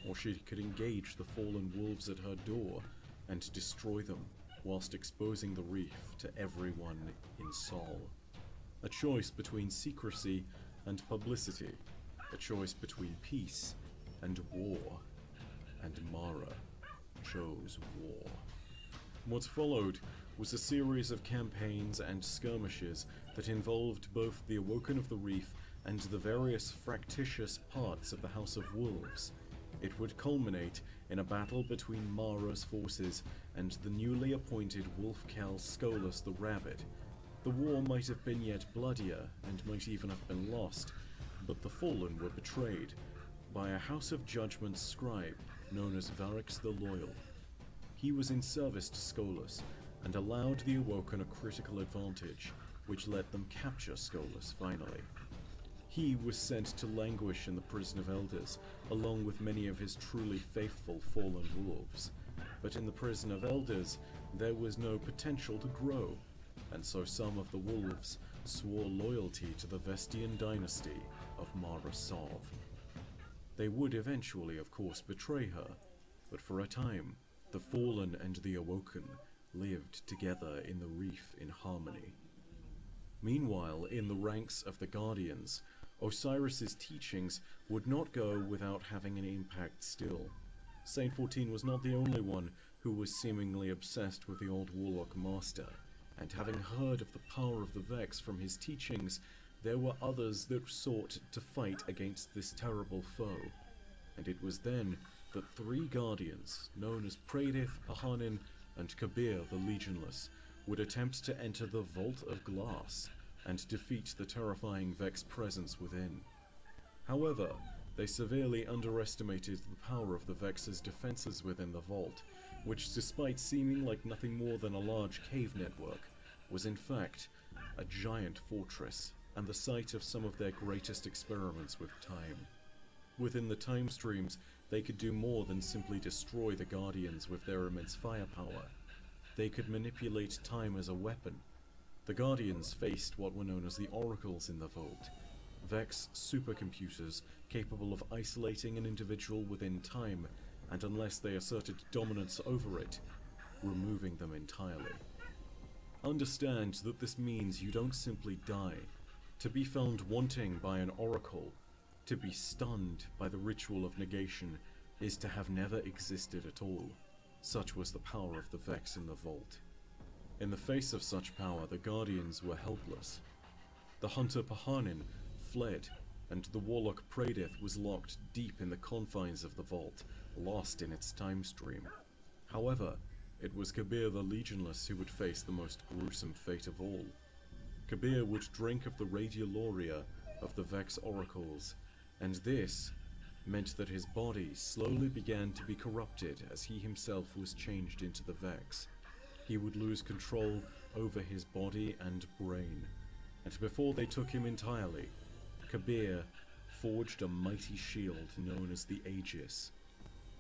or she could engage the Fallen Wolves at her door and destroy them, whilst exposing the reef to everyone in Sol. A choice between secrecy and publicity, a choice between peace and war, and Mara chose war. What followed was a series of campaigns and skirmishes that involved both the Awoken of the Reef and the various fractious parts of the House of Wolves. It would culminate in a battle between Mara's forces and the newly appointed Wolfcal Skolas the Rabbit. The war might have been yet bloodier and might even have been lost, but the Fallen were betrayed by a House of Judgment scribe known as Varix the Loyal. He was in service to Skolas and allowed the Awoken a critical advantage, which let them capture Skolas finally. He was sent to languish in the Prison of Elders, along with many of his truly faithful Fallen Wolves. But in the Prison of Elders, there was no potential to grow, and so some of the Wolves swore loyalty to the Vestian dynasty of Mara Sov. They would eventually, of course, betray her, but for a time, the Fallen and the Awoken lived together in the reef in harmony. Meanwhile, in the ranks of the Guardians, Osiris's teachings would not go without having an impact still. Saint 14 was not the only one who was seemingly obsessed with the old Warlock Master, and having heard of the power of the Vex from his teachings, there were others that sought to fight against this terrible foe. And it was then that three Guardians, known as Pradith, Pahanin, and Kabir the Legionless, would attempt to enter the Vault of Glass and defeat the terrifying Vex presence within. However, they severely underestimated the power of the Vex's defenses within the vault, which, despite seeming like nothing more than a large cave network, was in fact a giant fortress and the site of some of their greatest experiments with time. Within the time streams, they could do more than simply destroy the Guardians with their immense firepower. They could manipulate time as a weapon. The Guardians faced what were known as the Oracles in the Vault, Vex supercomputers capable of isolating an individual within time, and unless they asserted dominance over it, removing them entirely. Understand that this means you don't simply die. To be found wanting by an oracle, to be stunned by the ritual of negation, is to have never existed at all. Such was the power of the Vex in the vault. In the face of such power, the Guardians were helpless. The hunter Pahanin fled, and the warlock Pradith was locked deep in the confines of the vault, lost in its time stream. However, it was Kabir the Legionless who would face the most gruesome fate of all. Kabir would drink of the radioloria of the Vex oracles, and this meant that his body slowly began to be corrupted as he himself was changed into the Vex. He would lose control over his body and brain, and before they took him entirely, Kabir forged a mighty shield known as the Aegis.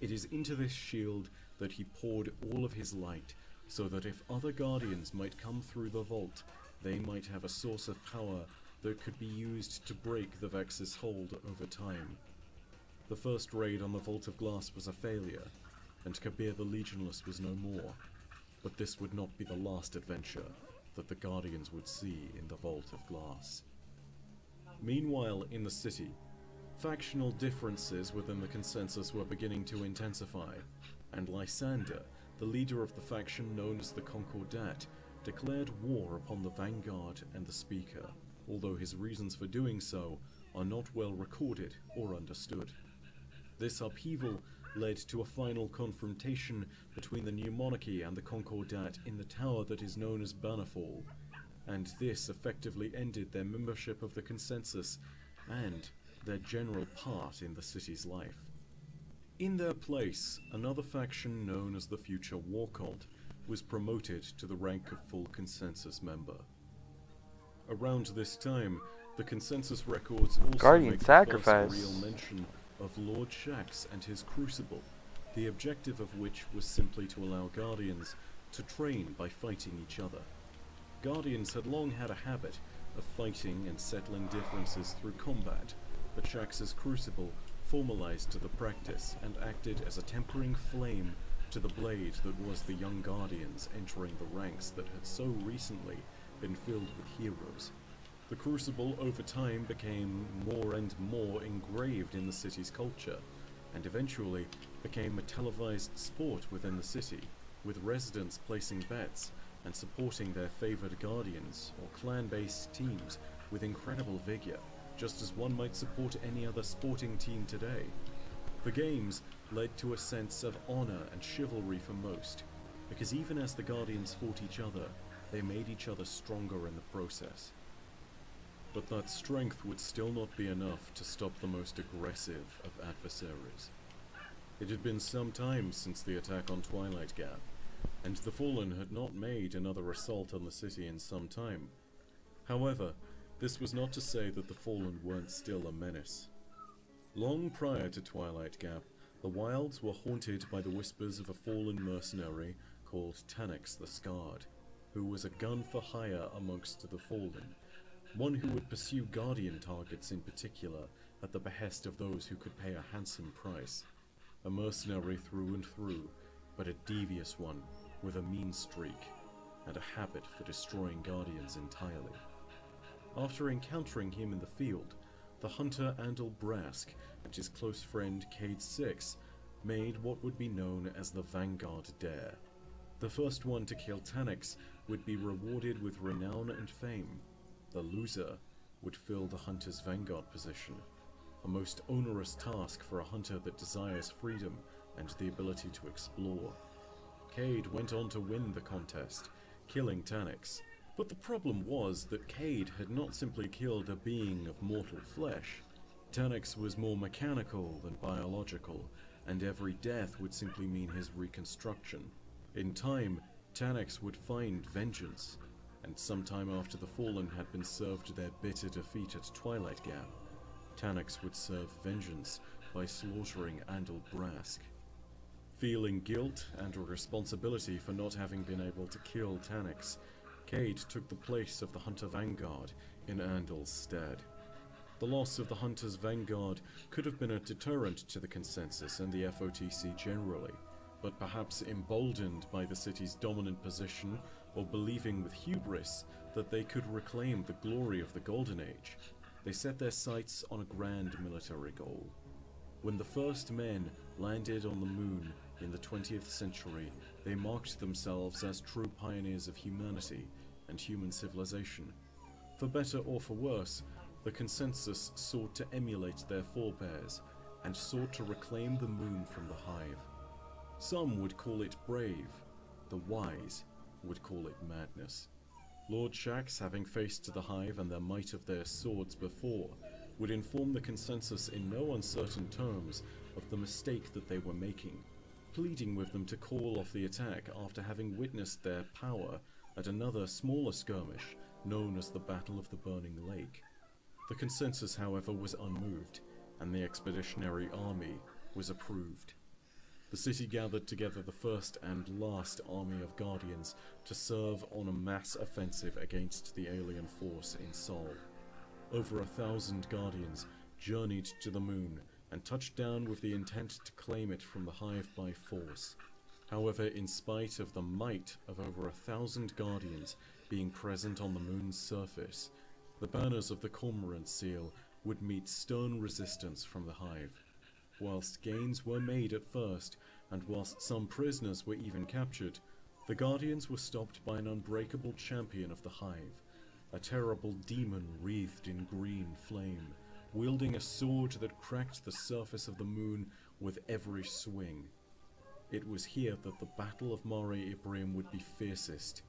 It is into this shield that he poured all of his light, so that if other Guardians might come through the vault, they might have a source of power that could be used to break the Vex's hold over time. The first raid on the Vault of Glass was a failure, and Kabir the Legionless was no more, but this would not be the last adventure that the Guardians would see in the Vault of Glass. Meanwhile, in the city, factional differences within the consensus were beginning to intensify, and Lysander, the leader of the faction known as the Concordat, declared war upon the Vanguard and the Speaker, although his reasons for doing so are not well recorded or understood. This upheaval led to a final confrontation between the new monarchy and the Concordat in the tower that is known as Bannerfall. and this effectively ended their membership of the Consensus and their general part in the city's life. In their place, another faction known as the Future War Cult was promoted to the rank of full Consensus member. Around this time, the Consensus records also Guardian make sacrifice. the first real mention of Lord Shaxx and his Crucible, the objective of which was simply to allow Guardians to train by fighting each other. Guardians had long had a habit of fighting and settling differences through combat, but Shaxx's Crucible formalized the practice and acted as a tempering flame to the blade that was the young Guardians entering the ranks that had so recently been filled with heroes. The Crucible over time became more and more engraved in the city's culture, and eventually became a televised sport within the city, with residents placing bets and supporting their favored Guardians or clan-based teams with incredible vigor, just as one might support any other sporting team today. The games led to a sense of honor and chivalry for most, because even as the Guardians fought each other, they made each other stronger in the process. But that strength would still not be enough to stop the most aggressive of adversaries. It had been some time since the attack on Twilight Gap, and the Fallen had not made another assault on the city in some time. However, this was not to say that the Fallen weren't still a menace. Long prior to Twilight Gap, the wilds were haunted by the whispers of a fallen mercenary called Taniks the Scarred, who was a gun for hire amongst the Fallen, one who would pursue Guardian targets in particular at the behest of those who could pay a handsome price. A mercenary through and through, but a devious one with a mean streak and a habit for destroying Guardians entirely. After encountering him in the field, the hunter Andal Brask and his close friend Cade Six made what would be known as the Vanguard Dare. The first one to kill Taniks would be rewarded with renown and fame. The loser would fill the hunter's vanguard position, a most onerous task for a hunter that desires freedom and the ability to explore. Cade went on to win the contest, killing Taniks, but the problem was that Cade had not simply killed a being of mortal flesh. Taniks was more mechanical than biological, and every death would simply mean his reconstruction. In time, Taniks would find vengeance, and sometime after the Fallen had been served their bitter defeat at Twilight Gap, Taniks would serve vengeance by slaughtering Andal Brask. Feeling guilt and a responsibility for not having been able to kill Taniks, Cade took the place of the Hunter Vanguard in Andal's stead. The loss of the Hunter's Vanguard could have been a deterrent to the Consensus and the FOTC generally, but perhaps emboldened by the city's dominant position or believing with hubris that they could reclaim the glory of the Golden Age, they set their sights on a grand military goal. When the first men landed on the moon in the 20th century, they marked themselves as true pioneers of humanity and human civilization. For better or for worse, the Consensus sought to emulate their forebears and sought to reclaim the moon from the Hive. Some would call it brave, the wise would call it madness. Lord Shaxx, having faced the Hive and the might of their swords before, would inform the Consensus in no uncertain terms of the mistake that they were making, pleading with them to call off the attack after having witnessed their power at another smaller skirmish known as the Battle of the Burning Lake. The Consensus, however, was unmoved, and the Expeditionary Army was approved. The city gathered together the first and last army of Guardians to serve on a mass offensive against the alien force in Sol. Over 1,000 Guardians journeyed to the moon and touched down with the intent to claim it from the Hive by force. However, in spite of the might of over 1,000 Guardians being present on the moon's surface, the banners of the Cormorant Seal would meet stern resistance from the Hive. Whilst gains were made at first, and whilst some prisoners were even captured, the Guardians were stopped by an unbreakable champion of the Hive, a terrible demon wreathed in green flame, wielding a sword that cracked the surface of the moon with every swing. It was here that the Battle of Mare Imbrium would be fiercest,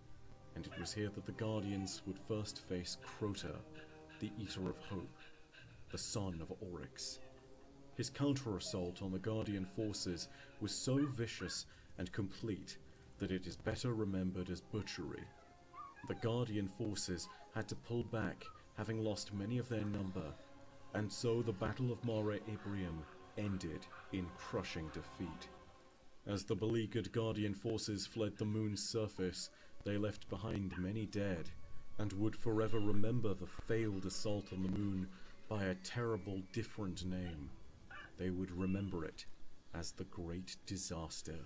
and it was here that the Guardians would first face Crota, the Eater of Hope, the son of Oryx. His counter-assault on the Guardian forces was so vicious and complete that it is better remembered as butchery. The Guardian forces had to pull back, having lost many of their number, and so the Battle of Mare Imbrium ended in crushing defeat. As the beleaguered Guardian forces fled the moon's surface, they left behind many dead, and would forever remember the failed assault on the moon by a terrible different name. They would remember it as the Great Disaster.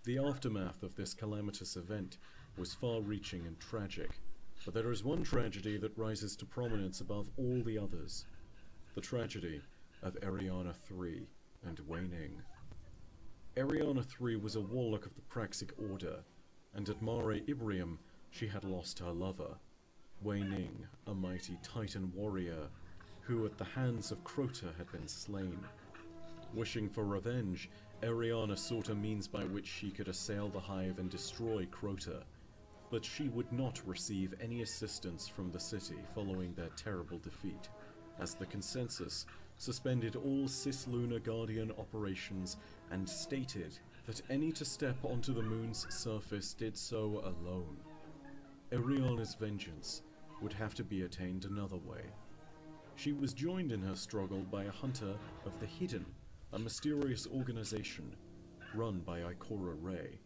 The aftermath of this calamitous event was far-reaching and tragic, but there is one tragedy that rises to prominence above all the others: the tragedy of Eriana III and Wei Ning. Eriana III was a warlock of the Praxic Order, and at Mare Imbrium she had lost her lover, Wei Ning, a mighty Titan warrior, who at the hands of Crota had been slain. Wishing for revenge, Eriana sought a means by which she could assail the Hive and destroy Crota, but she would not receive any assistance from the city following their terrible defeat, as the Consensus suspended all cislunar Guardian operations and stated that any to step onto the moon's surface did so alone. Eriana's vengeance would have to be attained another way. She was joined in her struggle by a hunter of the Hidden, a mysterious organization run by Ikora Rey.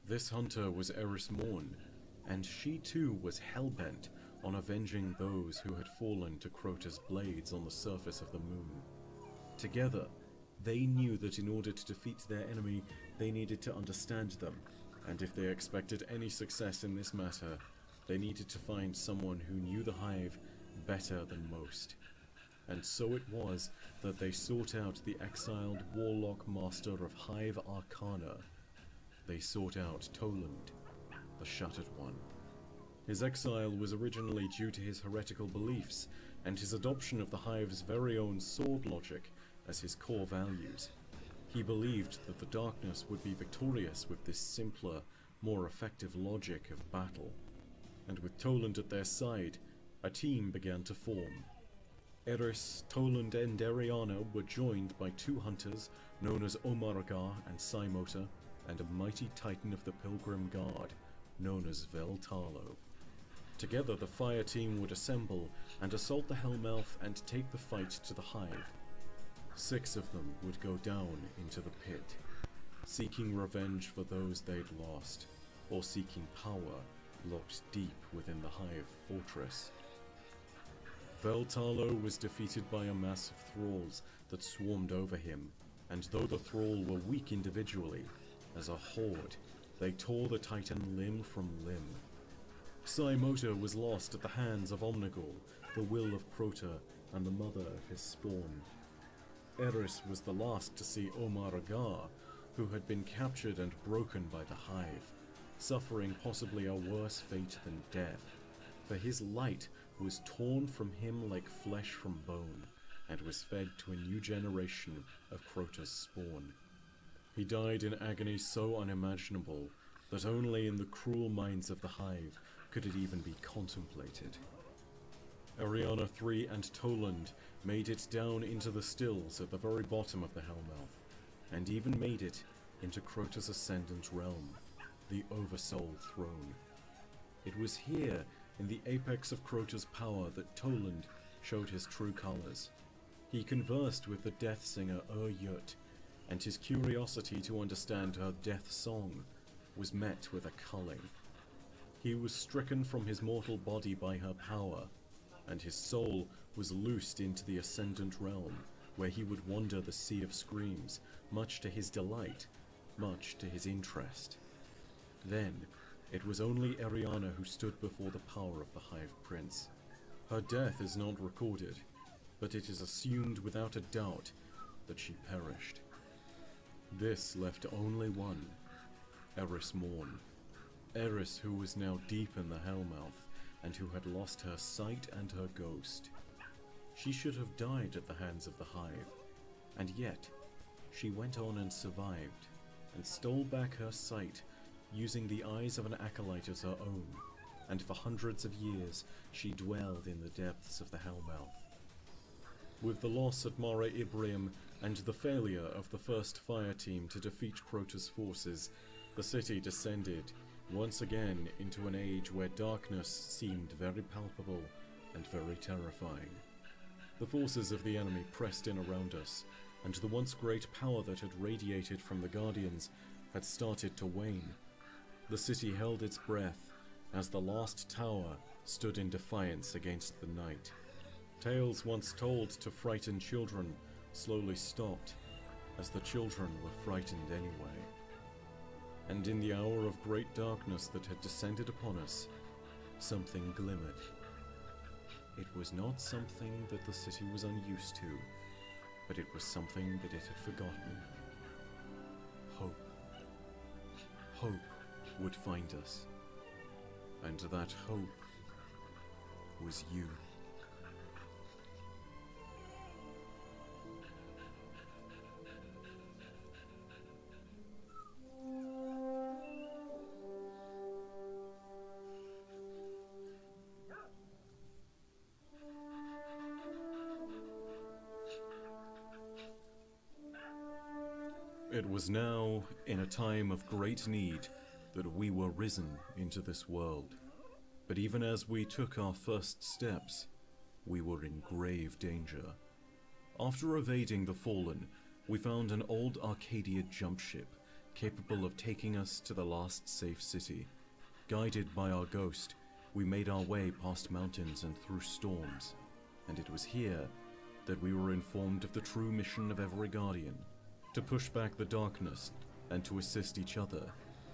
This hunter was Eris Morn, and she too was hell-bent on avenging those who had fallen to Crota's blades on the surface of the moon. Together, they knew that in order to defeat their enemy, they needed to understand them, and if they expected any success in this matter, they needed to find someone who knew the Hive better than most. And so it was that they sought out the exiled warlock master of Hive Arcana. They sought out Toland, the Shattered One. His exile was originally due to his heretical beliefs and his adoption of the Hive's very own sword logic as his core values. He believed that the darkness would be victorious with this simpler, more effective logic of battle. And with Toland at their side, a team began to form. Eris, Toland, and Eriana were joined by two hunters known as Omar-Gar and Saimota, and a mighty titan of the Pilgrim Guard known as Veltalo. Together, the fire team would assemble and assault the Hellmouth and take the fight to the Hive. 6 of them would go down into the pit, seeking revenge for those they'd lost, or seeking power locked deep within the Hive fortress. Veltalo was defeated by a mass of thralls that swarmed over him, and though the thrall were weak individually, as a horde, they tore the Titan limb from limb. Saimota was lost at the hands of Omnigul, the will of Crota, and the mother of his spawn. Eris was the last to see Omar-Gar, who had been captured and broken by the Hive, suffering possibly a worse fate than death, for his light was torn from him like flesh from bone, and was fed to a new generation of Crota's spawn. He died in agony so unimaginable that only in the cruel minds of the Hive could it even be contemplated. Eriana III and Toland made it down into the stills at the very bottom of the Hellmouth, and even made it into Crota's Ascendant realm, the Oversoul throne. It was here, in the apex of Crota's power, that Toland showed his true colors. He conversed with the death singer Yurt, and his curiosity to understand her death song was met with a culling. He was stricken from his mortal body by her power, and his soul was loosed into the Ascendant realm, where he would wander the Sea of Screams, much to his delight, much to his interest. Then, it was only Eriana who stood before the power of the Hive Prince. Her death is not recorded, but it is assumed without a doubt that she perished. This left only one, Eris Morn. Eris, who was now deep in the Hellmouth, and who had lost her sight and her ghost. She should have died at the hands of the Hive, and yet she went on and survived, and stole back her sight using the eyes of an acolyte as her own, and for hundreds of years she dwelled in the depths of the Hellmouth. With the loss at Mare Ibrium and the failure of the first fire team to defeat Crota's forces, the city descended once again into an age where darkness seemed very palpable and very terrifying. The forces of the enemy pressed in around us, and the once great power that had radiated from the Guardians had started to wane. The city held its breath as the last tower stood in defiance against the night. Tales once told to frighten children slowly stopped, as the children were frightened anyway. And in the hour of great darkness that had descended upon us, something glimmered. It was not something that the city was unused to, but it was something that it had forgotten. Hope. Hope would find us. And that hope was you. It was now, in a time of great need, that we were risen into this world. But even as we took our first steps, we were in grave danger. After evading the Fallen, we found an old Arcadia jump ship, capable of taking us to the last safe city. Guided by our ghost, we made our way past mountains and through storms, and it was here that we were informed of the true mission of every Guardian: to push back the darkness and to assist each other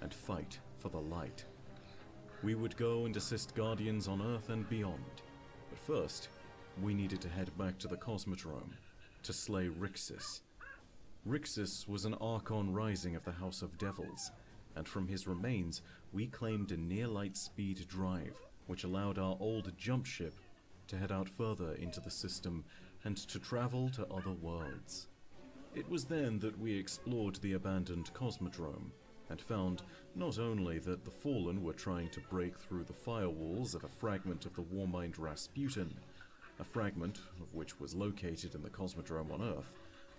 and fight for the light. We would go and assist Guardians on Earth and beyond, but first, we needed to head back to the Cosmodrome to slay Rixus. Rixus was an Archon rising of the House of Devils, and from his remains we claimed a near-light speed drive, which allowed our old jump ship to head out further into the system and to travel to other worlds. It was then that we explored the abandoned Cosmodrome, and found not only that the Fallen were trying to break through the firewalls of a fragment of the Warmind Rasputin, a fragment of which was located in the Cosmodrome on Earth,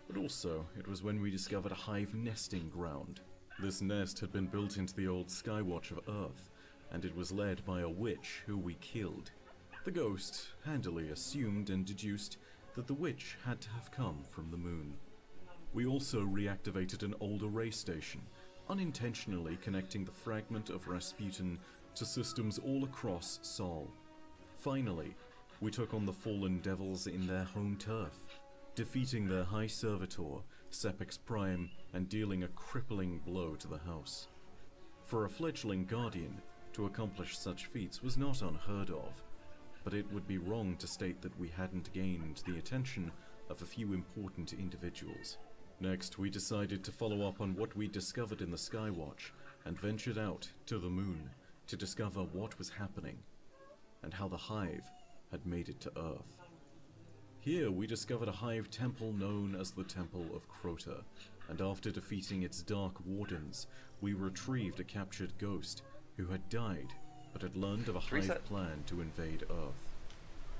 but also it was when we discovered a hive nesting ground. This nest had been built into the old Skywatch of Earth, and it was led by a witch who we killed. The ghost handily assumed and deduced that the witch had to have come from the moon. We also reactivated an old array station, unintentionally connecting the fragment of Rasputin to systems all across Sol. Finally, we took on the Fallen Devils in their home turf, defeating their High Servitor, Sepix Prime, and dealing a crippling blow to the house. For a fledgling Guardian, to accomplish such feats was not unheard of, but it would be wrong to state that we hadn't gained the attention of a few important individuals. Next, we decided to follow up on what we discovered in the Skywatch and ventured out to the moon to discover what was happening and how the Hive had made it to Earth. Here we discovered a Hive temple known as the Temple of Crota, and after defeating its dark wardens, we retrieved a captured ghost who had died but had learned of a Hive plan to invade Earth.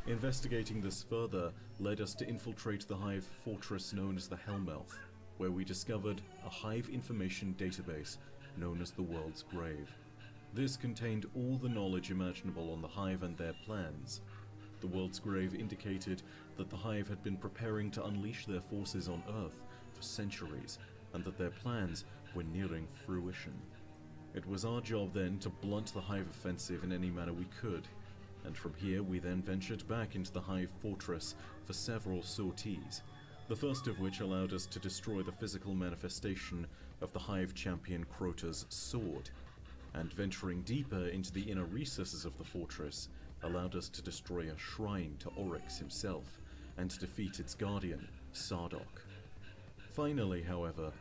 Investigating this further led us to infiltrate the Hive fortress known as the Hellmouth, where we discovered a Hive information database known as the World's Grave. This contained all the knowledge imaginable on the Hive and their plans. The World's Grave indicated that the Hive had been preparing to unleash their forces on Earth for centuries, and that their plans were nearing fruition. It was our job then to blunt the Hive offensive in any manner we could, and from here we then ventured back into the Hive fortress for several sorties, the first of which allowed us to destroy the physical manifestation of the Hive champion Crota's sword, and venturing deeper into the inner recesses of the fortress allowed us to destroy a shrine to Oryx himself, and defeat its guardian, Sardok. Finally, however,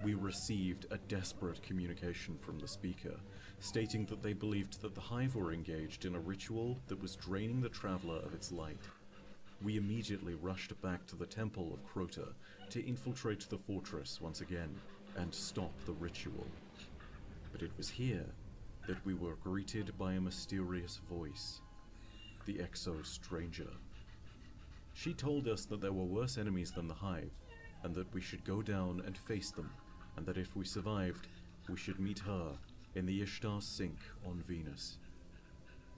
we received a desperate communication from the speaker, stating that they believed that the Hive were engaged in a ritual that was draining the Traveler of its light. We immediately rushed back to the Temple of Crota to infiltrate the fortress once again and stop the ritual. But it was here that we were greeted by a mysterious voice, the Exo-Stranger. She told us that there were worse enemies than the Hive, and that we should go down and face them, and that if we survived, we should meet her in the Ishtar Sink on Venus.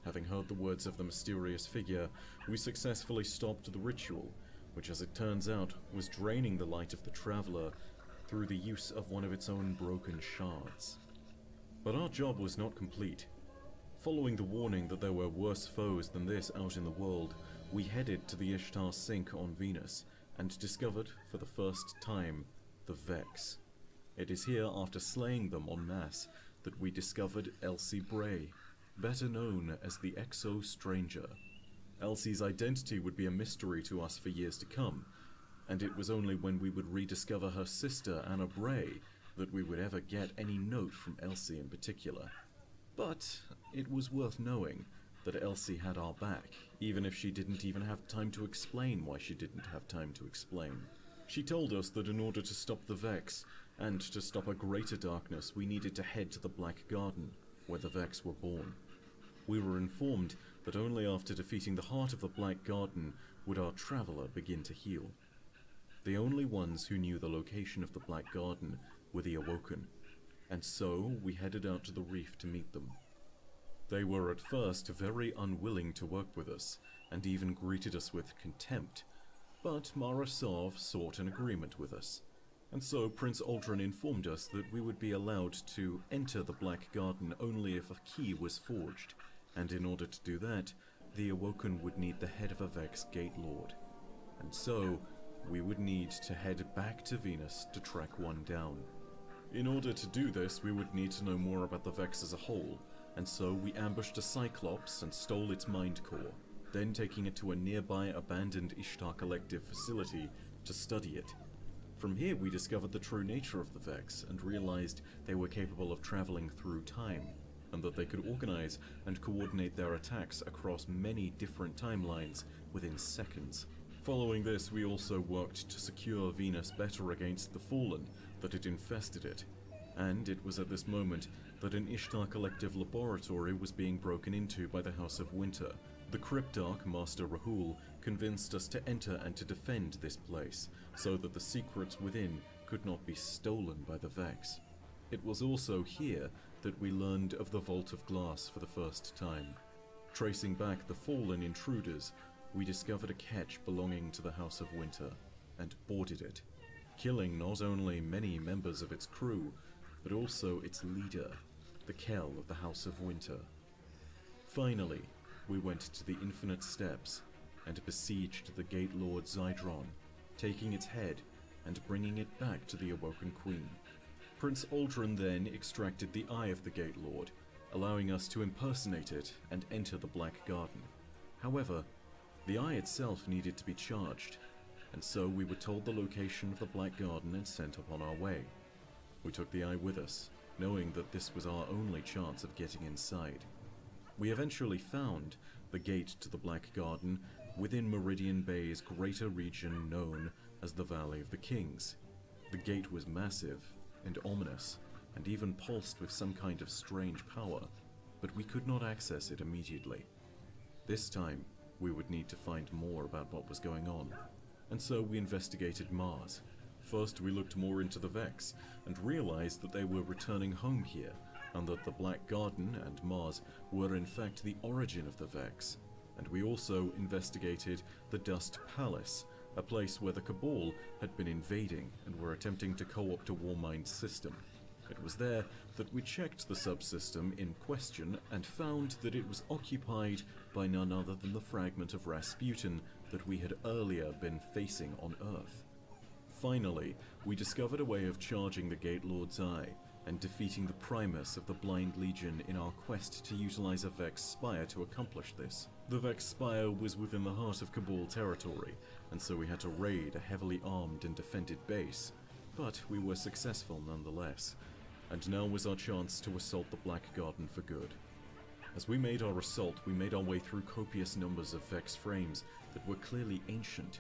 Having heard the words of the mysterious figure, we successfully stopped the ritual, which as it turns out was draining the light of the Traveler through the use of one of its own broken shards. But our job was not complete. Following the warning that there were worse foes than this out in the world, we headed to the Ishtar Sink on Venus, and discovered, for the first time, the Vex. It is here, after slaying them en masse, that we discovered Elsie Bray, better known as the Exo-Stranger. Elsie's identity would be a mystery to us for years to come, and it was only when we would rediscover her sister, Anna Bray, that we would ever get any note from Elsie in particular. But it was worth knowing that Elsie had our back, even if she didn't even have time to explain why she didn't have time to explain. She told us that in order to stop the Vex, and to stop a greater darkness, we needed to head to the Black Garden, where the Vex were born. We were informed that only after defeating the heart of the Black Garden would our Traveler begin to heal. The only ones who knew the location of the Black Garden were the Awoken, and so we headed out to the reef to meet them. They were at first very unwilling to work with us, and even greeted us with contempt, but Mara Sov sought an agreement with us, and so Prince Aldrin informed us that we would be allowed to enter the Black Garden only if a key was forged, and in order to do that, the Awoken would need the head of a Vex Gate Lord. And so, we would need to head back to Venus to track one down. In order to do this, we would need to know more about the Vex as a whole, and so we ambushed a Cyclops and stole its mind core, then taking it to a nearby abandoned Ishtar Collective facility to study it. From here we discovered the true nature of the Vex and realized they were capable of traveling through time, and that they could organize and coordinate their attacks across many different timelines within seconds. Following this, we also worked to secure Venus better against the Fallen that had infested it, and it was at this moment that an Ishtar Collective laboratory was being broken into by the House of Winter. The Cryptarch, Master Rahul, convinced us to enter and to defend this place, so that the secrets within could not be stolen by the Vex. It was also here that we learned of the Vault of Glass for the first time. Tracing back the fallen intruders, we discovered a ketch belonging to the House of Winter, and boarded it, killing not only many members of its crew, but also its leader, the Kell of the House of Winter. Finally, we went to the Infinite Steps, and besieged the Gate Lord Zydron, taking its head and bringing it back to the Awoken Queen. Prince Aldrin then extracted the eye of the Gate Lord, allowing us to impersonate it and enter the Black Garden. However, the eye itself needed to be charged, and so we were told the location of the Black Garden and sent upon our way. We took the eye with us, knowing that this was our only chance of getting inside. We eventually found the gate to the Black Garden within Meridian Bay's greater region known as the Valley of the Kings. The gate was massive and ominous, and even pulsed with some kind of strange power, but we could not access it immediately. This time, we would need to find more about what was going on, and so we investigated Mars. First, we looked more into the Vex, and realized that they were returning home here, and that the Black Garden and Mars were in fact the origin of the Vex. And we also investigated the Dust Palace, a place where the Cabal had been invading and were attempting to co-opt a Warmind system. It was there that we checked the subsystem in question and found that it was occupied by none other than the fragment of Rasputin that we had earlier been facing on Earth. Finally, we discovered a way of charging the Gate Lord's eye and defeating the Primus of the Blind Legion in our quest to utilize a Vex Spire to accomplish this. The Vex Spire was within the heart of Cabal territory, and so we had to raid a heavily armed and defended base, but we were successful nonetheless, and now was our chance to assault the Black Garden for good. As we made our assault, we made our way through copious numbers of Vex frames that were clearly ancient,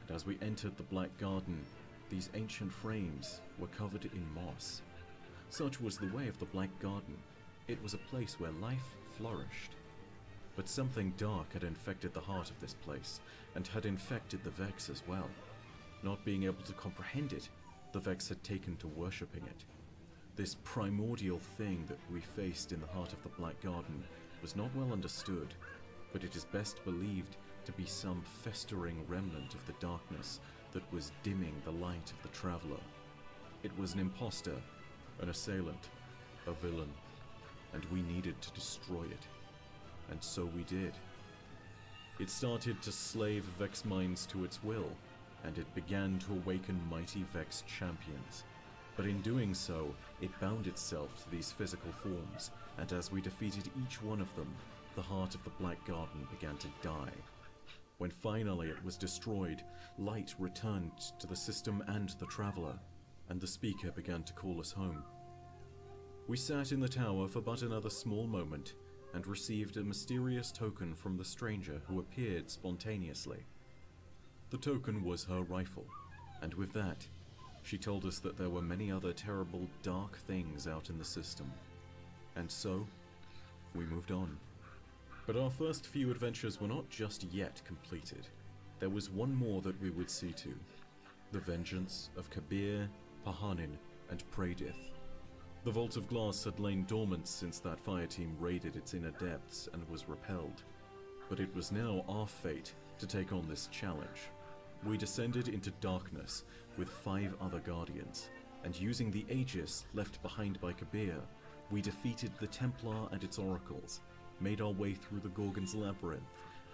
and as we entered the Black Garden, these ancient frames were covered in moss. Such was the way of the Black Garden. It was a place where life flourished. But something dark had infected the heart of this place, and had infected the Vex as well. Not being able to comprehend it, the Vex had taken to worshipping it. This primordial thing that we faced in the heart of the Black Garden was not well understood, but it is best believed to be some festering remnant of the darkness that was dimming the light of the traveler. It was an impostor, an assailant, a villain, and we needed to destroy it. And so we did. It started to slave Vex minds to its will, and it began to awaken mighty Vex champions. But in doing so, it bound itself to these physical forms, and as we defeated each one of them, the heart of the Black Garden began to die. When finally it was destroyed, light returned to the system and the traveler, and the speaker began to call us home. We sat in the tower for but another small moment, and received a mysterious token from the stranger who appeared spontaneously. The token was her rifle, and with that, she told us that there were many other terrible, dark things out in the system. And so, we moved on. But our first few adventures were not just yet completed. There was one more that we would see to. The vengeance of Kabir, Pahanin, and Pradith. The Vault of Glass had lain dormant since that fire team raided its inner depths and was repelled. But it was now our fate to take on this challenge. We descended into darkness with 5 other Guardians, and using the Aegis left behind by Kabir, we defeated the Templar and its oracles, made our way through the Gorgon's labyrinth,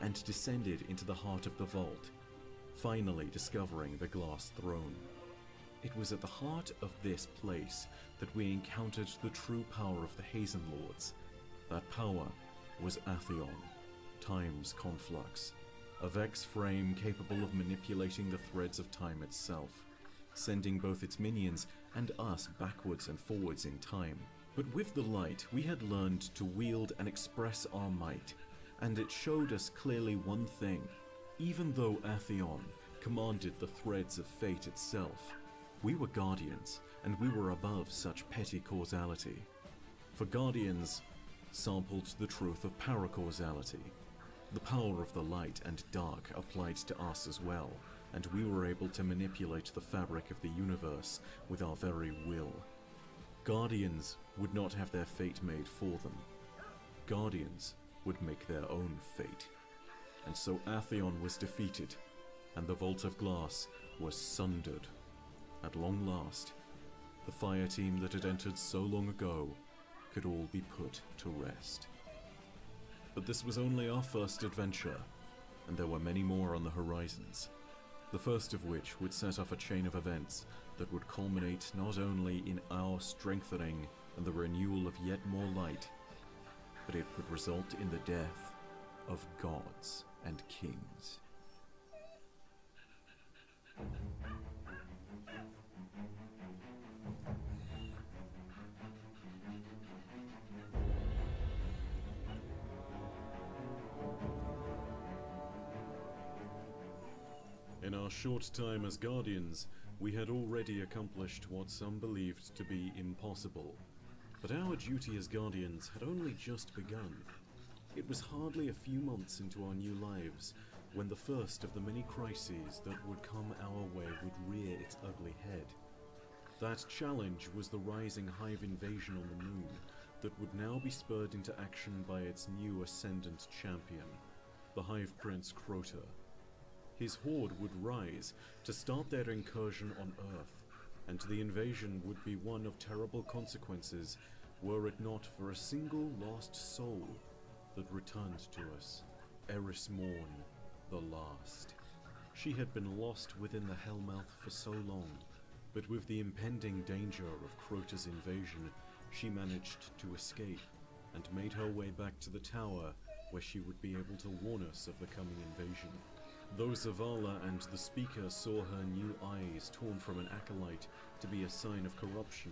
and descended into the heart of the vault, finally discovering the Glass Throne. It was at the heart of this place that we encountered the true power of the Hazen Lords. That power was Atheon, Time's Conflux, a Vex frame capable of manipulating the threads of time itself, sending both its minions and us backwards and forwards in time. But with the light, we had learned to wield and express our might, and it showed us clearly one thing. Even though Atheon commanded the threads of fate itself, we were Guardians, and we were above such petty causality. For Guardians sampled the truth of paracausality. The power of the light and dark applied to us as well, and we were able to manipulate the fabric of the universe with our very will. Guardians would not have their fate made for them. Guardians would make their own fate. And so Atheon was defeated, and the Vault of Glass was sundered. At long last, the fire team that had entered so long ago could all be put to rest. But this was only our first adventure, and there were many more on the horizons, the first of which would set off a chain of events that would culminate not only in our strengthening and the renewal of yet more light, but it would result in the death of gods and kings. In our short time as Guardians, we had already accomplished what some believed to be impossible. But our duty as Guardians had only just begun. It was hardly a few months into our new lives when the first of the many crises that would come our way would rear its ugly head. That challenge was the rising Hive invasion on the moon that would now be spurred into action by its new ascendant champion, the Hive Prince Crota. His horde would rise to start their incursion on Earth, and the invasion would be one of terrible consequences were it not for a single lost soul that returned to us, Eris Morn, the last. She had been lost within the Hellmouth for so long, but with the impending danger of Crota's invasion, she managed to escape and made her way back to the tower where she would be able to warn us of the coming invasion. Though Zavala and the speaker saw her new eyes torn from an acolyte to be a sign of corruption,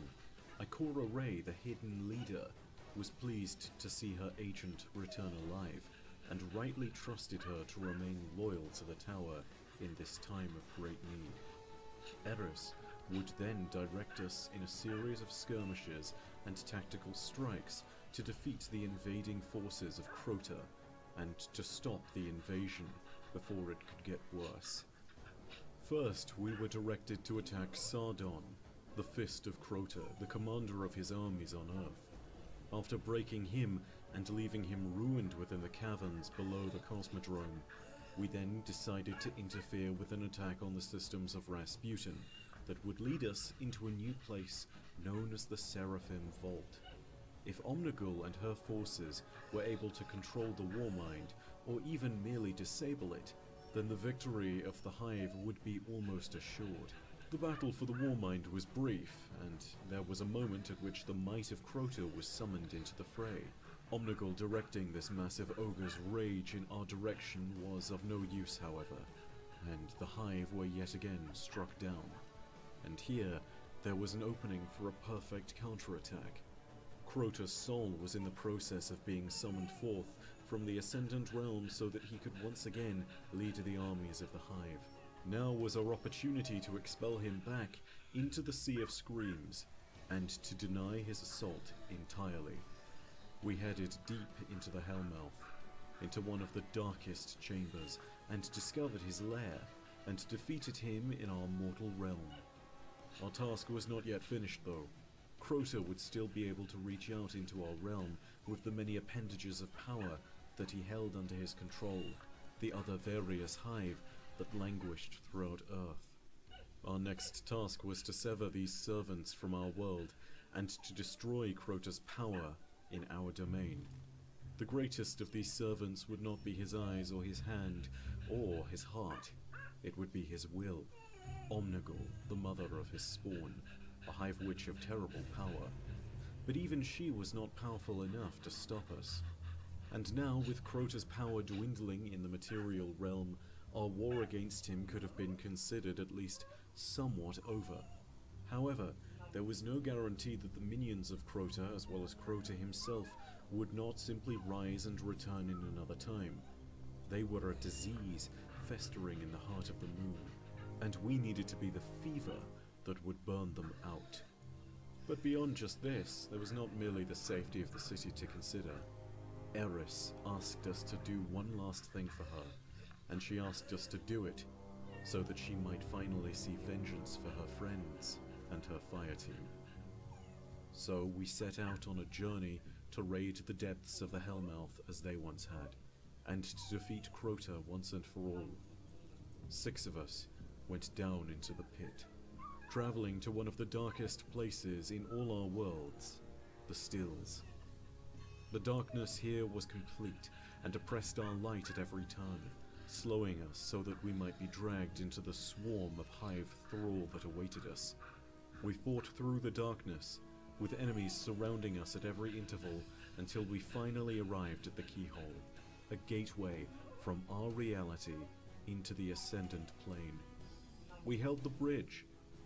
Ikora Ray, the hidden leader, was pleased to see her agent return alive, and rightly trusted her to remain loyal to the tower in this time of great need. Eris would then direct us in a series of skirmishes and tactical strikes to defeat the invading forces of Crota, and to stop the invasion before it could get worse. First, we were directed to attack Sardon, the Fist of Crota, the commander of his armies on Earth. After breaking him and leaving him ruined within the caverns below the Cosmodrome, we then decided to interfere with an attack on the systems of Rasputin that would lead us into a new place known as the Seraphim Vault. If Omnigul and her forces were able to control the Warmind, or even merely disable it, then the victory of the Hive would be almost assured. The battle for the Warmind was brief, and there was a moment at which the might of Crota was summoned into the fray. Omnigul directing this massive ogre's rage in our direction was of no use, however, and the Hive were yet again struck down. And here, there was an opening for a perfect counterattack. Crota's soul was in the process of being summoned forth from the Ascendant Realm so that he could once again lead the armies of the Hive. Now was our opportunity to expel him back into the Sea of Screams, and to deny his assault entirely. We headed deep into the Hellmouth, into one of the darkest chambers, and discovered his lair, and defeated him in our mortal realm. Our task was not yet finished though. Crota would still be able to reach out into our realm with the many appendages of power that he held under his control, the other various Hive that languished throughout Earth. Our next task was to sever these servants from our world, and to destroy Crota's power in our domain. The greatest of these servants would not be his eyes or his hand or his heart. It would be his will. Omnigul, the mother of his spawn, a Hive witch of terrible power. But even she was not powerful enough to stop us. And now, with Crota's power dwindling in the material realm, our war against him could have been considered at least somewhat over. However, there was no guarantee that the minions of Crota, as well as Crota himself, would not simply rise and return in another time. They were a disease festering in the heart of the moon, and we needed to be the fever that would burn them out. But beyond just this, there was not merely the safety of the city to consider. Eris asked us to do one last thing for her, and she asked us to do it so that she might finally see vengeance for her friends and her fire team. So we set out on a journey to raid the depths of the Hellmouth as they once had, and to defeat Crota once and for all. 6 of us went down into the pit, traveling to one of the darkest places in all our worlds, the Stills. The darkness here was complete, and oppressed our light at every turn, slowing us so that we might be dragged into the swarm of Hive thrall that awaited us. We fought through the darkness, with enemies surrounding us at every interval, until we finally arrived at the keyhole, a gateway from our reality into the Ascendant Plane. We held the bridge,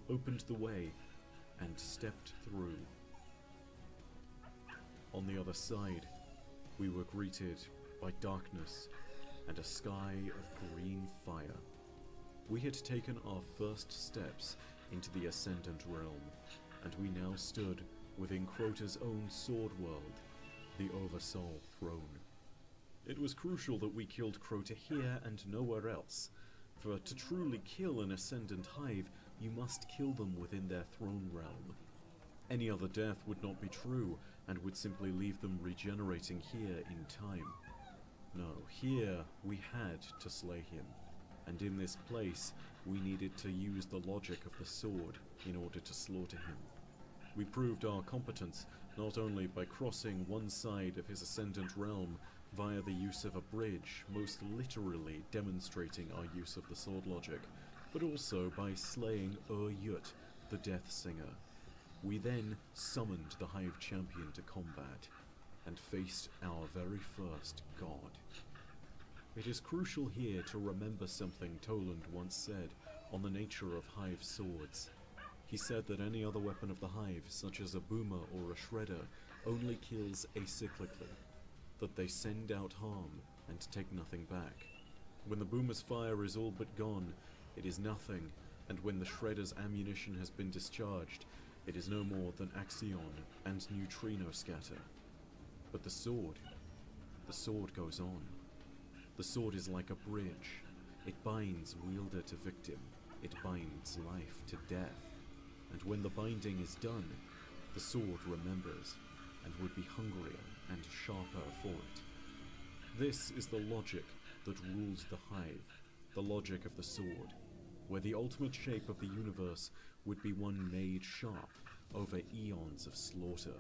opened the way, and stepped through. On the other side, we were greeted by darkness and a sky of green fire. We had taken our first steps into the Ascendant Realm, and we now stood within Crota's own sword world, the Oversoul Throne. It was crucial that we killed Crota here and nowhere else, for to truly kill an Ascendant Hive, you must kill them within their throne realm. Any other death would not be true, and would simply leave them regenerating here in time. No, here we had to slay him, and in this place we needed to use the logic of the sword in order to slaughter him. We proved our competence not only by crossing one side of his Ascendant realm via the use of a bridge, most literally demonstrating our use of the sword logic, but also by slaying Yut, the Death Singer. We then summoned the Hive Champion to combat, and faced our very first god. It is crucial here to remember something Toland once said on the nature of Hive swords. He said that any other weapon of the Hive, such as a boomer or a shredder, only kills acyclically, that they send out harm and take nothing back. When the boomer's fire is all but gone, it is nothing and when the shredder's ammunition has been discharged, it is no more than axion and neutrino scatter. But the sword goes on. The sword is like a bridge. It binds wielder to victim. It binds life to death. And when the binding is done, the sword remembers, and would be hungrier and sharper for it. This is the logic that rules the hive, the logic of the sword, where the ultimate shape of the universe would be one made sharp over eons of slaughter.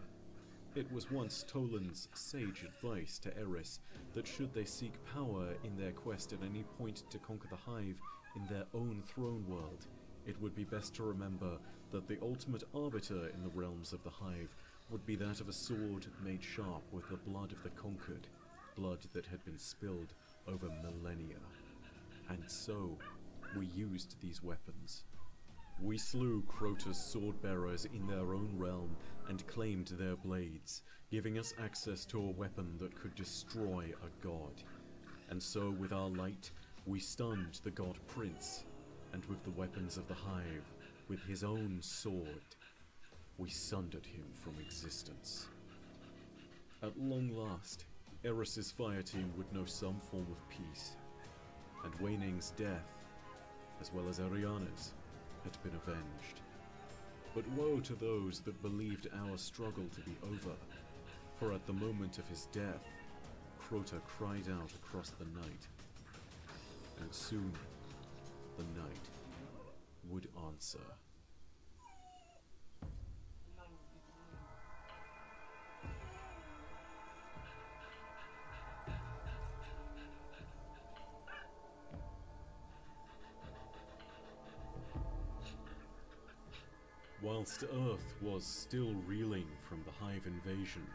It was once Toland's sage advice to Eris that should they seek power in their quest at any point to conquer the hive in their own throne world, it would be best to remember that the ultimate arbiter in the realms of the hive would be that of a sword made sharp with the blood of the conquered, blood that had been spilled over millennia. And so, we used these weapons. We slew Crota's sword-bearers in their own realm and claimed their blades, giving us access to a weapon that could destroy a god. And so, with our light, we stunned the god prince, and with the weapons of the hive, with his own sword, we sundered him from existence. At long last, Eris's fireteam would know some form of peace, and Waning's death, as well as Ariana's, had been avenged. But woe to those that believed our struggle to be over, for at the moment of his death, Crota cried out across the night, and soon the night would answer. Whilst Earth was still reeling from the Hive invasion,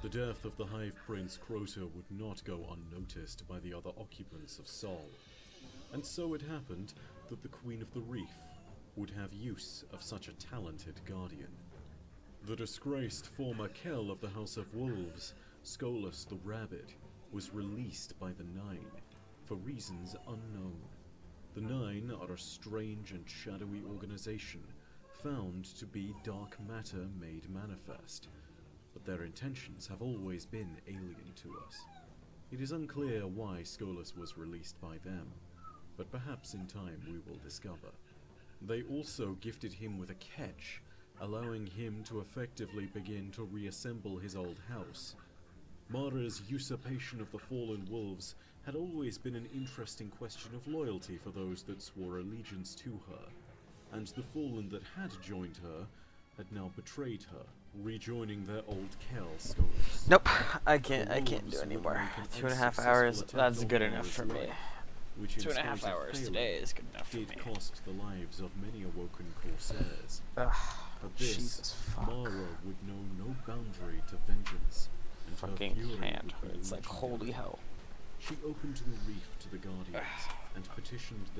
the death of the Hive Prince Crota would not go unnoticed by the other occupants of Sol. And so it happened that the Queen of the Reef would have use of such a talented guardian. The disgraced former Kell of the House of Wolves, Skolas the Rabbit, was released by the Nine, for reasons unknown. The Nine are a strange and shadowy organization, found to be dark matter made manifest, but their intentions have always been alien to us. It is unclear why Skolas was released by them, but perhaps in time we will discover. They also gifted him with a catch, allowing him to effectively begin to reassemble his old house. Mara's usurpation of the fallen wolves had always been an interesting question of loyalty for those that swore allegiance to her, and the fallen that had joined her had now betrayed her, rejoining their old Kell Skolas. Nope, I can't do anymore. 2.5 hours, that's good enough for me. 2.5 hours today is good enough for me. Did cost the lives of many awoken corsairs. Ugh, But this, Jesus fuck. Mara would know no boundary to vengeance, and Fucking her fury hand would be hurts like legendary. holy hell. She opened the reef to the Guardians and petitioned them